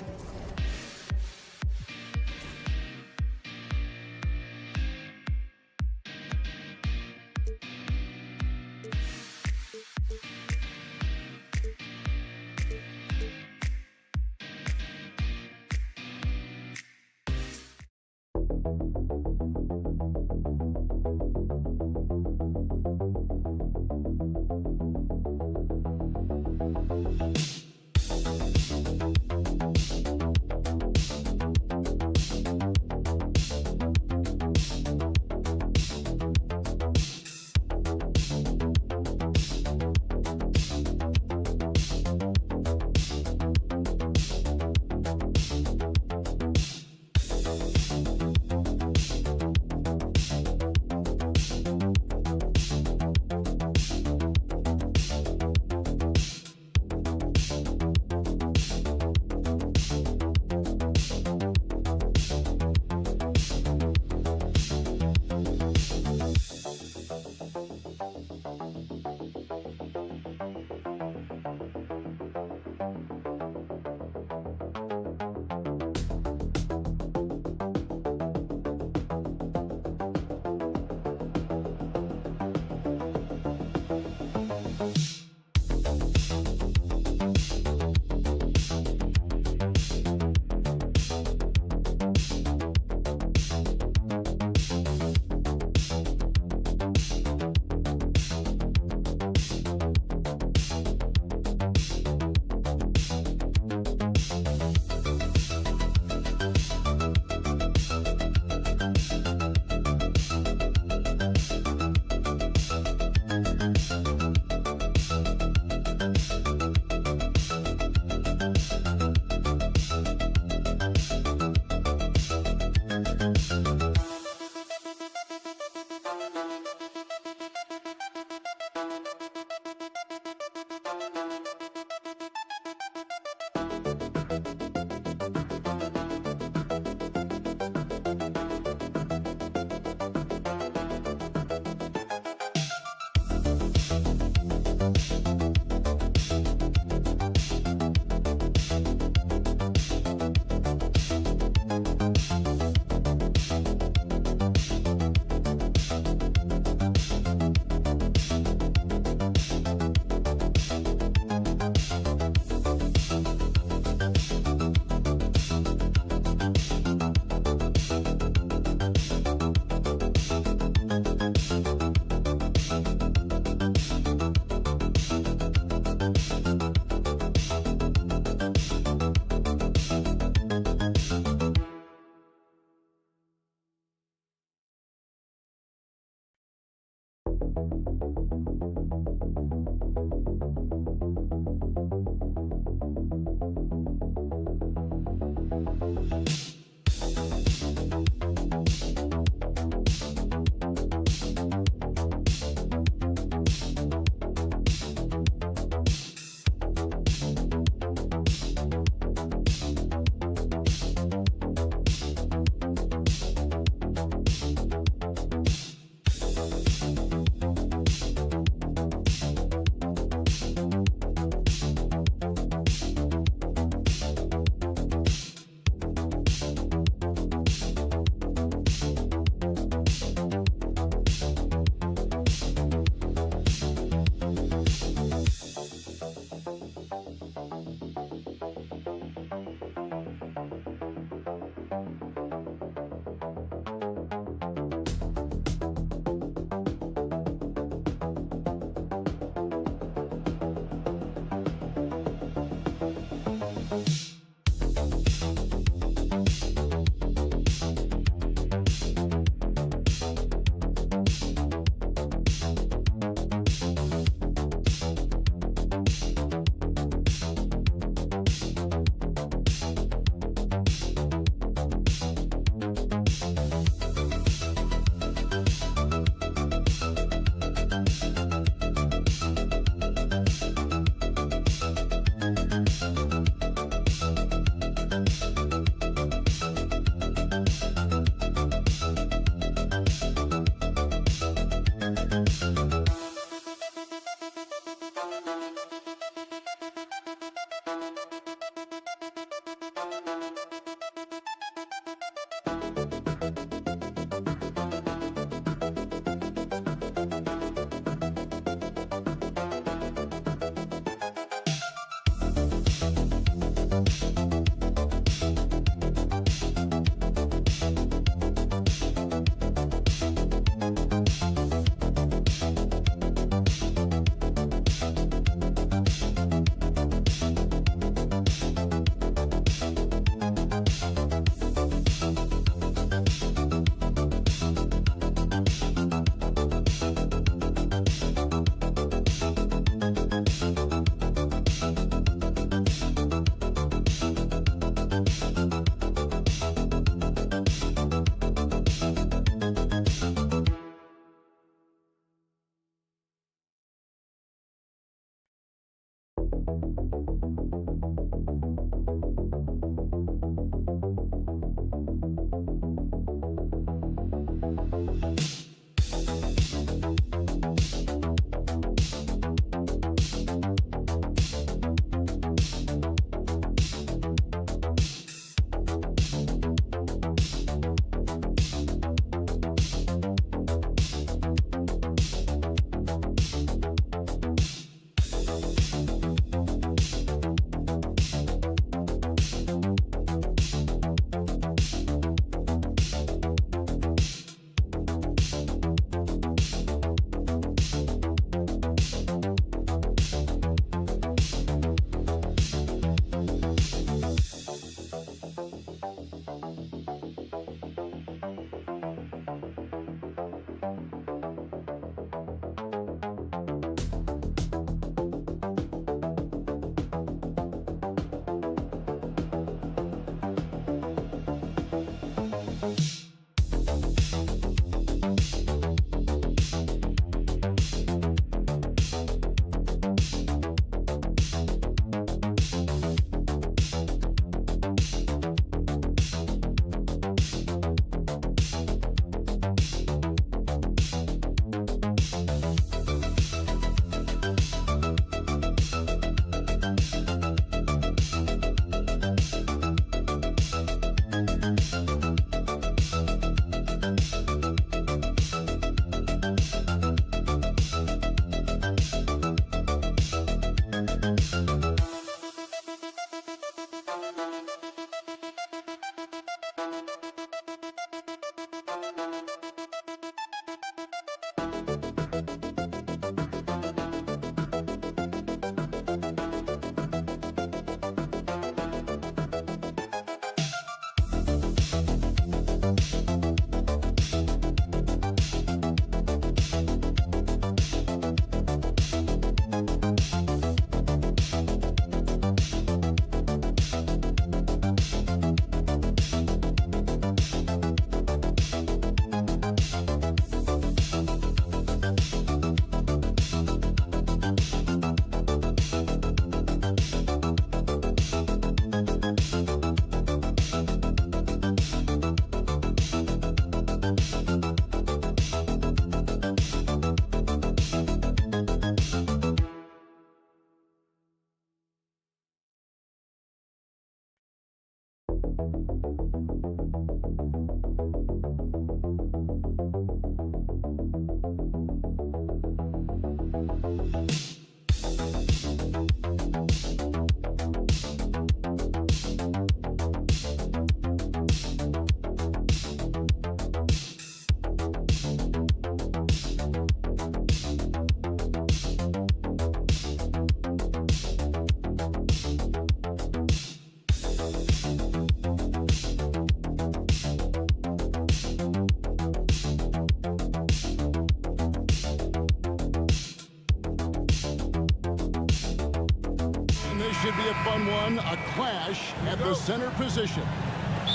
A: should be a fun one, a clash at the center position.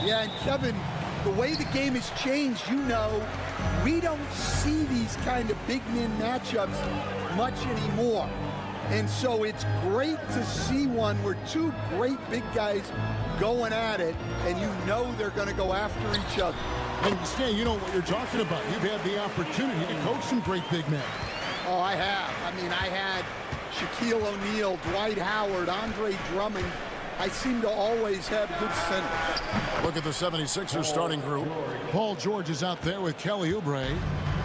I: Yeah, and Kevin, the way the game has changed, you know, we don't see these kind of big men matchups much anymore. And so it's great to see one where two great big guys going at it, and you know they're going to go after each other.
A: And Stan, you know what you're talking about. You've had the opportunity to coach some great big men.
I: Oh, I have. I mean, I had Shaquille O'Neal, Dwight Howard, Andre Drummond. I seem to always have good center.
A: Look at the 76ers starting group. Paul George is out there with Kelly Oubre.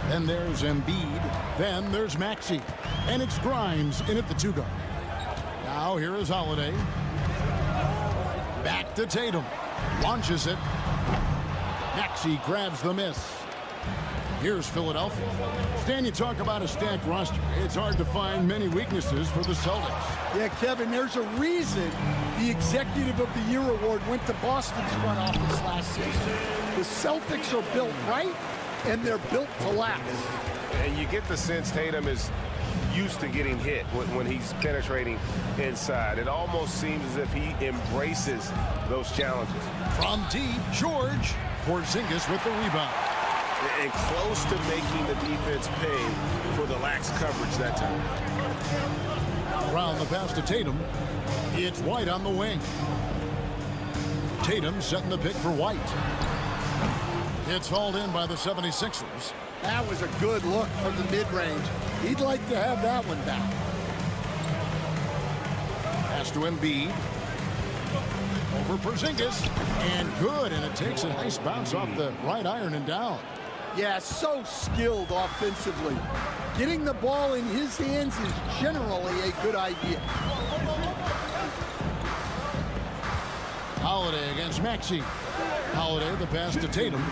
A: Then there's Embiid. Then there's Maxey. And it's Grimes in at the two guard. Now here is Holiday. Back to Tatum. Launches it. Maxey grabs the miss. Here's Philadelphia. Stan, you talk about a stacked roster. It's hard to find many weaknesses for the Celtics.
I: Yeah, Kevin, there's a reason the Executive of the Year award went to Boston's front office last season. The Celtics are built right, and they're built to last.
M: And you get the sense Tatum is used to getting hit when he's penetrating inside. It almost seems as if he embraces those challenges.
A: From deep, George. Porzingis with the rebound.
L: And close to making the defense pay for the lax coverage that time.
A: Around the pass to Tatum. It's White on the wing. Tatum setting the pick for White. It's hauled in by the 76ers.
I: That was a good look from the mid-range. He'd like to have that one back.
A: Pass to Embiid. Over Porzingis. And good, and it takes a nice bounce off the right iron and down.
I: Yeah, so skilled offensively. Getting the ball in his hands is generally a good idea.
A: Holiday against Maxey. Holiday, the pass to Tatum.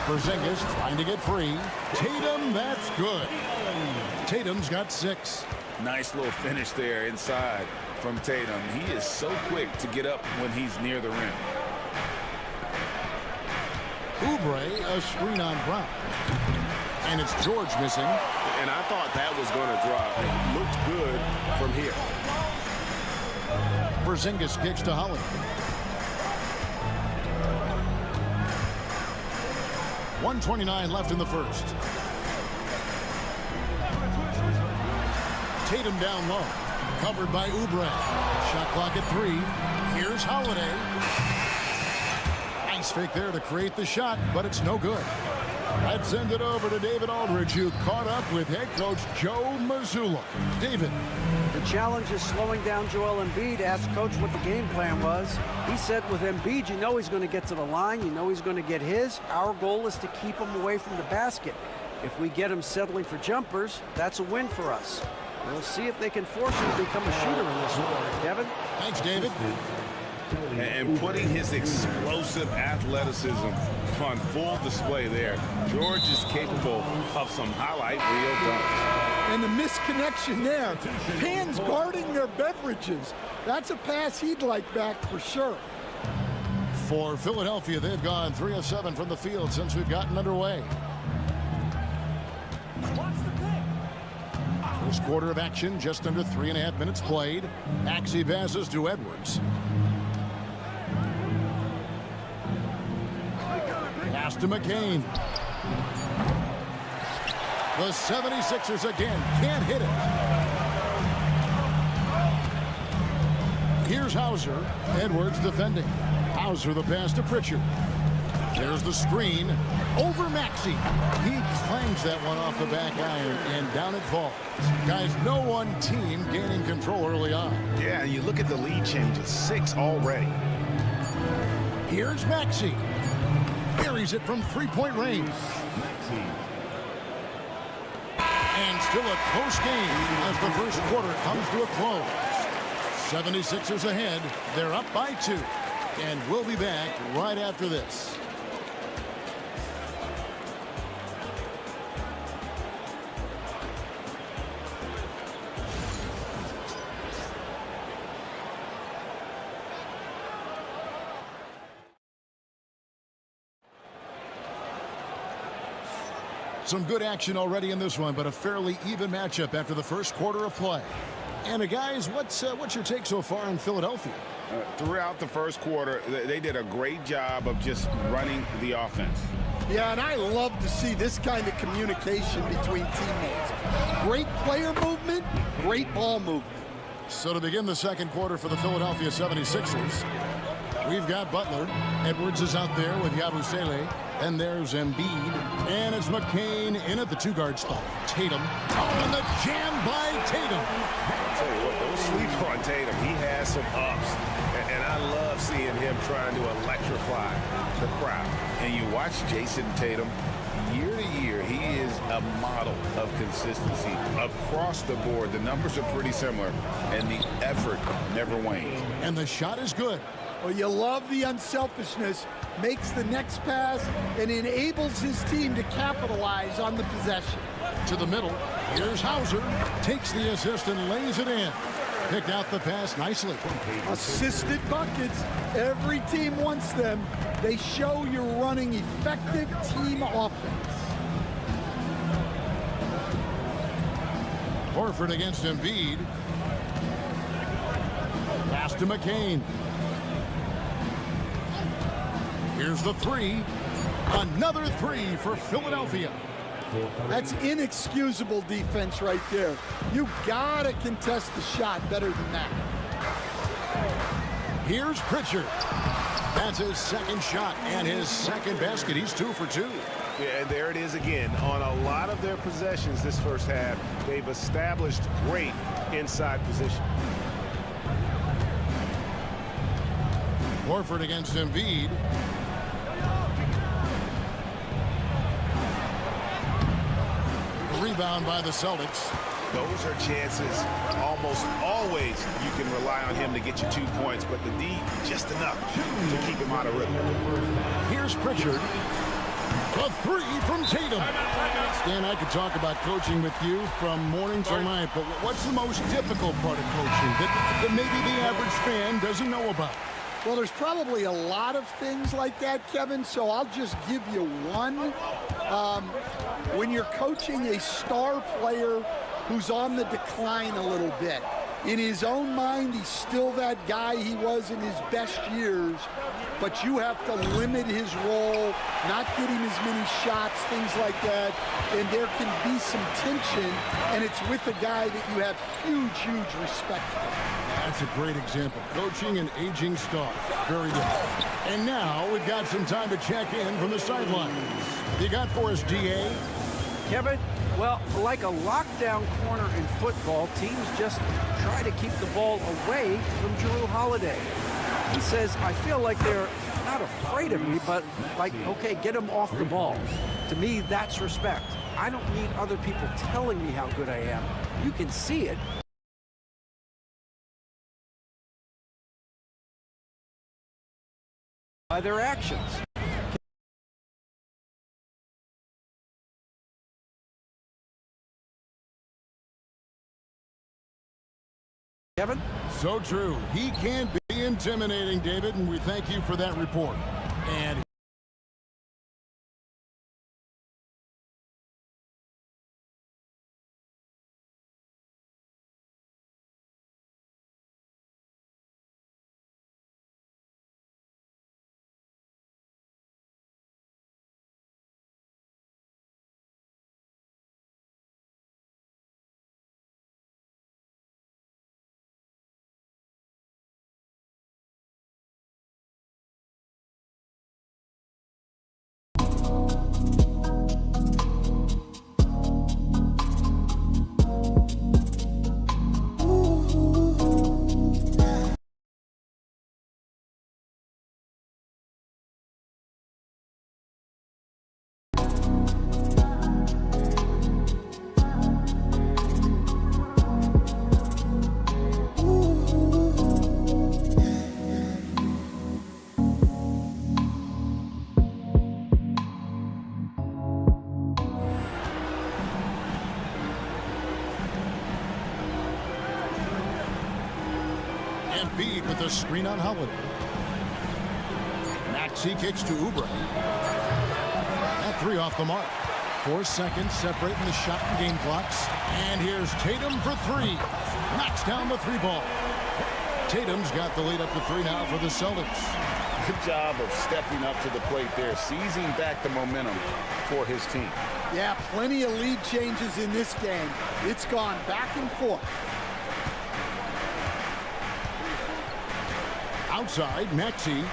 A: Porzingis trying to get free. Tatum, that's good. Tatum's got 6.
F: Nice little finish there inside from Tatum. He is so quick to get up when he's near the rim.
A: Oubre, a screen on Brown. And it's George missing.
M: And I thought that was going to drop. It looked good from here.
A: Porzingis kicks to Holiday. .129 left in the first. Tatum down low. Covered by Oubre. Shot clock at 3. Here's Holiday. Nice fake there to create the shot, but it's no good. Let's send it over to David Aldridge, who caught up with head coach Joe Mazzulla. David.
E: The challenge is slowing down Joel Embiid. Asked coach what the game plan was. He said with Embiid, you know he's going to get to the line. You know he's going to get his. Our goal is to keep him away from the basket. If we get him settling for jumpers, that's a win for us. We'll see if they can force him to become a shooter in this one. Kevin?
A: Thanks, David.
F: And putting his explosive athleticism on full display there. George is capable of some highlight reel dunks.
I: And the misconnection there. Fans guarding their beverages. That's a pass he'd like back for sure.
A: For Philadelphia, they've gone 3 of 7 from the field since we've gotten underway. First quarter of action, just under 3.5 minutes played. Maxey passes to Edwards. Pass to McCain. The 76ers again can't hit it. Here's Hauser. Edwards defending. Hauser the pass to Pritchard. There's the screen over Maxey. He clangs that one off the back iron, and down it falls. Guys, no one team gaining control early on.
M: Yeah, you look at the lead changes. 6 already.
A: Here's Maxey. Buries it from three-point range. And still a close game as the first quarter comes to a close. 76ers ahead. They're up by 2. And we'll be back right after this. Some good action already in this one, but a fairly even matchup after the first quarter of play. And guys, what's your take so far in Philadelphia?
F: Throughout the first quarter, they did a great job of just running the offense.
I: Yeah, and I love to see this kind of communication between teammates. Great player movement, great ball movement.
A: So to begin the second quarter for the Philadelphia 76ers, we've got Butler. Edwards is out there with Yabusele. And there's Embiid. And it's McCain in at the 2-guard spot. Tatum. And the jam by Tatum.
M: I'll tell you what, don't sleep on Tatum. He has some ups. And I love seeing him trying to electrify the crowd.
F: And you watch Jason Tatum, year to year, he is a model of consistency across the board. The numbers are pretty similar, and the effort never wanes.
A: And the shot is good.
I: Well, you love the unselfishness, makes the next pass, and enables his team to capitalize on the possession.
A: To the middle, here's Hauser, takes the assist and lays it in. Picked out the pass nicely.
I: Assisted buckets, every team wants them. They show you're running effective team offense.
A: Horford against Embiid. Pass to McCain. Here's the 3. Another 3 for Philadelphia.
I: That's inexcusable defense right there. You gotta contest the shot better than that.
A: Here's Pritchard. That's his second shot and his second basket. He's 2 for 2.
M: Yeah, and there it is again. On a lot of their possessions this first half, they've established great inside position.
A: Horford against Embiid. Rebound by the Celtics.
L: Those are chances. Almost always you can rely on him to get you 2 points, but the D, just enough to keep him out of rhythm.
A: Here's Pritchard. A 3 from Tatum. Stan, I could talk about coaching with you from morning till night, but what's the most difficult part of coaching that maybe the average fan doesn't know about?
I: Well, there's probably a lot of things like that, Kevin, so I'll just give you one. When you're coaching a star player who's on the decline a little bit, in his own mind, he's still that guy he was in his best years, but you have to limit his role, not get him as many shots, things like that, and there can be some tension, and it's with a guy that you have huge respect for.
A: That's a great example. Coaching an aging star. Very different. And now we've got some time to check in from the sidelines. You got for us, DA?
E: Kevin, well, like a lockdown corner in football, teams just try to keep the ball away from Jrue Holiday. He says, I feel like they're not afraid of me, but like, okay, get him off the ball. To me, that's respect. I don't need other people telling me how good I am. You can see it. By their actions. Kevin?
A: So true. He can be intimidating, David, and we thank you for that report. And Embiid with a screen on Holiday. Maxey kicks to Oubre. That 3 off the mark. 4 seconds separating the shot and game clocks. And here's Tatum for 3. Knocks down the 3 ball. Tatum's got the lead up to 3 now for the Celtics.
B: Good job of stepping up to the plate there, seizing back the momentum for his team.
I: Yeah, plenty of lead changes in this game. It's gone back and forth.
A: Outside, Maxey.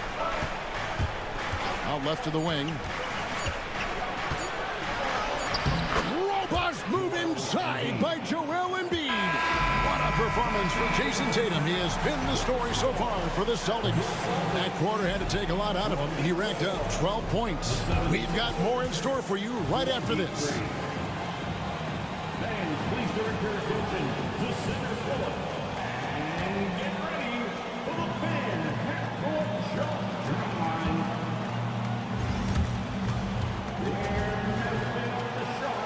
A: Out left to the wing. Robust move inside by Joel Embiid. What a performance for Jason Tatum. He has been the story so far for the Celtics. That quarter had to take a lot out of him. He racked up 12 points. We've got more in store for you right after this.
D: Fans, please direct your attention to center court and get ready for the fan half-court shot drive. Where has been on the shot?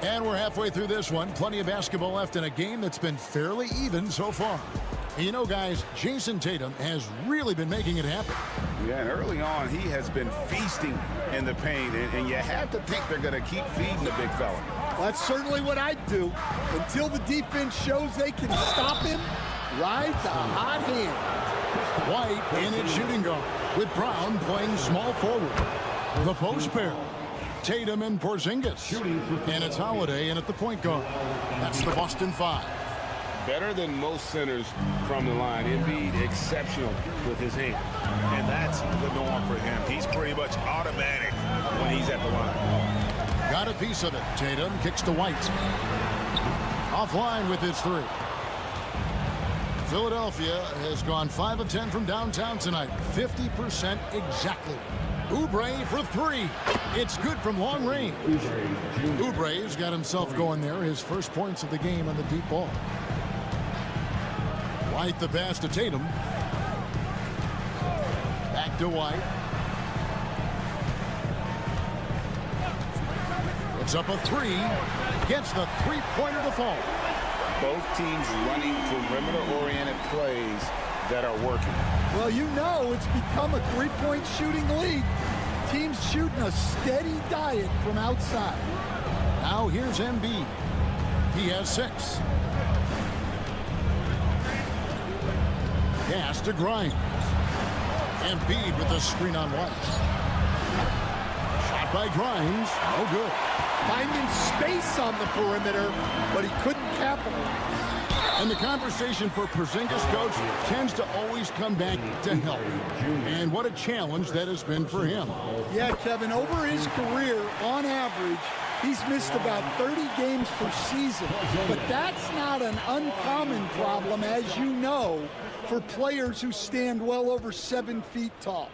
A: And we're halfway through this one. Plenty of basketball left in a game that's been fairly even so far. And you know, guys, Jason Tatum has really been making it happen.
F: Yeah, and early on, he has been feasting in the paint, and you have to think they're going to keep feeding the big fella.
I: Well, that's certainly what I'd do. Until the defense shows they can stop him, ride the hot hand.
A: White in its shooting guard, with Brown playing small forward. The post pair, Tatum and Porzingis. And it's Holiday in at the point guard. That's the Boston 5.
M: Better than most centers from the line. Embiid exceptional with his hand.
L: And that's the norm for him. He's pretty much automatic when he's at the line.
A: Got a piece of it. Tatum kicks to White. Offline with his 3. Philadelphia has gone 5 of 10 from downtown tonight. 50% exactly. Oubre for 3. It's good from long range. Oubre's got himself going there. His first points of the game on the deep ball. White the pass to Tatum. Back to White. Puts up a 3. Gets the three-pointer to fall.
F: Both teams running perimeter-oriented plays that are working.
I: Well, you know it's become a three-point shooting league. Teams shooting a steady diet from outside.
A: Now here's Embiid. He has 6. Pass to Grimes. Embiid with the screen on White. Shot by Grimes. No good.
I: Finding space on the perimeter, but he couldn't capitalize.
A: And the conversation for Porzingis, coach, tends to always come back to health. And what a challenge that has been for him.
I: Yeah, Kevin, over his career, on average, he's missed about 30 games per season. But that's not an uncommon problem, as you know, for players who stand well over 7 feet tall.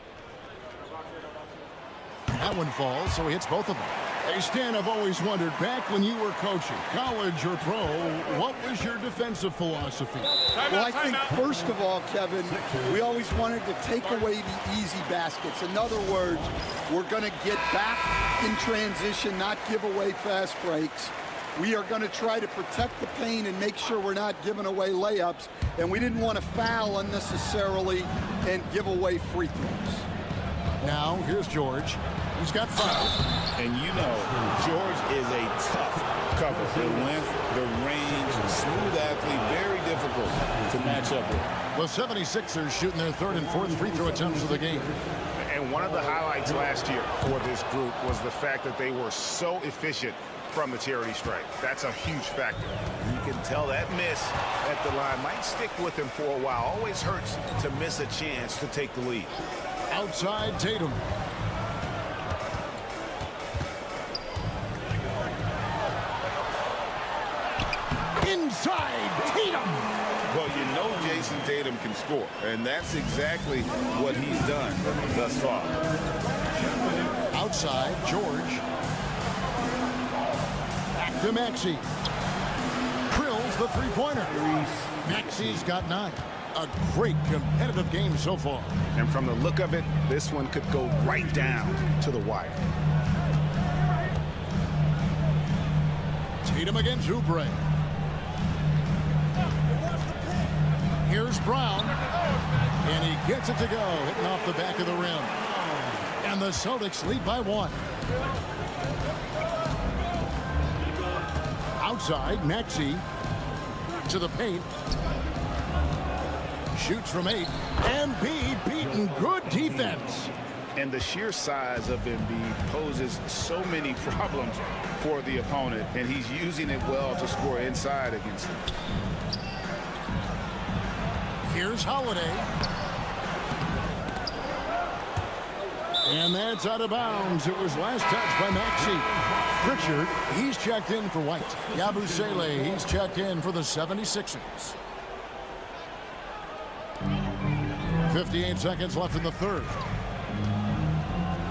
A: That one falls, so he hits both of them. Hey, Stan, I've always wondered, back when you were coaching, college or pro, what was your defensive philosophy?
I: Well, I think, first of all, Kevin, we always wanted to take away the easy baskets. In other words, we're going to get back in transition, not give away fast breaks. We are going to try to protect the paint and make sure we're not giving away layups. And we didn't want to foul unnecessarily and give away free throws.
A: Now, here's George. He's got 5.
F: And you know, George is a tough cover. The length, the range, smooth athlete, very difficult to match up with.
A: The 76ers shooting their 3rd and 4th free throw attempts of the game.
M: And one of the highlights last year for this group was the fact that they were so efficient from the charity stripe. That's a huge factor.
L: You can tell that miss at the line might stick with him for a while. Always hurts to miss a chance to take the lead.
A: Outside Tatum. Inside Tatum.
F: Well, you know Jason Tatum can score, and that's exactly what he's done thus far.
A: Outside George. Back to Maxey. Drills the three-pointer. Maxey's got 9. A great competitive game so far.
M: And from the look of it, this one could go right down to the wire.
A: Tatum against Oubre. Here's Brown. And he gets it to go, hitting off the back of the rim. And the Celtics lead by 1. Outside, Maxey to the paint. Shoots from 8. Embiid beaten. Good defense.
F: And the sheer size of Embiid poses so many problems for the opponent, and he's using it well to score inside against him.
A: Here's Holiday. And that's out of bounds. It was last touched by Maxey. Pritchard, he's checked in for White. Yabusele, he's checked in for the 76ers. 58 seconds left in the 3rd.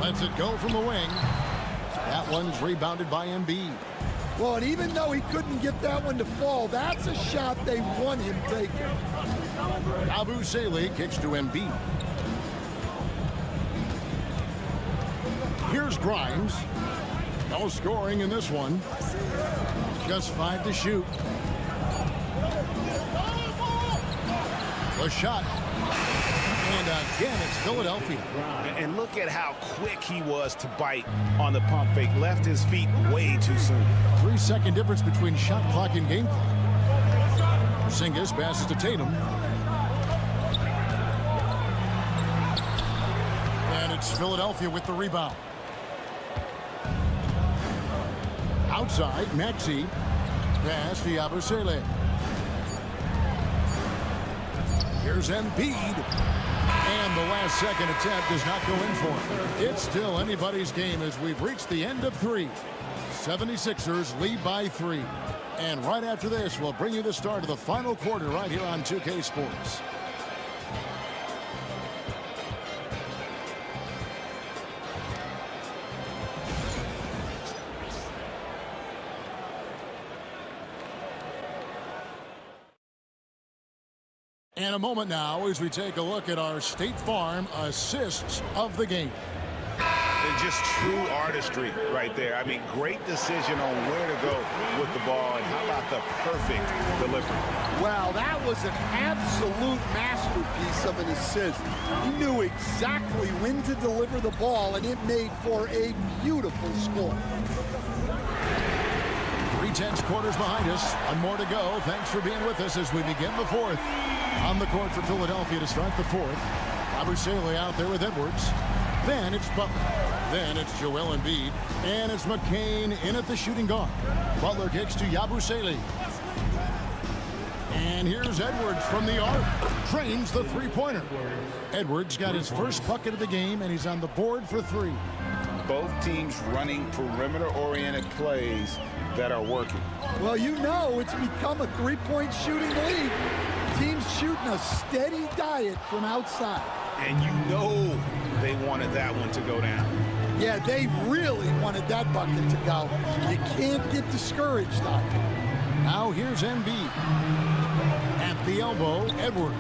A: Lets it go from the wing. That one's rebounded by Embiid.
I: Well, and even though he couldn't get that one to fall, that's a shot they want him taking.
A: Yabusele kicks to Embiid. Here's Grimes. No scoring in this one. Just 5 to shoot. The shot. And again, it's Philadelphia.
L: And look at how quick he was to bite on the pump fake. Left his feet way too soon.
A: 3-second difference between shot clock and game clock. Porzingis passes to Tatum. And it's Philadelphia with the rebound. Outside, Maxey. Pass to Yabusele. Here's Embiid. And the last second attempt does not go in for him. It's still anybody's game as we've reached the end of 3. 76ers lead by 3. And right after this, we'll bring you the start of the final quarter right here on 2K Sports. And a moment now as we take a look at our State Farm assists of the game.
L: And just true artistry right there. I mean, great decision on where to go with the ball. And how about the perfect delivery?
I: Well, that was an absolute masterpiece of an assist. He knew exactly when to deliver the ball, and it made for a beautiful score.
A: 3/10 quarters behind us. One more to go. Thanks for being with us as we begin the fourth. On the court for Philadelphia to start the fourth. Yabusele out there with Edwards. Then it's Butler. Then it's Joel Embiid. And it's McCain in at the shooting guard. Butler kicks to Yabusele. And here's Edwards from the arc. Trains the three-pointer. Edwards got his first bucket of the game, and he's on the board for 3.
F: Both teams running perimeter-oriented plays that are working.
I: Well, you know it's become a three-point shooting league. Teams shooting a steady diet from outside.
L: And you know they wanted that one to go down.
I: Yeah, they really wanted that bucket to go. You can't get discouraged, though.
A: Now here's Embiid. At the elbow, Edwards.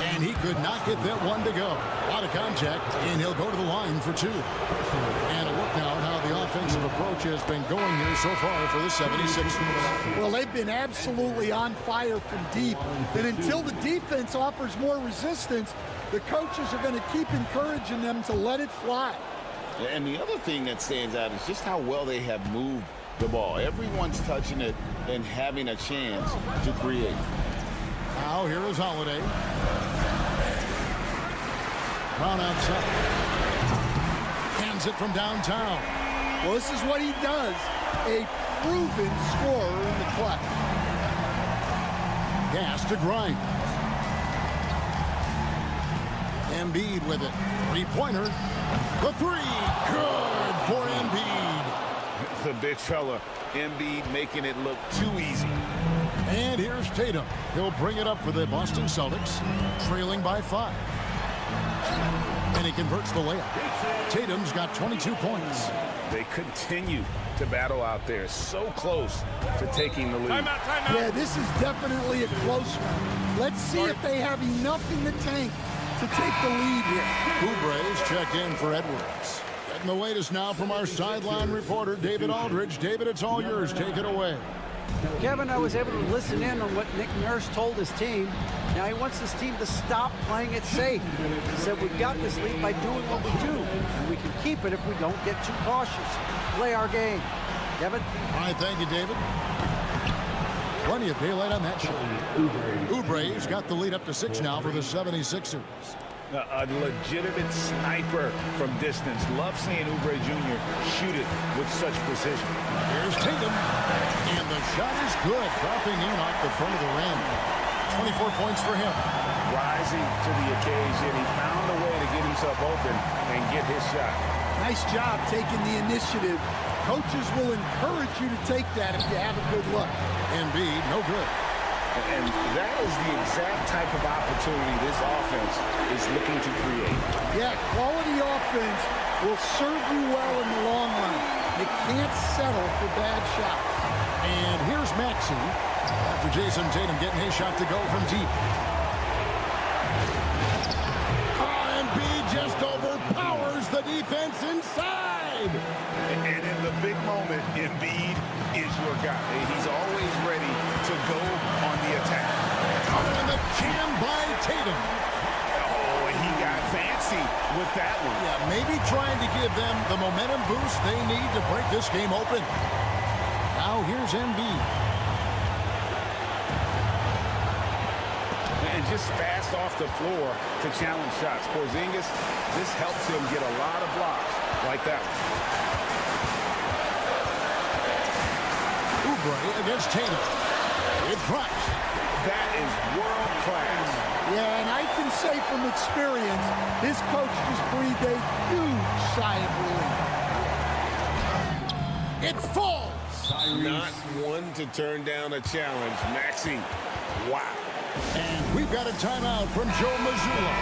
A: And he could not get that one to go. Out of contact, and he'll go to the line for 2. And a look now at how the offensive approach has been going here so far for the 76ers.
I: Well, they've been absolutely on fire from deep. And until the defense offers more resistance, the coaches are going to keep encouraging them to let it fly.
F: And the other thing that stands out is just how well they have moved the ball. Everyone's touching it and having a chance to create.
A: Now here is Holiday. Brown outside. Hands it from downtown.
I: Well, this is what he does. A proven scorer in the clutch.
A: Pass to Grimes. Embiid with it. Three-pointer. The 3. Good for Embiid.
L: The big fella, Embiid, making it look too easy.
A: And here's Tatum. He'll bring it up for the Boston Celtics, trailing by 5. And he converts the layup. Tatum's got 22 points.
L: They continue to battle out there, so close to taking the lead.
N: Timeout, timeout.
I: Yeah, this is definitely a close one. Let's see if they have enough in the tank to take the lead here.
A: Oubre's checked in for Edwards. Getting the latest now from our sideline reporter, David Aldridge. David, it's all yours. Take it away.
E: Kevin, I was able to listen in on what Nick Nurse told his team. Now he wants his team to stop playing it safe. He said we've got this lead by doing what we do, and we can keep it if we don't get too cautious. Play our game. Kevin?
A: All right, thank you, David. Plenty of daylight on that shot. Oubre's got the lead up to 6 now for the 76ers.
L: A legitimate sniper from distance. Love seeing Oubre Jr. shoot it with such precision.
A: Here's Tatum. And the shot is good. Dropping in off the front of the rim. 24 points for him.
L: Rising to the occasion. He found a way to get himself open and get his shot.
I: Nice job taking the initiative. Coaches will encourage you to take that if you have a good look.
A: Embiid, no good.
F: And that is the exact type of opportunity this offense is looking to create.
I: Yeah, quality offense will serve you well in the long run. You can't settle for bad shots.
A: And here's Maxey after Jason Tatum getting his shot to go from deep. Embiid just overpowers the defense inside.
L: And in the big moment, Embiid is your guy. He's always ready to go on the attack.
A: And the jam by Tatum.
L: Oh, and he got fancy with that one.
A: Yeah, maybe trying to give them the momentum boost they need to break this game open. Now here's Embiid.
L: And just fast off the floor to challenge shots. Porzingis, this helps him get a lot of blocks like that one.
A: Oubre against Tatum. It drops.
L: That is world class.
I: Yeah, and I can say from experience, his coach just breathed a huge sigh of relief.
A: It falls.
M: Not one to turn down a challenge. Maxey, wow.
A: And we've got a timeout from Joe Mazzulla.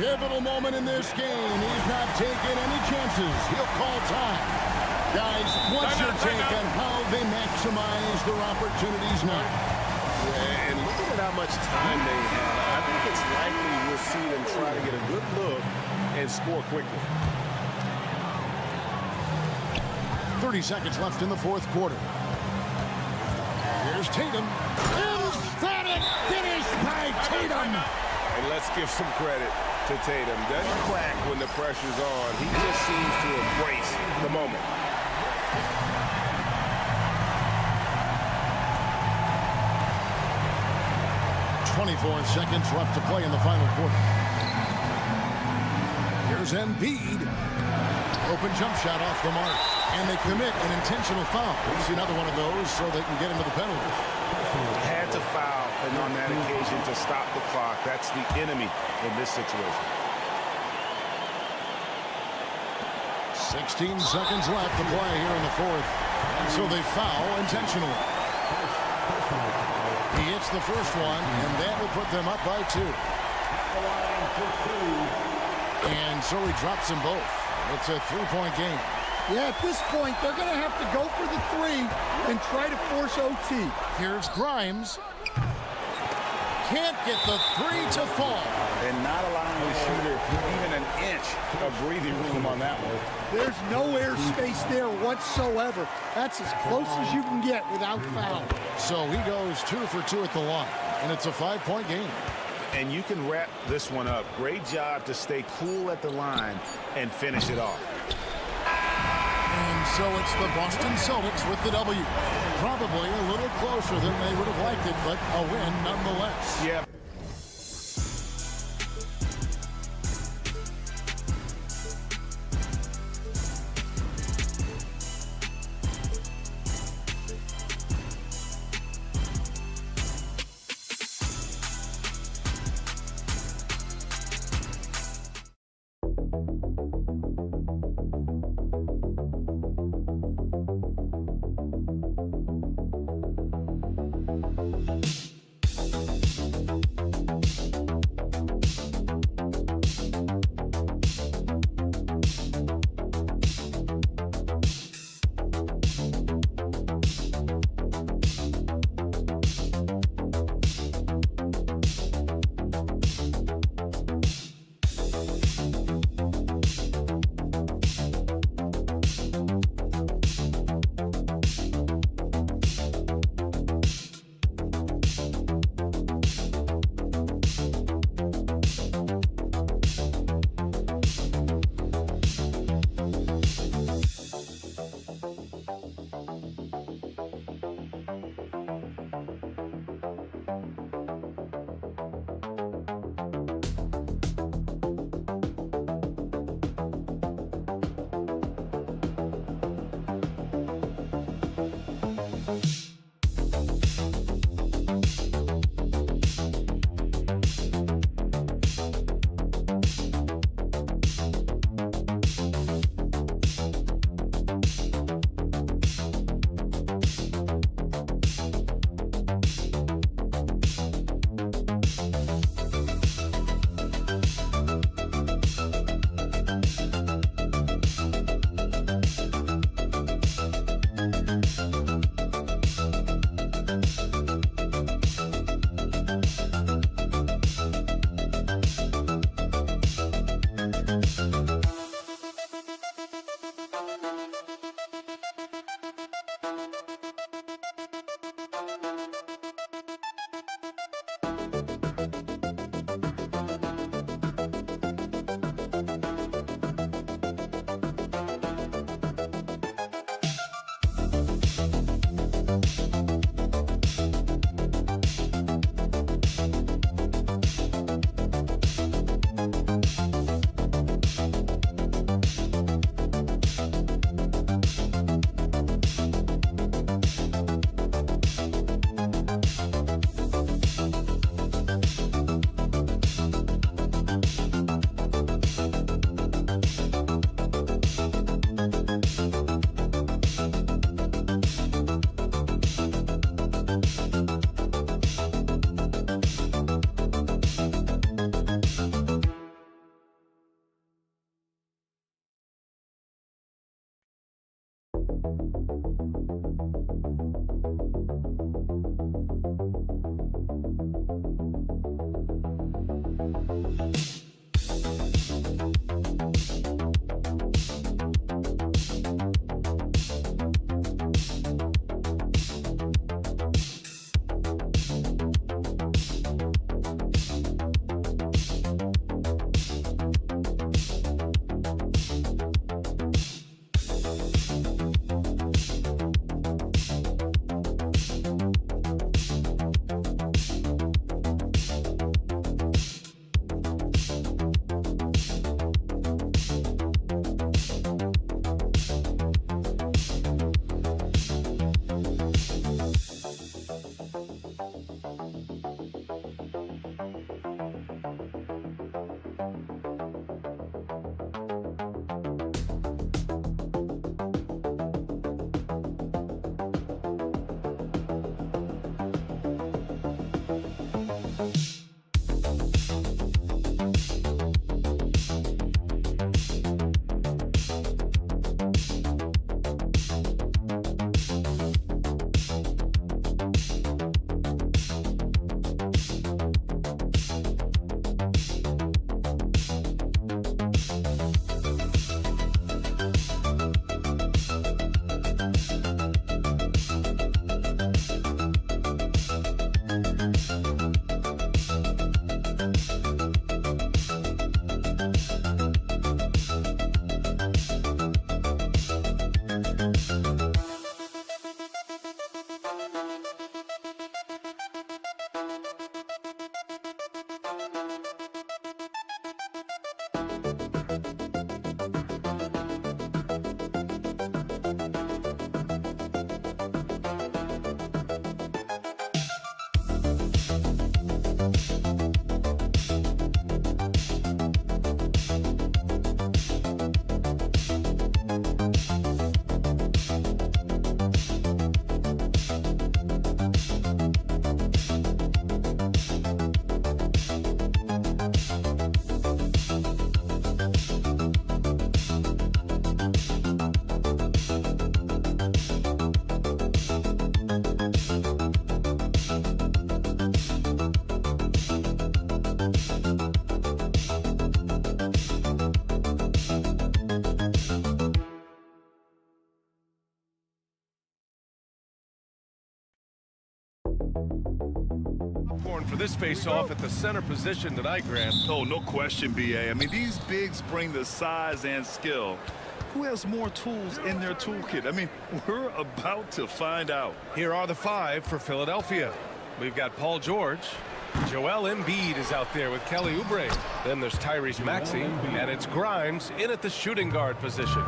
A: Pivotal moment in this game. He's not taking any chances. He'll call time. Guys, what's your take on how they maximize their opportunities now?
M: Yeah, and look at how much time they have. I think it's likely we'll see them try to get a good look and score quickly.
A: 30 seconds left in the fourth quarter. Here's Tatum. Emphatic finish by Tatum.
M: And let's give some credit to Tatum. Doesn't crack when the pressure's on. He just seems to embrace the moment.
A: .24 seconds left to play in the final quarter. Here's Embiid. Open jump shot off the mark. And they commit an intentional foul. We'll see another one of those so they can get into the penalty.
L: Had to foul, and on that occasion to stop the clock. That's the enemy in this situation.
A: 16 seconds left to play here in the fourth. And so they foul intentionally. He hits the first one, and that will put them up by 2. And so he drops them both. It's a 3-point game.
I: Yeah, at this point, they're going to have to go for the 3 and try to force OT.
A: Here's Grimes. Can't get the 3 to fall.
L: And not allowing the shooter even an inch of breathing room on that one.
I: There's no airspace there whatsoever. That's as close as you can get without foul.
A: So he goes 2 for 2 at the line, and it's a 5-point game.
L: And you can wrap this one up. Great job to stay cool at the line and finish it off.
A: And so it's the Boston Celtics with the W. Probably a little closer than they would have liked it, but a win nonetheless.
L: Yeah.
G: For this face-off at the center position tonight, Grant.
H: Oh, no question, B.A. I mean, these bigs bring the size and skill. Who has more tools in their toolkit? I mean, we're about to find out.
G: Here are the 5 for Philadelphia. We've got Paul George. Joel Embiid is out there with Kelly Oubre. Then there's Tyrese Maxey, and it's Grimes in at the shooting guard position.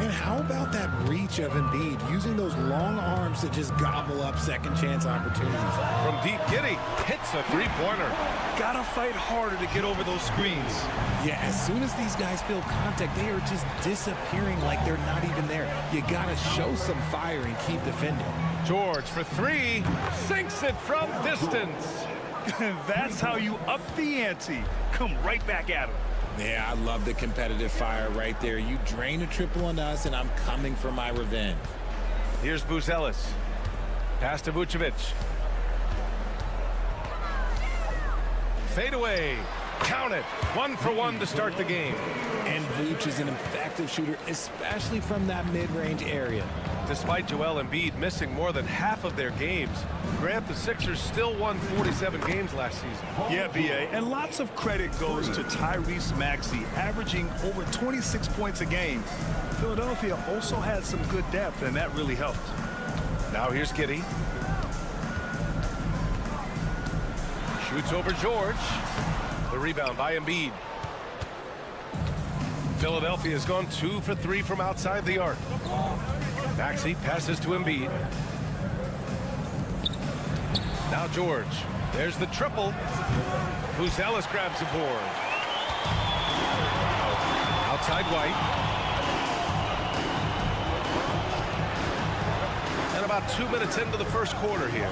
N: And how about that reach of Embiid, using those long arms to just gobble up second chance opportunities?
G: From deep, Giddey hits a three-pointer.
H: Gotta fight harder to get over those screens.
N: Yeah, as soon as these guys feel contact, they are just disappearing like they're not even there. You gotta show some fire and keep defending.
G: George for 3, sinks it from distance.
H: That's how you up the ante. Come right back at him.
N: Yeah, I love the competitive fire right there. You drain a triple on us, and I'm coming for my revenge.
G: Here's Buzelis. Pass to Vucevic. Fade away. Count it. 1 for 1 to start the game.
N: And Vooch is an effective shooter, especially from that mid-range area.
G: Despite Joel Embiid missing more than half of their games, Grant, the Sixers still won 47 games last season.
H: Yeah, B.A., and lots of credit goes to Tyrese Maxey, averaging over 26 points a game. Philadelphia also had some good depth, and that really helped.
G: Now here's Giddey. Shoots over George. The rebound by Embiid. Philadelphia has gone 2 for 3 from outside the arc. Maxey passes to Embiid. Now George. There's the triple. Buzelis grabs the board. Outside White. And about 2 minutes into the first quarter here.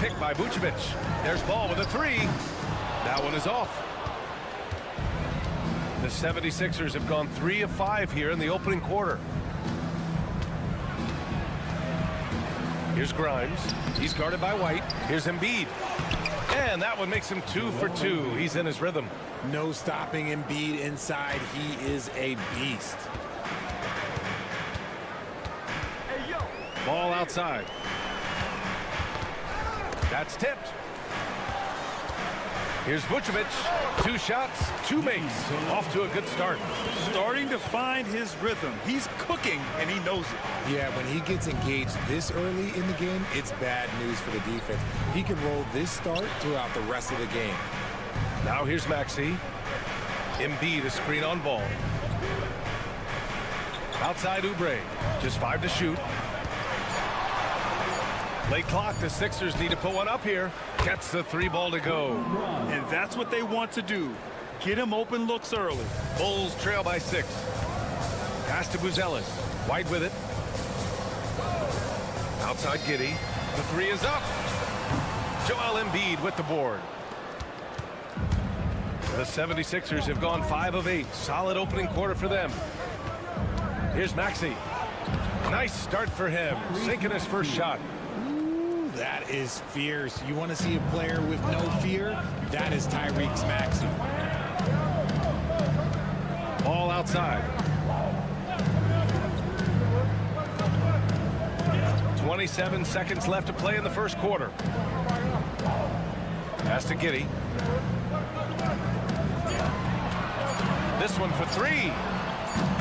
G: Picked by Vucevic. There's Ball with a 3. That one is off. The 76ers have gone 3 of 5 here in the opening quarter. Here's Grimes. He's guarded by White. Here's Embiid. And that one makes him 2 for 2. He's in his rhythm.
N: No stopping Embiid inside. He is a beast.
G: Ball outside. That's tipped. Here's Vucevic. 2 shots, 2 makes. Off to a good start.
H: Starting to find his rhythm. He's cooking, and he knows it.
N: Yeah, when he gets engaged this early in the game, it's bad news for the defense. He can roll this start throughout the rest of the game.
G: Now here's Maxey. Embiid, a screen on Ball. Outside Oubre. Just 5 to shoot. Late clock, the Sixers need to put one up here. Gets the 3 ball to go.
H: And that's what they want to do. Get him open looks early.
G: Bulls trail by 6. Pass to Buzelis. White with it. Outside Giddey. The 3 is up. Joel Embiid with the board. The 76ers have gone 5 of 8. Solid opening quarter for them. Here's Maxey. Nice start for him. Sinking his first shot.
N: That is fierce. You want to see a player with no fear? That is Tyrese Maxey.
G: Ball outside. 27 seconds left to play in the first quarter. Pass to Giddey. This one for 3.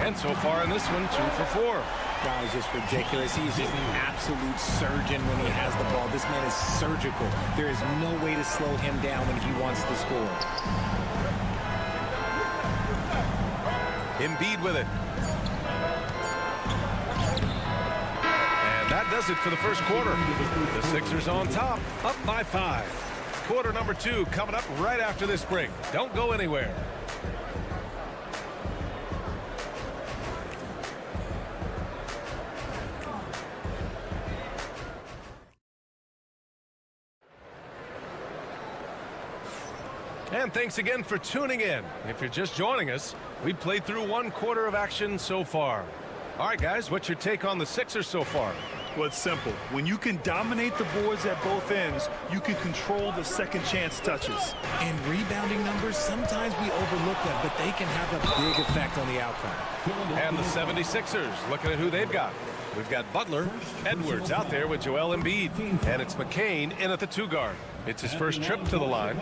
G: And so far in this one, 2 for 4.
N: Guy is just ridiculous. He's just an absolute surgeon when he has the ball. This man is surgical. There is no way to slow him down when he wants to score.
G: Embiid with it. And that does it for the first quarter. The Sixers on top, up by 5. Quarter number 2 coming up right after this break. Don't go anywhere. And thanks again for tuning in. If you're just joining us, we played through 1 quarter of action so far. All right, guys, what's your take on the Sixers so far?
H: Well, it's simple. When you can dominate the boards at both ends, you can control the second chance touches.
N: And rebounding numbers, sometimes we overlook them, but they can have a big effect on the outcome.
G: And the 76ers, looking at who they've got. We've got Butler, Edwards out there with Joel Embiid. And it's McCain in at the 2 guard. It's his first trip to the line.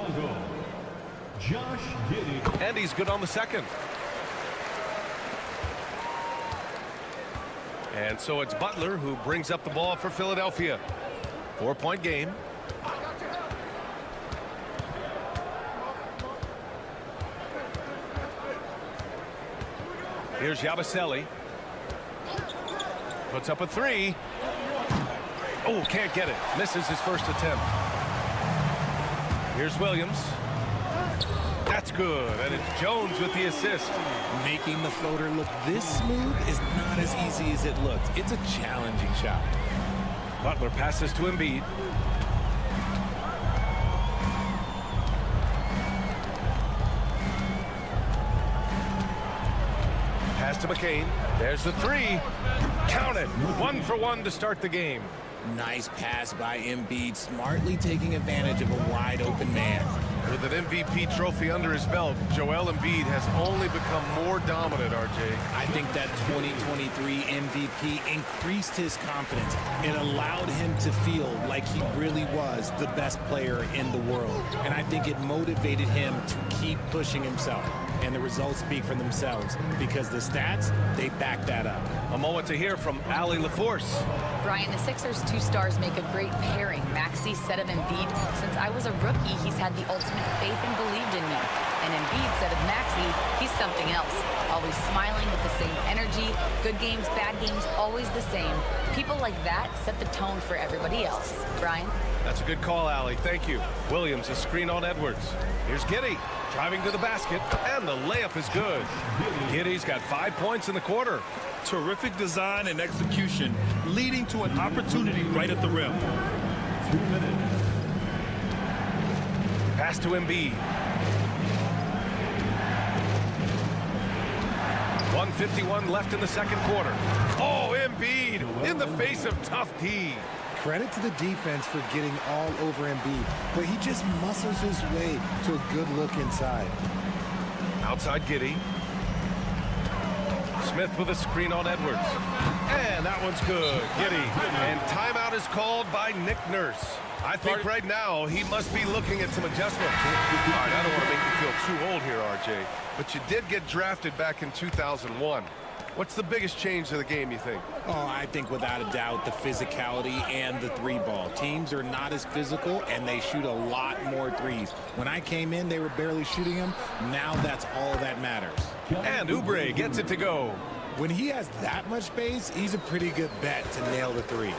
G: And he's good on the second. And so it's Butler who brings up the ball for Philadelphia. 4-point game. Here's Yabusele. Puts up a 3. Oh, can't get it. Misses his first attempt. Here's Williams. That's good. And it's Jones with the assist.
N: Making the floater look this smooth is not as easy as it looks. It's a challenging shot.
G: Butler passes to Embiid. Pass to McCain. There's the 3. Count it. 1 for 1 to start the game.
N: Nice pass by Embiid, smartly taking advantage of a wide open man.
G: With an MVP trophy under his belt, Joel Embiid has only become more dominant, RJ.
N: I think that 2023 MVP increased his confidence. It allowed him to feel like he really was the best player in the world. And I think it motivated him to keep pushing himself. And the results speak for themselves because the stats, they back that up.
G: A moment to hear from Allie LaForce.
J: Brian, the Sixers' 2 stars make a great pairing. Maxey said of Embiid, since I was a rookie, he's had the ultimate faith and believed in me. And Embiid said of Maxey, he's something else. Always smiling with the same energy. Good games, bad games, always the same. People like that set the tone for everybody else. Brian?
G: That's a good call, Allie. Thank you. Williams, a screen on Edwards. Here's Giddey. Driving to the basket, and the layup is good. Giddey's got 5 points in the quarter.
O: Terrific design and execution, leading to an opportunity right at the rim.
D: 2 minutes.
G: Pass to Embiid. 1:51 left in the second quarter. Oh, Embiid in the face of tough D.
P: Credit to the defense for getting all over Embiid, but he just muscles his way to a good look inside.
G: Outside Giddey. Smith with a screen on Edwards. And that one's good. Giddey. And timeout is called by Nick Nurse. I think right now he must be looking at some adjustments. All right, I don't want to make you feel too old here, RJ, but you did get drafted back in 2001. What's the biggest change to the game, you think?
N: Oh, I think without a doubt the physicality and the 3-ball. Teams are not as physical, and they shoot a lot more threes. When I came in, they were barely shooting them. Now that's all that matters.
G: And Oubre gets it to go.
N: When he has that much space, he's a pretty good bet to nail the 3.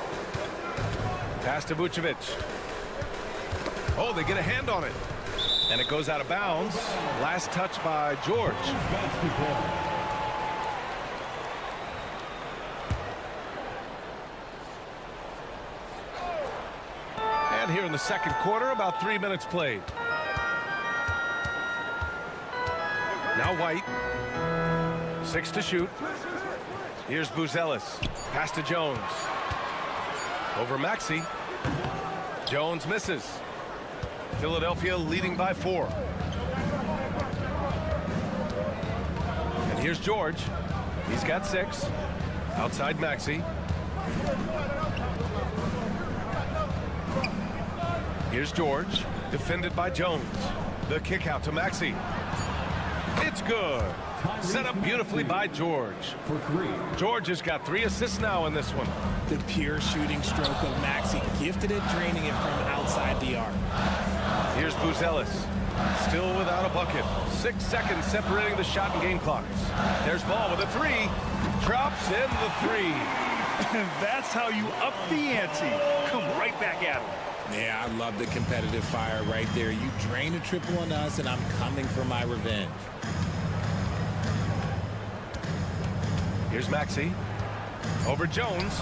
G: Pass to Vucevic. Oh, they get a hand on it. And it goes out of bounds. Last touch by George. And here in the second quarter, about 3 minutes played. Now White. 6 to shoot. Here's Buzelis. Pass to Jones. Over Maxey. Jones misses. Philadelphia leading by 4. And here's George. He's got 6. Outside Maxey. Here's George, defended by Jones. The kick out to Maxey. It's good. Set up beautifully by George. George has got 3 assists now in this one.
N: The pure shooting stroke of Maxey, gifted at draining it from outside the arc.
G: Here's Buzelis, still without a bucket. 6 seconds separating the shot and game clocks. There's Ball with a 3. Drops in the 3.
O: And that's how you up the ante. Come right back at him.
N: Yeah, I love the competitive fire right there. You drain a triple on us, and I'm coming for my revenge.
G: Here's Maxey. Over Jones.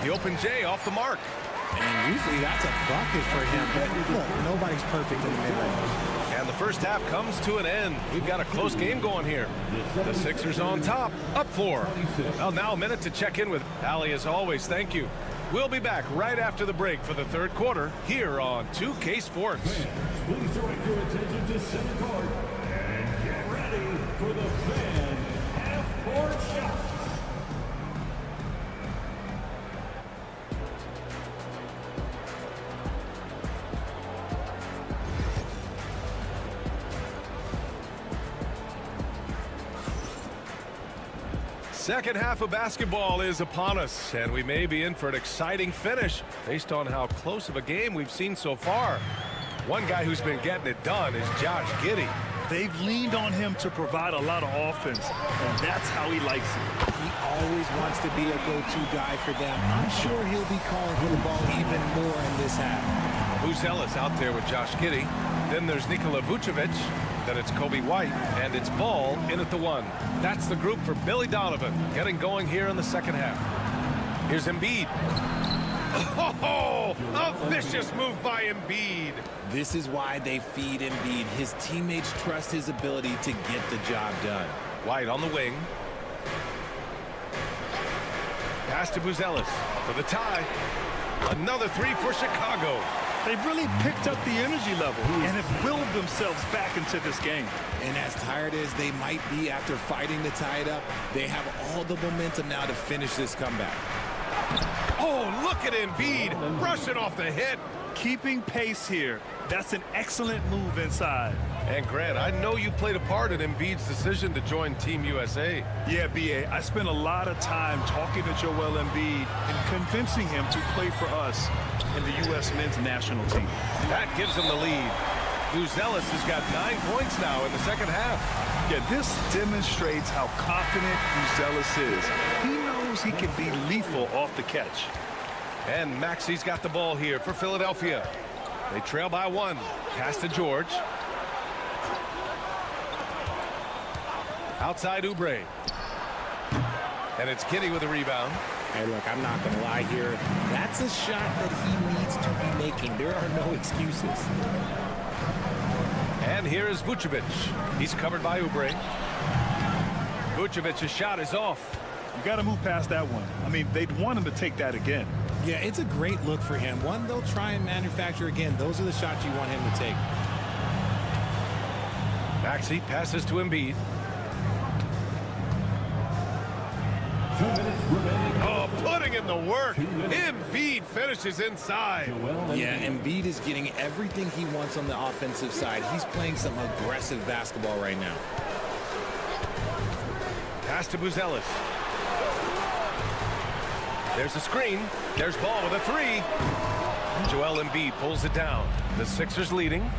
G: The open J off the mark.
N: And usually that's a bucket for him, but look, nobody's perfect in the mid-range.
G: And the first half comes to an end. We've got a close game going here. The Sixers on top, up 4. Well, now a minute to check in with Allie as always. Thank you. We'll be back right after the break for the third quarter here on 2K Sports.
D: Please direct your attention to center court and get ready for the fan half-court shots.
G: Second half of basketball is upon us, and we may be in for an exciting finish based on how close of a game we've seen so far. One guy who's been getting it done is Josh Giddey.
O: They've leaned on him to provide a lot of offense, and that's how he likes it.
N: He always wants to be a go-to guy for them. I'm sure he'll be calling for the ball even more in this half.
G: Buzelis out there with Josh Giddey. Then there's Nikola Vucevic. Then it's Kobe White, and it's Ball in at the 1. That's the group for Billy Donovan, getting going here in the second half. Here's Embiid. Oh, a vicious move by Embiid.
N: This is why they feed Embiid. His teammates trust his ability to get the job done.
G: White on the wing. Pass to Buzelis for the tie. Another 3 for Chicago.
O: They've really picked up the energy level and have willed themselves back into this game.
N: And as tired as they might be after fighting to tie it up, they have all the momentum now to finish this comeback.
G: Oh, look at Embiid brushing off the hit.
O: Keeping pace here. That's an excellent move inside.
G: And Grant, I know you played a part in Embiid's decision to join Team USA.
O: Yeah, B.A., I spent a lot of time talking to Joel Embiid and convincing him to play for us in the U.S. men's national team.
G: That gives him the lead. Buzelis has got 9 points now in the second half.
O: Yeah, this demonstrates how confident Buzelis is. He knows he can be lethal off the catch.
G: And Maxi's got the ball here for Philadelphia. They trail by 1. Pass to George. Outside Oubre. And it's Giddey with a rebound.
N: Hey, look, I'm not going to lie here. That's a shot that he needs to be making. There are no excuses.
G: And here is Vucevic. He's covered by Oubre. Vucevic's shot is off.
O: You got to move past that one. I mean, they'd want him to take that again.
N: Yeah, it's a great look for him. One they'll try and manufacture again. Those are the shots you want him to take.
G: Maxey passes to Embiid. Oh, putting in the work. Embiid finishes inside.
N: Yeah, Embiid is getting everything he wants on the offensive side. He's playing some aggressive basketball right now.
G: Pass to Buzelis. There's a screen. There's Ball with a 3. Joel Embiid pulls it down. The Sixers leading.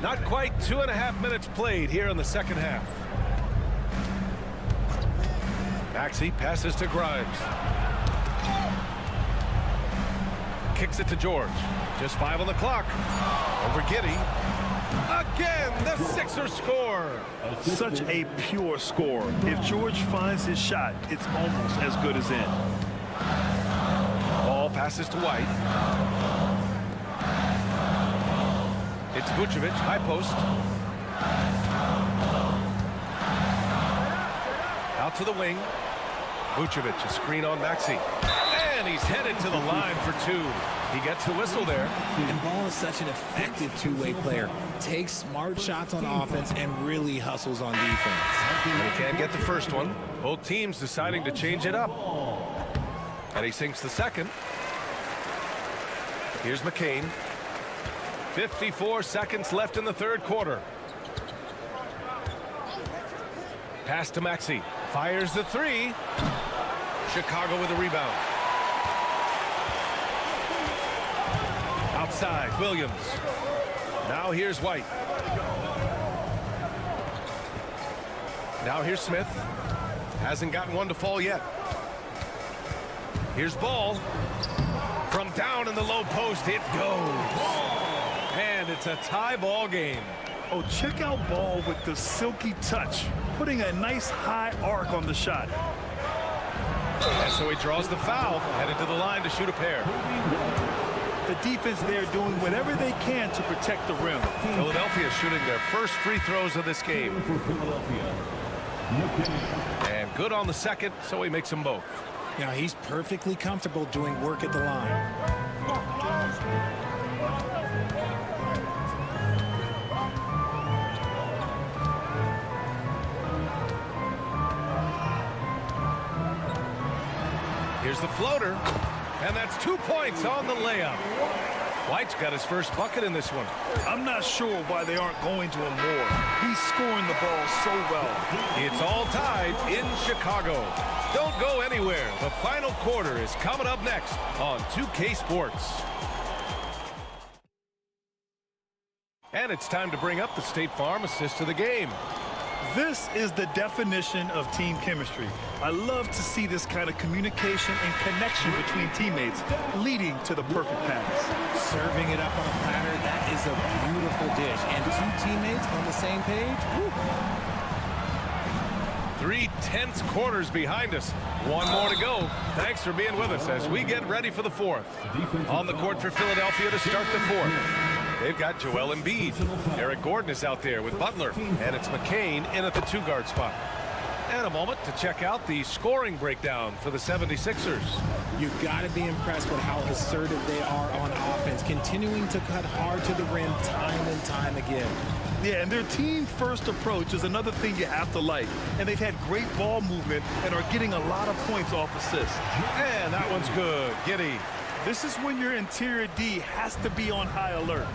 G: Not quite 2.5 minutes played here in the second half. Maxey passes to Grimes. Kicks it to George. Just 5 on the clock. Over Giddey. Again, the Sixers score.
O: Such a pure score. If George finds his shot, it's almost as good as in.
G: Ball passes to White. It's Vucevic, high post. Out to the wing. Vucevic, a screen on Maxey. And he's headed to the line for 2. He gets the whistle there.
N: And Ball is such an effective two-way player. Takes smart shots on offense and really hustles on defense.
G: And he can't get the first one. Both teams deciding to change it up. And he sinks the second. Here's McCain. 54 seconds left in the third quarter. Pass to Maxey. Fires the 3. Chicago with a rebound. Outside, Williams. Now here's White. Now here's Smith. Hasn't gotten one to fall yet. Here's Ball. From down in the low post, it goes. And it's a tie ball game.
O: Oh, check out Ball with the silky touch, putting a nice high arc on the shot.
G: And so he draws the foul, headed to the line to shoot a pair.
O: The defense there doing whatever they can to protect the rim.
G: Philadelphia shooting their first free throws of this game. And good on the second, so he makes them both.
N: Now he's perfectly comfortable doing work at the line.
G: Here's the floater, and that's 2 points on the layup. White's got his first bucket in this one.
O: I'm not sure why they aren't going to him more. He's scoring the ball so well.
G: It's all tied in Chicago. Don't go anywhere. The final quarter is coming up next on 2K Sports. And it's time to bring up the State Farm assist of the game.
O: This is the definition of team chemistry. I love to see this kind of communication and connection between teammates leading to the perfect pass.
N: Serving it up on a platter, that is a beautiful dish. And two teammates on the same page. Woo.
G: 3 tense quarters behind us. One more to go. Thanks for being with us as we get ready for the fourth. On the court for Philadelphia to start the fourth. They've got Joel Embiid. Eric Gordon is out there with Butler. And it's McCain in at the 2-guard spot. And a moment to check out the scoring breakdown for the 76ers.
N: You've got to be impressed with how assertive they are on offense, continuing to cut hard to the rim time and time again.
O: Yeah, and their team-first approach is another thing you have to like. And they've had great ball movement and are getting a lot of points off assists.
G: And that one's good. Giddey.
O: This is when your interior D has to be on high alert.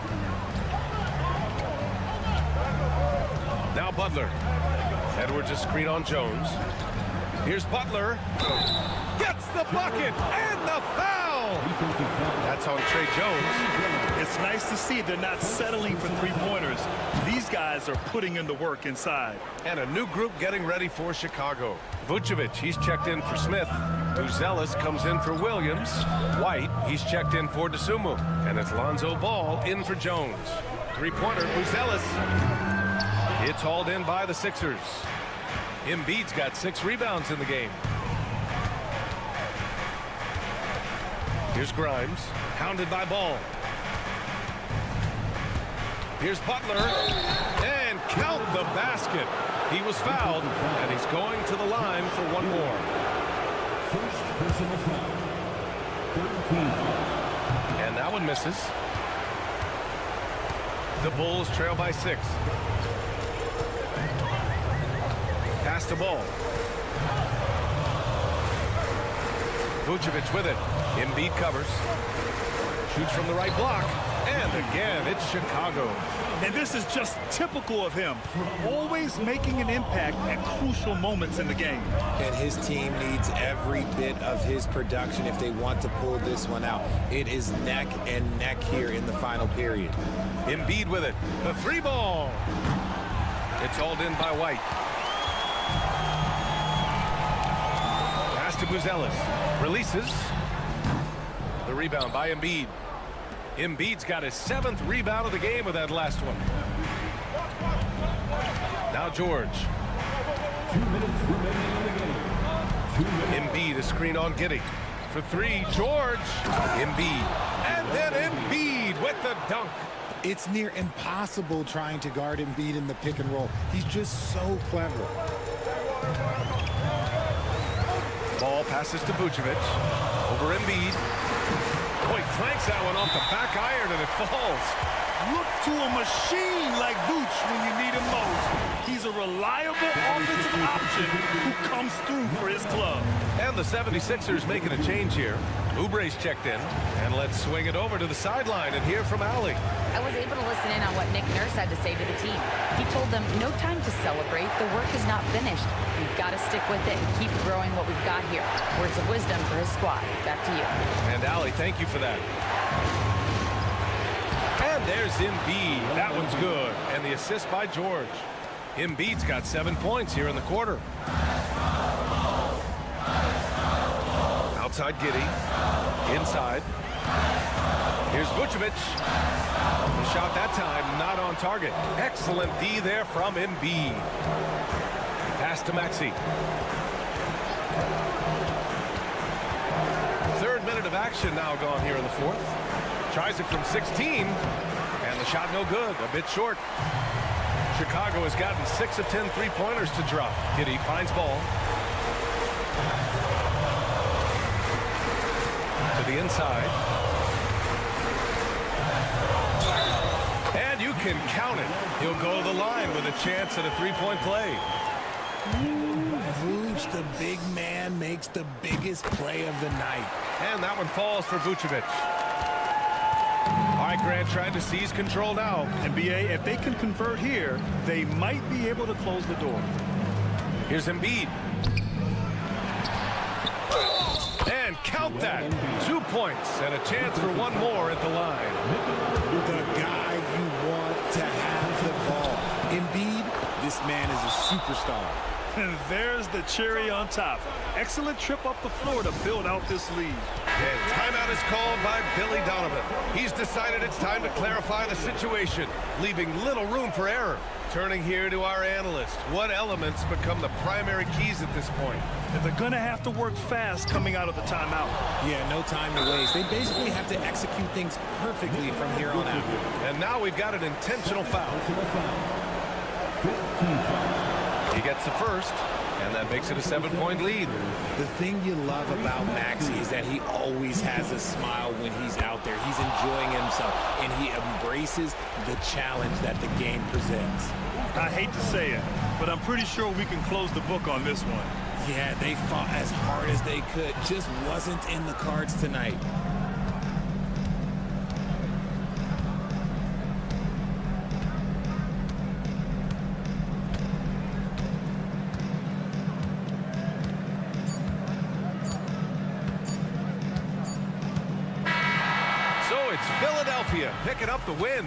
G: Now Butler. Edwards' a screen on Jones. Here's Butler. Gets the bucket and the foul. That's on Trey Jones.
O: It's nice to see they're not settling for three-pointers. These guys are putting in the work inside.
G: And a new group getting ready for Chicago. Vucevic, he's checked in for Smith. Uzelis comes in for Williams. White, he's checked in for DeSumo. And it's Lonzo Ball in for Jones. Three-pointer, Uzelis. It's hauled in by the Sixers. Embiid's got 6 rebounds in the game. Here's Grimes, hounded by Ball. Here's Butler, and count the basket. He was fouled, and he's going to the line for one more.
D: First personal foul. 13.
G: And that one misses. The Bulls trail by 6. Pass the ball. Vucevic with it. Embiid covers. Shoots from the right block. And again, it's Chicago.
O: And this is just typical of him. Always making an impact at crucial moments in the game.
N: And his team needs every bit of his production if they want to pull this one out. It is neck and neck here in the final period.
G: Embiid with it. The 3-ball. It's hauled in by White. Pass to Buzelis. Releases. The rebound by Embiid. Embiid's got his 7th rebound of the game with that last one. Now George.
D: 2 minutes remaining in the game.
G: Embiid is screen on Giddey. For 3, George. Embiid. And then Embiid with the dunk.
P: It's near impossible trying to guard Embiid in the pick and roll. He's just so clever.
G: Ball passes to Vucevic. Over Embiid. Boy, clanks that one off the back iron and it falls.
O: Look to a machine like Vooch when you need him most. He's a reliable offensive option who comes through for his club.
G: And the 76ers making a change here. Oubre's checked in. And let's swing it over to the sideline and hear from Allie.
J: I was able to listen in on what Nick Nurse had to say to the team. He told them, no time to celebrate. The work is not finished. We've got to stick with it and keep growing what we've got here. Words of wisdom for his squad. Back to you.
G: And Allie, thank you for that. And there's Embiid. That one's good. And the assist by George. Embiid's got 7 points here in the quarter. Outside Giddey. Inside. Here's Vucevic. The shot that time not on target. Excellent D there from Embiid. Pass to Maxey. 3rd minute of action now gone here in the 4th. Tries it from 16. And the shot no good. A bit short. Chicago has gotten 6 of 10 3-pointers to drop. Giddey finds Ball. To the inside. And you can count it. He'll go to the line with a chance at a 3-point play.
N: Vooch, the big man, makes the biggest play of the night.
G: And that one falls for Vucevic. All Mike Grant trying to seize control now.
O: NBA, if they can convert here, they might be able to close the door.
G: Here's Embiid. And count that. 2 points and a chance for one more at the line.
N: The guy you want to have the ball. Embiid, this man is a superstar.
O: And there's the cherry on top. Excellent trip up the floor to build out this lead.
G: And timeout is called by Billy Donovan. He's decided it's time to clarify the situation, leaving little room for error. Turning here to our analyst, what elements become the primary keys at this point?
O: And they're going to have to work fast coming out of the timeout.
N: Yeah, no time to waste. They basically have to execute things perfectly from here on out.
G: And now we've got an intentional foul. He gets the first, and that makes it a 7-point lead.
N: The thing you love about Maxey is that he always has a smile when he's out there. He's enjoying himself, and he embraces the challenge that the game presents.
O: I hate to say it, but I'm pretty sure we can close the book on this one.
N: Yeah, they fought as hard as they could. Just wasn't in the cards tonight.
G: Philadelphia picking up the win.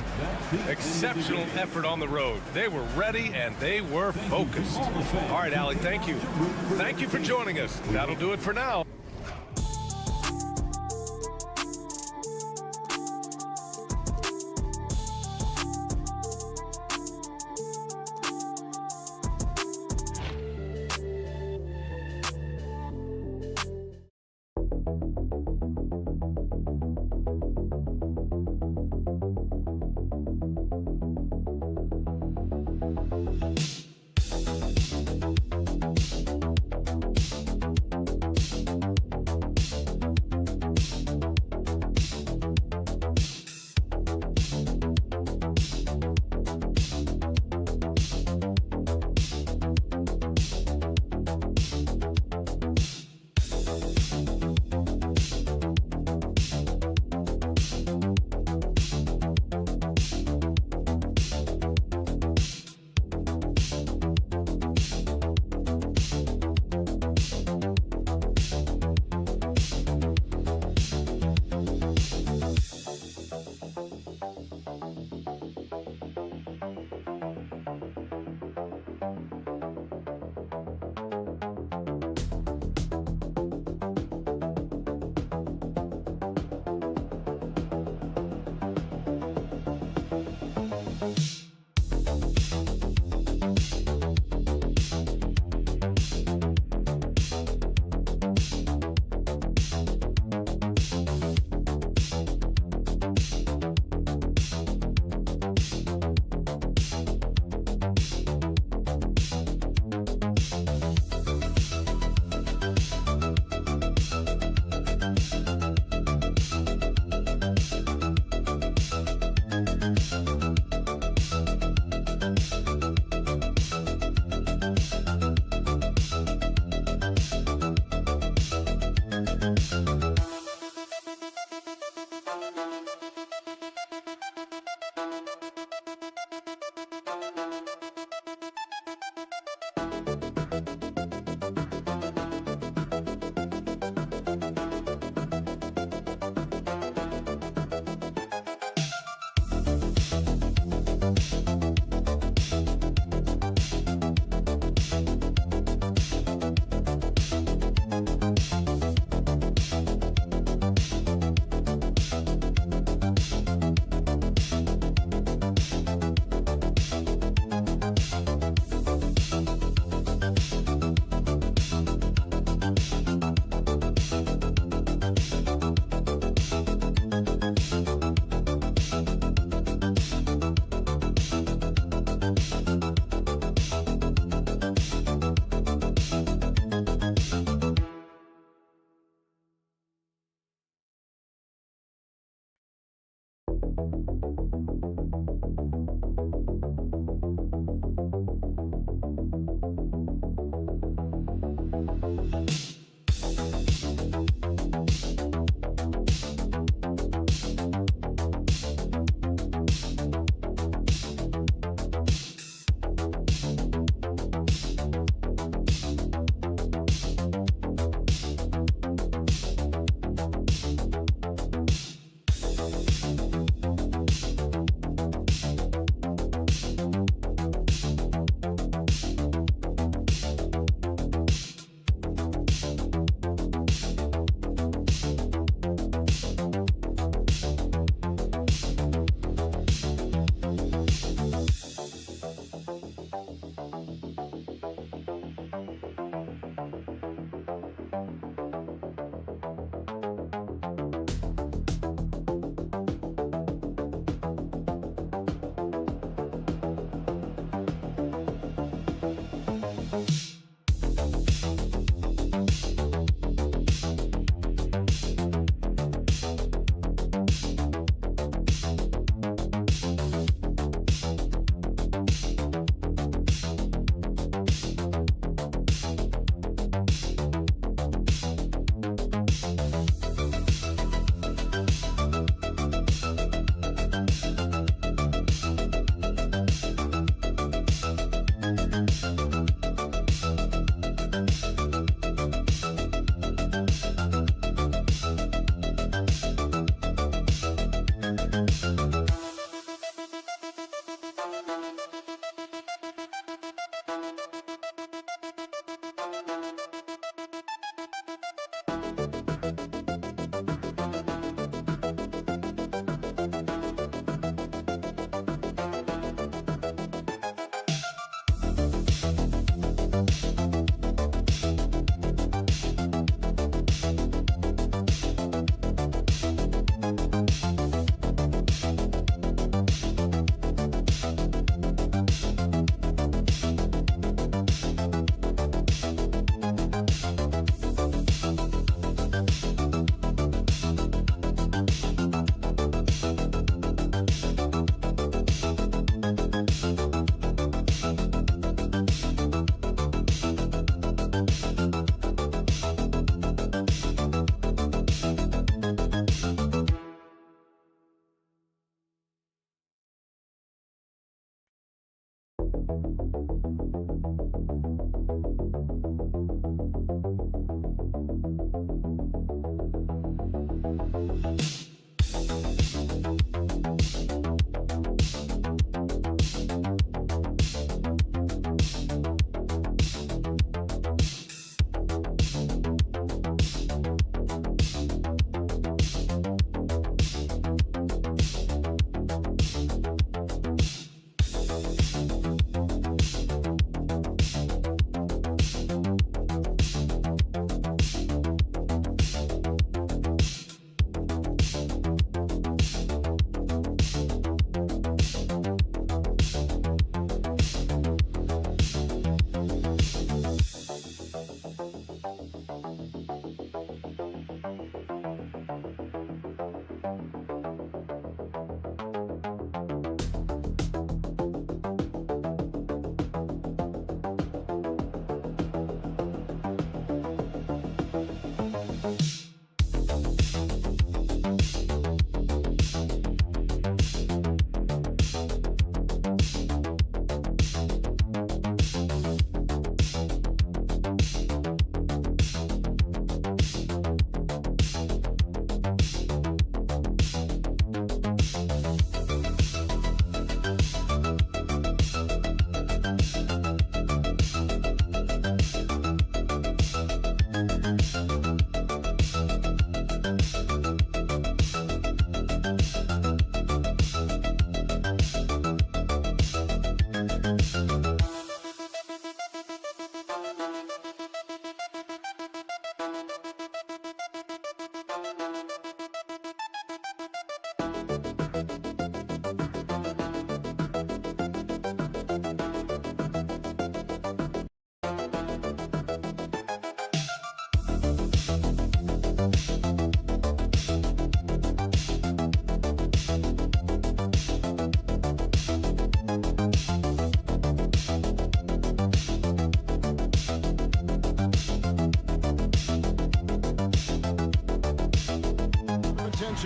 G: Exceptional effort on the road. They were ready and they were focused. All right, Allie, thank you. Thank you for joining us. That'll do it for now.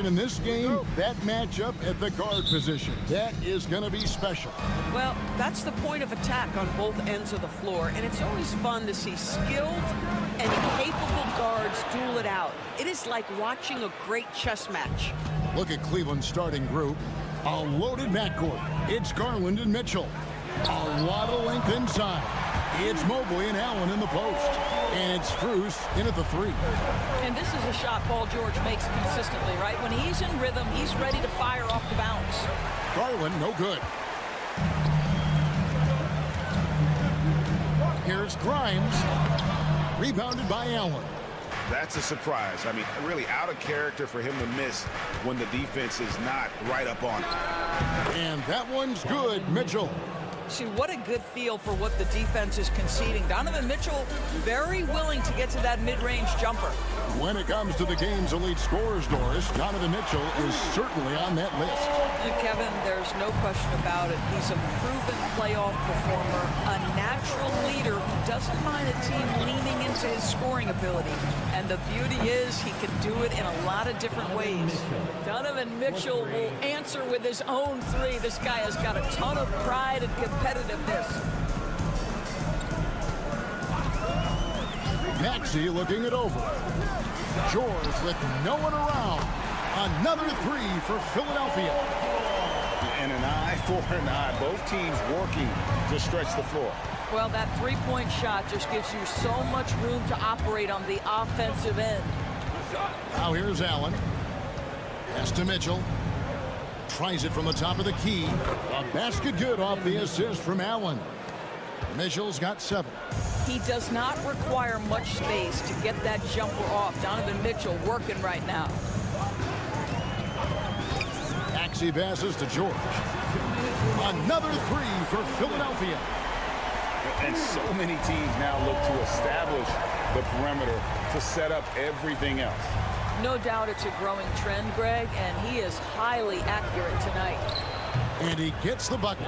A: In this game, that matchup at the guard position, that is going to be special.
C: Well, that's the point of attack on both ends of the floor, and it's always fun to see skilled and capable guards duel it out. It is like watching a great chess match.
A: Look at Cleveland's starting group. A loaded backcourt. It's Garland and Mitchell. A lot of length inside. It's Mobley and Allen in the post. And it's Strus in at the three.
C: And this is a shot Paul George makes consistently, right? When he's in rhythm, he's ready to fire off the bounce.
A: Garland, no good. Here's Grimes. Rebounded by Allen.
L: That's a surprise. I mean, really out of character for him to miss when the defense is not right up on it.
A: And that one's good, Mitchell.
C: See, what a good feel for what the defense is conceding. Donovan Mitchell very willing to get to that mid-range jumper.
A: When it comes to the game's elite scorers, Doris, Donovan Mitchell is certainly on that list.
C: Kevin, there's no question about it. He's a proven playoff performer, a natural leader who doesn't mind a team leaning into his scoring ability. And the beauty is he can do it in a lot of different ways. Donovan Mitchell will answer with his own three. This guy has got a ton of pride and competitiveness.
A: Maxey looking it over. George with no one around. Another three for Philadelphia.
L: And an eye for an eye. Both teams working to stretch the floor.
C: Well, that three-point shot just gives you so much room to operate on the offensive end.
A: Now here's Allen. Pass to Mitchell. Tries it from the top of the key. A basket good off the assist from Allen. Mitchell's got 7.
C: He does not require much space to get that jumper off. Donovan Mitchell working right now.
A: Maxey passes to George. Another three for Philadelphia.
L: And so many teams now look to establish the perimeter to set up everything else.
C: No doubt it's a growing trend, Greg, and he is highly accurate tonight.
A: And he gets the bucket.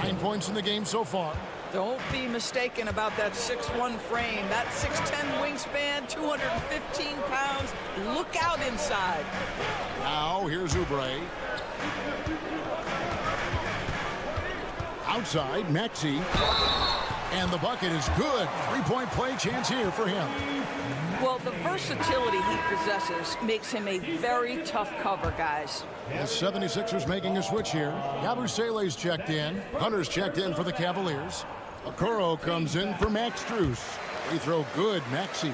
A: 9 points in the game so far.
C: Don't be mistaken about that 6'1" frame, that 6'10" wingspan, 215 pounds. Look out inside.
A: Now here's Oubre. Outside, Maxey. And the bucket is good. 3-point play chance here for him.
C: Well, the versatility he possesses makes him a very tough cover, guys.
A: The 76ers making a switch here. Yabusele's checked in. Hunter's checked in for the Cavaliers. Okoro comes in for Max Strus. Free throw good, Maxey.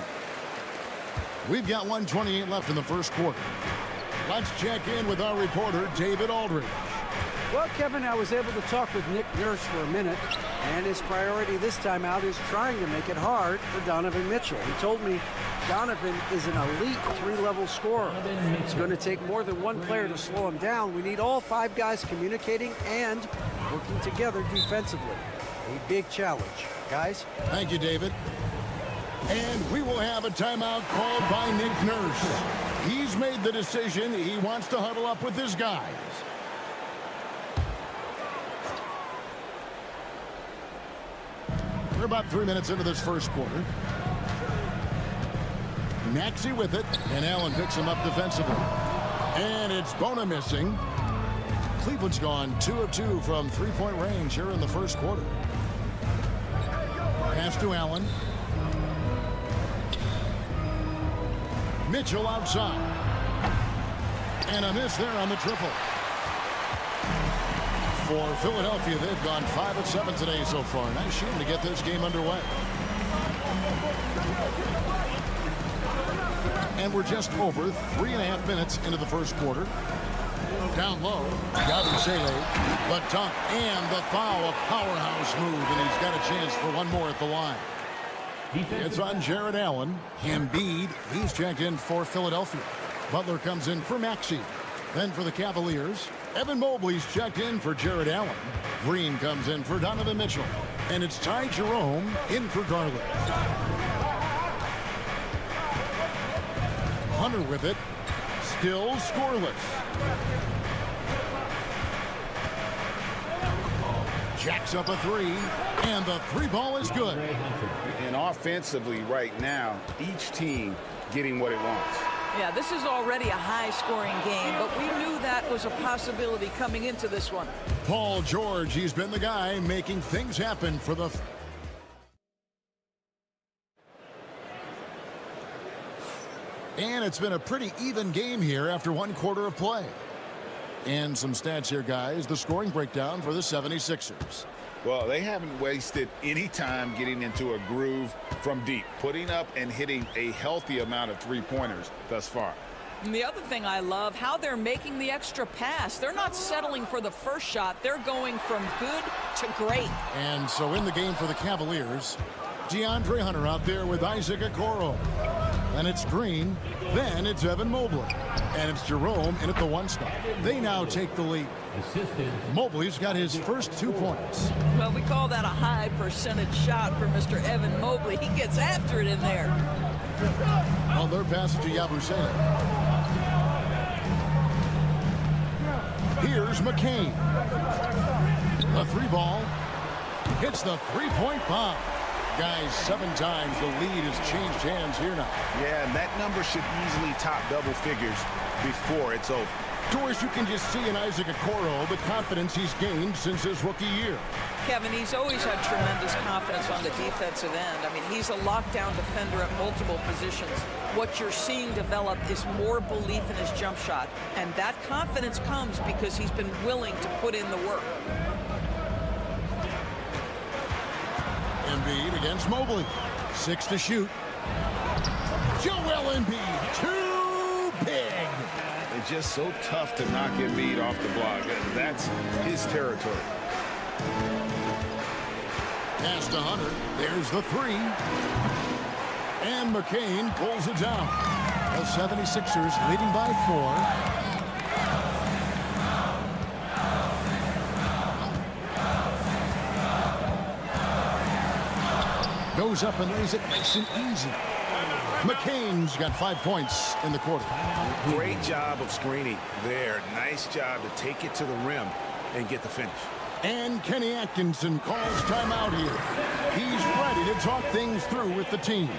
A: We've got 1:28 left in the first quarter. Let's check in with our reporter, David Aldridge.
E: Well, Kevin, I was able to talk with Nick Nurse for a minute, and his priority this time out is trying to make it hard for Donovan Mitchell. He told me Donovan is an elite 3-level scorer. It's going to take more than one player to slow him down. We need all 5 guys communicating and working together defensively. A big challenge. Guys?
A: Thank you, David. And we will have a timeout called by Nick Nurse. He's made the decision. He wants to huddle up with his guys. We're about 3 minutes into this first quarter. Maxey with it, and Allen picks him up defensively. And it's Bona missing. Cleveland's gone 2 of 2 from 3-point range here in the first quarter. Pass to Allen. Mitchell outside. And a miss there on the triple. For Philadelphia, they've gone 5 of 7 today so far. Nice shooting to get this game underway. And we're just over 3.5 minutes into the first quarter. Down low, Yabusele, the dunk and the foul, a powerhouse move, and he's got a chance for one more at the line. It's on Jared Allen. Embiid, he's checked in for Philadelphia. Butler comes in for Maxey. Then for the Cavaliers, Evan Mobley's checked in for Jared Allen. Green comes in for Donovan Mitchell. And it's Ty Jerome in for Garland. Hunter with it. Still scoreless. Jacks up a 3, and the 3 ball is good.
L: And offensively right now, each team getting what it wants.
C: Yeah, this is already a high-scoring game, but we knew that was a possibility coming into this one.
A: Paul George, he's been the guy making things happen for the... And it's been a pretty even game here after 1 quarter of play. And some stats here, guys. The scoring breakdown for the 76ers.
L: Well, they haven't wasted any time getting into a groove from deep, putting up and hitting a healthy amount of 3-pointers thus far.
C: And the other thing I love, how they're making the extra pass. They're not settling for the first shot. They're going from good to great.
A: And so in the game for the Cavaliers, DeAndre Hunter out there with Isaac Okoro. Then it's Green. Then it's Evan Mobley. And it's Jerome in at the 1 spot. They now take the lead. Mobley's got his first 2 points.
C: Well, we call that a high percentage shot for Mr. Evan Mobley. He gets after it in there.
A: On their passage to Yabusele. Here's McCain. The 3 ball. Hits the 3-point bomb. Guys, 7 times the lead has changed hands here now.
L: Yeah, and that number should easily top double figures before it's over.
A: Doris, you can just see in Isaac Okoro the confidence he's gained since his rookie year.
C: Kevin, he's always had tremendous confidence on the defensive end. I mean, he's a lockdown defender at multiple positions. What you're seeing develop is more belief in his jump shot. And that confidence comes because he's been willing to put in the work.
A: Embiid against Mobley. 6 to shoot. Joel Embiid, too big.
L: It's just so tough to knock Embiid off the block. That's his territory.
A: Pass to Hunter. There's the 3. And McCain pulls it down. The 76ers leading by 4. Goes up and lays it nice and easy. McCain's got 5 points in the quarter.
L: Great job of screening there. Nice job to take it to the rim and get the finish.
A: And Kenny Atkinson calls timeout here. He's ready to talk things through with the team.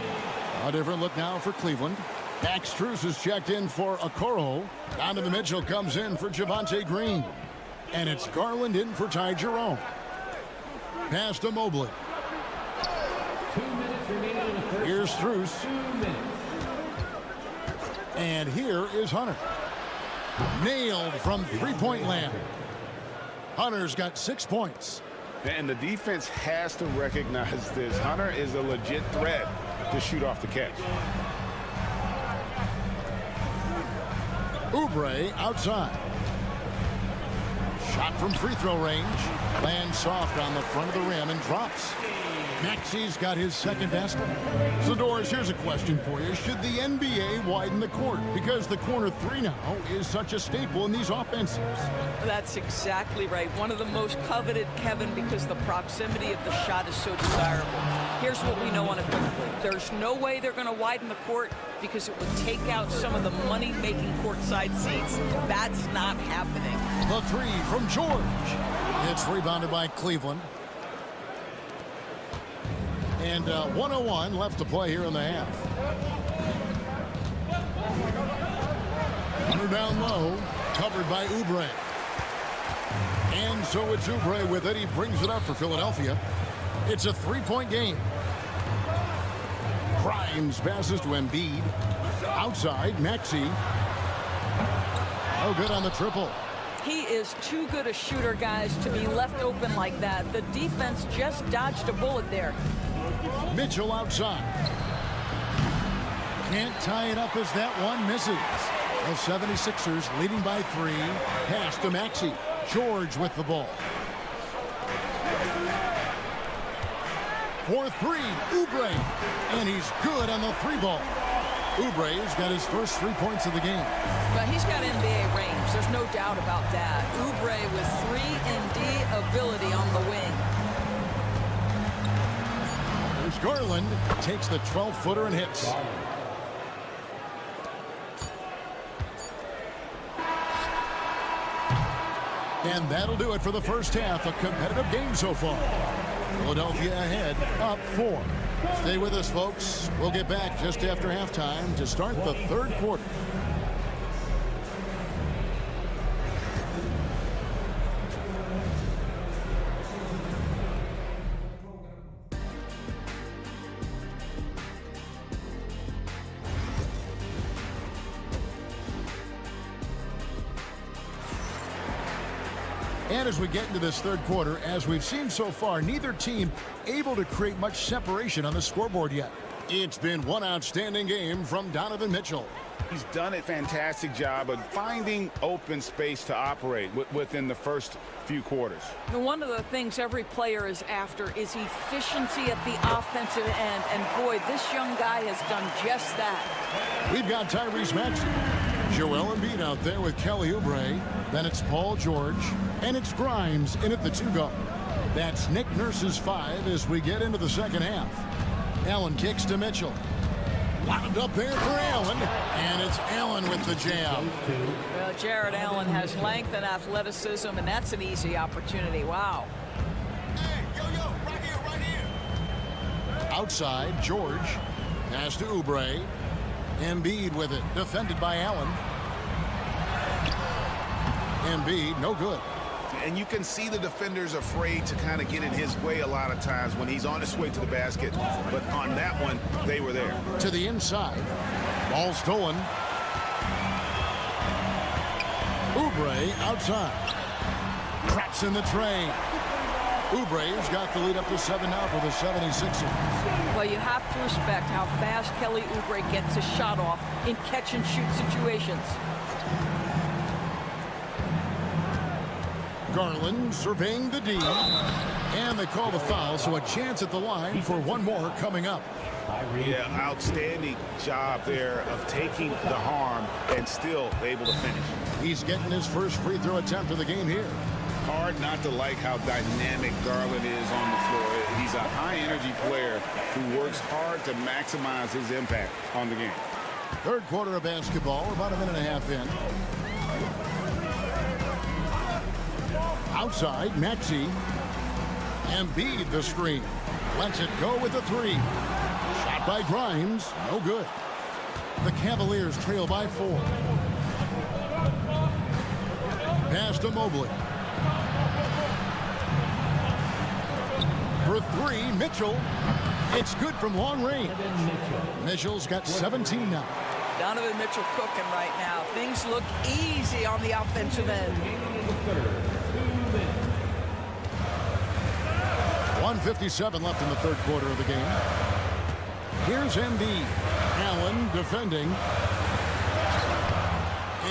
A: A different look now for Cleveland. Max Strus is checked in for Okoro. Donovan Mitchell comes in for Javonte Green. And it's Garland in for Ty Jerome. Pass to Mobley. Here's Strus. And here is Hunter. Nailed from 3-point land. Hunter's got 6 points.
L: And the defense has to recognize this. Hunter is a legit threat to shoot off the catch.
A: Oubre outside. Shot from free throw range. Lands soft on the front of the rim and drops. Maxi's got his second basket. So, Doris, here's a question for you. Should the NBA widen the court? Because the corner 3 now is such a staple in these offenses.
C: That's exactly right. One of the most coveted, Kevin, because the proximity of the shot is so desirable. Here's what we know unequivocally. There's no way they're going to widen the court because it would take out some of the money-making courtside seats. That's not happening.
A: The 3 from George. It's rebounded by Cleveland. And 1:01 left to play here in the half. Hunter down low, covered by Oubre. And so it's Oubre with it. He brings it up for Philadelphia. It's a 3-point game. Grimes passes to Embiid. Outside, Maxey. No good on the triple.
C: He is too good a shooter, guys, to be left open like that. The defense just dodged a bullet there.
A: Mitchell outside. Can't tie it up as that one misses. The 76ers leading by 3. Pass to Maxey. George with the ball. For 3, Oubre. And he's good on the 3 ball. Oubre's got his first 3 points of the game.
C: But he's got NBA range. There's no doubt about that. Oubre with 3 and D ability on the wing.
A: There's Garland. Takes the 12-footer and hits. And that'll do it for the first half. A competitive game so far. Philadelphia ahead, up 4. Stay with us, folks. We'll get back just after halftime to start the third quarter. And as we get into this third quarter, as we've seen so far, neither team able to create much separation on the scoreboard yet. It's been one outstanding game from Donovan Mitchell.
L: He's done a fantastic job of finding open space to operate within the first few quarters.
C: One of the things every player is after is efficiency at the offensive end. And boy, this young guy has done just that.
A: We've got Tyrese Maxey, Joel Embiid out there with Kelly Oubre. Then it's Paul George. And it's Grimes in at the 2-guard. That's Nick Nurse's 5 as we get into the second half. Allen kicks to Mitchell. Wound up there for Allen, and it's Allen with the jam.
C: Well, Jared Allen has length and athleticism, and that's an easy opportunity. Wow.
A: Hey, yo, right here. Outside, George. Pass to Oubre. Embiid with it, defended by Allen. Embiid, no good.
L: And you can see the defenders afraid to kind of get in his way a lot of times when he's on his way to the basket. But on that one, they were there.
A: To the inside. Ball stolen. Oubre outside. Traps in the train. Oubre's got the lead up to 7 now for the 76ers.
C: Well, you have to respect how fast Kelly Oubre gets his shot off in catch-and-shoot situations.
A: Garland surveying the D. And they call the foul, so a chance at the line for one more coming up.
L: Yeah, outstanding job there of taking the harm and still able to finish.
A: He's getting his first free throw attempt of the game here.
L: Hard not to like how dynamic Garland is on the floor. He's a high-energy player who works hard to maximize his impact on the game.
A: Third quarter of basketball, about a minute and a half in. Outside, Maxey. Embiid the screen. Lets it go with the 3. Shot by Grimes. No good. The Cavaliers trail by 4. Pass to Mobley. For 3, Mitchell. It's good from long range. Mitchell's got 17 now.
C: Donovan Mitchell cooking right now. Things look easy on the offensive end.
A: 1:57 left in the third quarter of the game. Here's Embiid. Allen defending.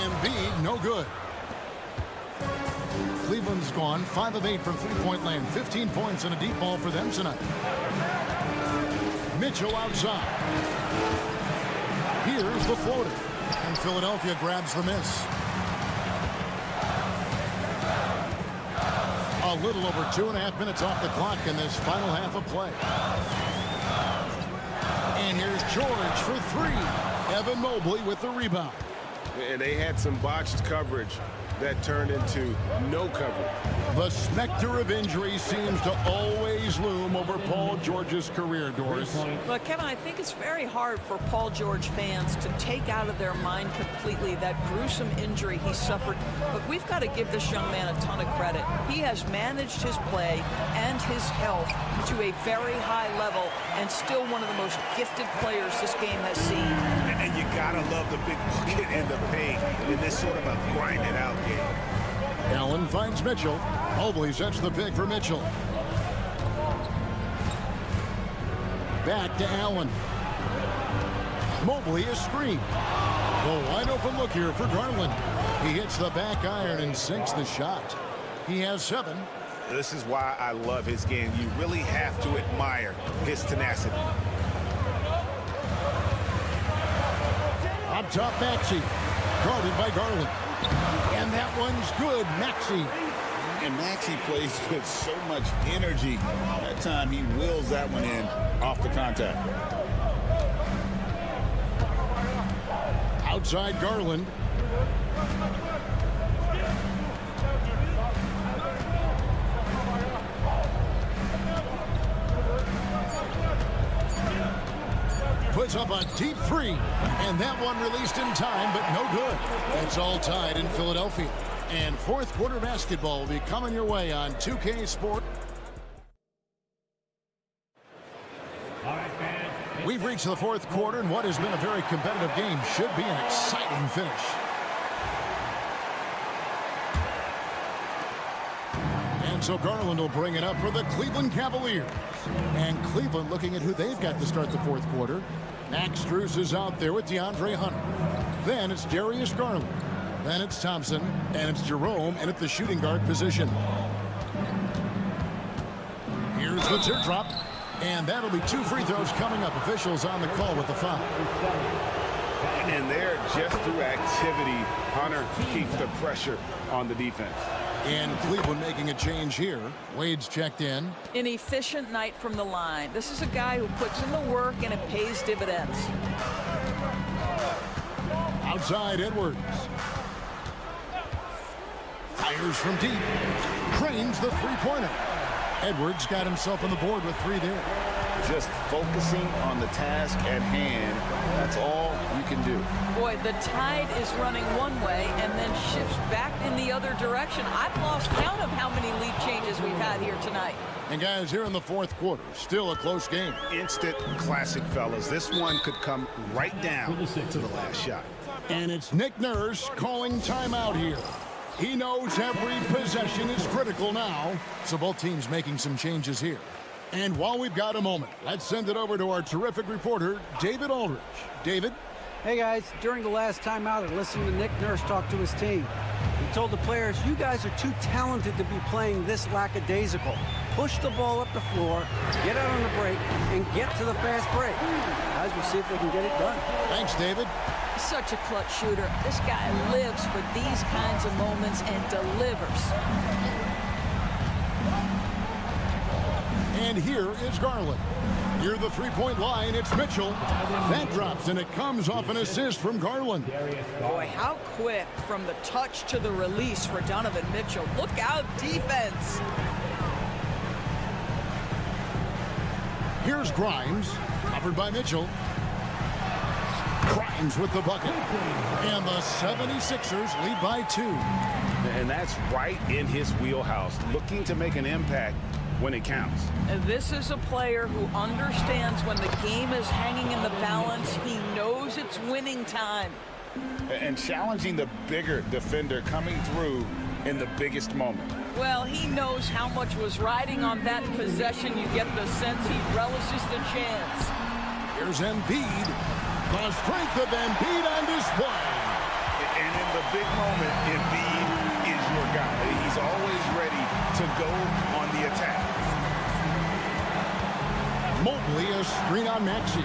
A: Embiid, no good. Cleveland's gone 5 of 8 from three-point land. 15 points and a deep ball for them tonight. Mitchell outside. Here's the floater. And Philadelphia grabs the miss. A little over 2.5 minutes off the clock in this final half of play. And here's George for 3. Evan Mobley with the rebound.
M: And they had some botched coverage that turned into no coverage.
A: The specter of injury seems to always loom over Paul George's career, Doris.
C: Well, Kevin, I think it's very hard for Paul George fans to take out of their mind completely that gruesome injury he suffered. But we've got to give this young man a ton of credit. He has managed his play and his health to a very high level and still one of the most gifted players this game has seen.
L: And you gotta love the big bucket and the paint in this sort of a grinded out game.
A: Allen finds Mitchell. Mobley sets the pick for Mitchell. Back to Allen. Mobley is screened. The wide open look here for Garland. He hits the back iron and sinks the shot. He has 7.
L: This is why I love his game. You really have to admire his tenacity.
A: Up top, Maxey. Guarded by Garland. And that one's good. Maxey.
B: And Maxey plays with so much energy. That time he wills that one in off the contact.
A: Outside Garland. Puts up a deep 3, and that one released in time, but no good. It's all tied in Philadelphia. And fourth quarter basketball will be coming your way on 2K Sport. We've reached the fourth quarter, and what has been a very competitive game should be an exciting finish. And So Garland will bring it up for the Cleveland Cavaliers. And Cleveland looking at who they've got to start the fourth quarter. Max Strus is out there with DeAndre Hunter. Then it's Darius Garland. Then it's Thompson. And it's Jerome in at the shooting guard position. Here's the teardrop. And that'll be 2 free throws coming up. Officials on the call with the foul.
L: And there, just through activity, Hunter keeps the pressure on the defense.
A: And Cleveland making a change here. Wade's checked in.
C: An efficient night from the line. This is a guy who puts in the work and it pays dividends.
A: Outside Edwards. Fires from deep. Cranes the three-pointer. Edwards got himself on the board with 3 there.
L: Just focusing on the task at hand. That's all you can do.
C: Boy, the tide is running one way and then shifts back in the other direction. I've lost count of how many lead changes we've had here tonight.
A: And guys, here in the fourth quarter, still a close game.
L: Instant classic, fellas. This one could come right down to the last shot.
A: And it's Nick Nurse calling timeout here. He knows every possession is critical now. So both teams making some changes here. And while we've got a moment, let's send it over to our terrific reporter, David Aldridge. David?
E: Hey, guys. During the last timeout, I listened to Nick Nurse talk to his team. He told the players, you guys are too talented to be playing this lackadaisical. Push the ball up the floor, get out on the break, and get to the fast break. Guys, we'll see if they can get it done.
A: Thanks, David.
C: Such a clutch shooter. This guy lives for these kinds of moments and delivers.
A: And here is Garland. Near the three-point line, it's Mitchell. That drops, and it comes off an assist from Garland.
C: Boy, how quick from the touch to the release for Donovan Mitchell. Look out, defense.
A: Here's Grimes, covered by Mitchell. Grimes with the bucket. And the 76ers lead by 2.
L: And that's right in his wheelhouse, looking to make an impact when it counts.
C: And this is a player who understands when the game is hanging in the balance. He knows it's winning time.
L: And challenging the bigger defender coming through in the biggest moment.
C: Well, he knows how much was riding on that possession. You get the sense he relishes the chance.
A: Here's Embiid. The strength of Embiid on display.
L: And in the big moment, Embiid is your guy. He's always ready to go on the attack.
A: Mobley, a screen on Maxey.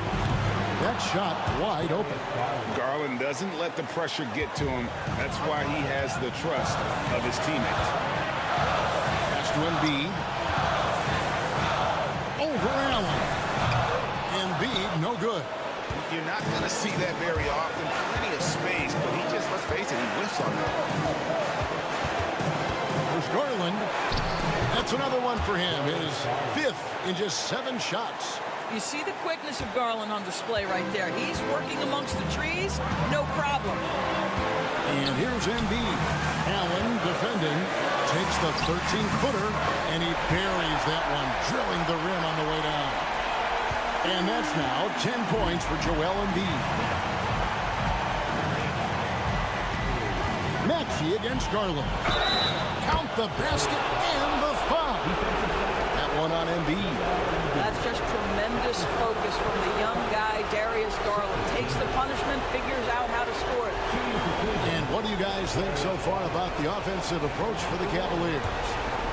A: That shot wide open.
L: Garland doesn't let the pressure get to him. That's why he has the trust of his teammates.
A: Pass to Embiid. Over Allen. Embiid, no good.
L: You're not going to see that very often. Plenty of space, but he just, let's face it, he whiffs on that.
A: There's Garland. That's another one for him. His 5th in just 7 shots.
C: You see the quickness of Garland on display right there. He's working amongst the trees, no problem.
A: And here's Embiid. Allen defending. Takes the 13-footer, and he buries that one, drilling the rim on the way down. And that's now 10 points for Joel Embiid. Maxey against Garland. Count the basket and the foul. That one on Embiid.
C: That's just tremendous focus from the young guy, Darius Garland. Takes the punishment, figures out how to score it.
A: And what do you guys think so far about the offensive approach for the Cavaliers?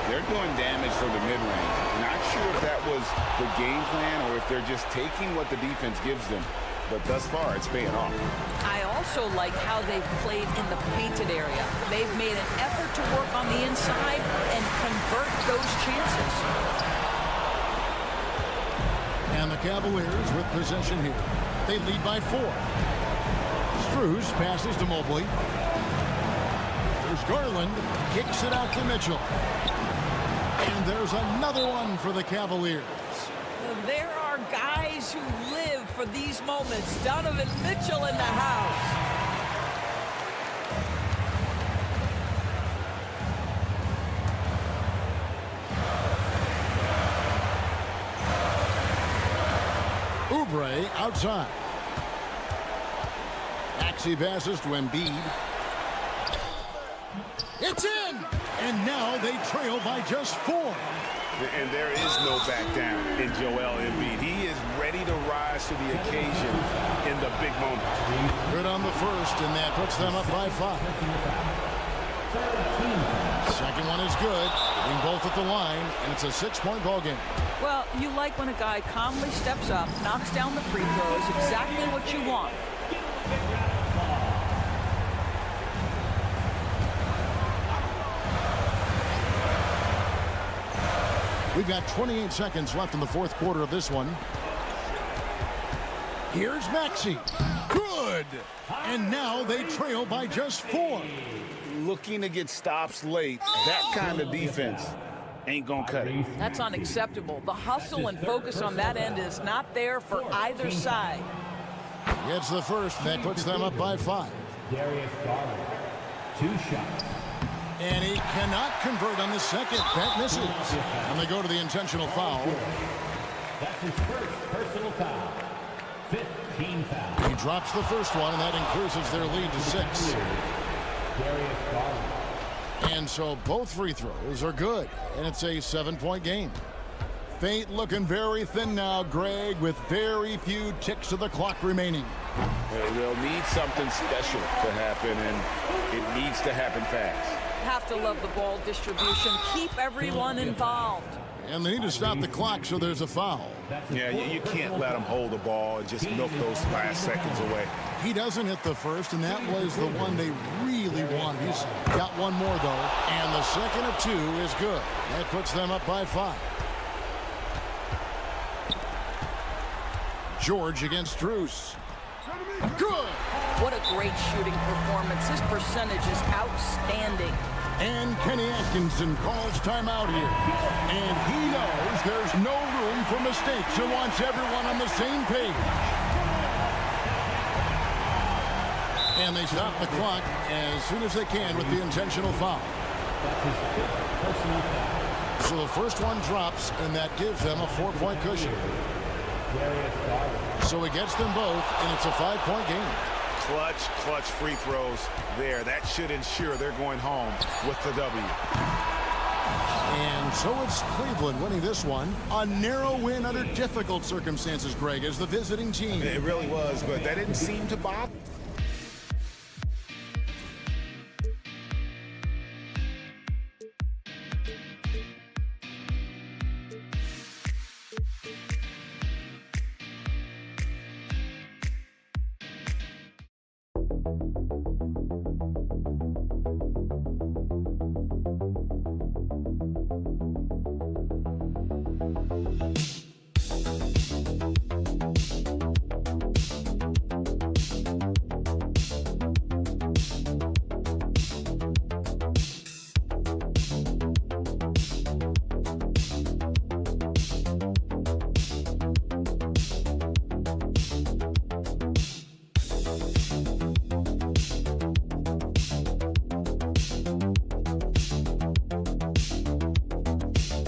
L: They're doing damage from the mid-range. Not sure if that was the game plan or if they're just taking what the defense gives them. But thus far, it's paying off.
C: I also like how they've played in the painted area. They've made an effort to work on the inside and convert those chances.
A: And the Cavaliers with possession here. They lead by 4. Strus passes to Mobley. There's Garland. Kicks it out to Mitchell. And there's another one for the Cavaliers.
C: There are guys who live for these moments. Donovan Mitchell in the house.
A: Oubre outside. Maxey passes to Embiid. It's in! And now they trail by just 4.
L: And there is no back down in Joel Embiid. He is ready to rise to the occasion in the big moment.
A: Good on the first, and that puts them up by 5. Second one is good. Getting both at the line, and it's a 6-point ball game.
C: Well, you like when a guy calmly steps up, knocks down the free throws, exactly what you want.
A: We've got 28 seconds left in the fourth quarter of this one. Here's Maxey. Good! And now they trail by just 4.
L: Looking to get stops late, that kind of defense ain't gonna cut it.
C: That's unacceptable. The hustle and focus on that end is not there for either side.
A: Gets the first. That puts them up by 5.
D: Darius Garland, 2 shots.
A: And he cannot convert on the second. That misses. And they go to the intentional foul.
D: That's his first personal foul. 15 fouls.
A: He drops the first one, and that increases their lead to 6.
D: Darius Garland.
A: And so both free throws are good, and it's a 7-point game. Fate looking very thin now, Greg, with very few ticks of the clock remaining.
L: They'll need something special to happen, and it needs to happen fast.
C: Have to love the ball distribution. Keep everyone involved.
A: And they need to stop the clock, so there's a foul.
L: Yeah, you can't let them hold the ball and just milk those last seconds away.
A: He doesn't hit the first, and that was the one they really wanted. He's got one more, though, and the second of 2 is good. That puts them up by 5. George against Drews. Good!
C: What a great shooting performance. His percentage is outstanding.
A: And Kenny Atkinson calls timeout here. And he knows there's no room for mistakes and wants everyone on the same page. And they stop the clock as soon as they can with the intentional foul. So the first one drops, and that gives them a 4-point cushion. So he gets them both, and it's a 5-point game.
L: Clutch free throws there. That should ensure they're going home with the W.
A: And so it's Cleveland winning this one. A narrow win under difficult circumstances, Greg, as the visiting team.
L: It really was, but that didn't seem to bother.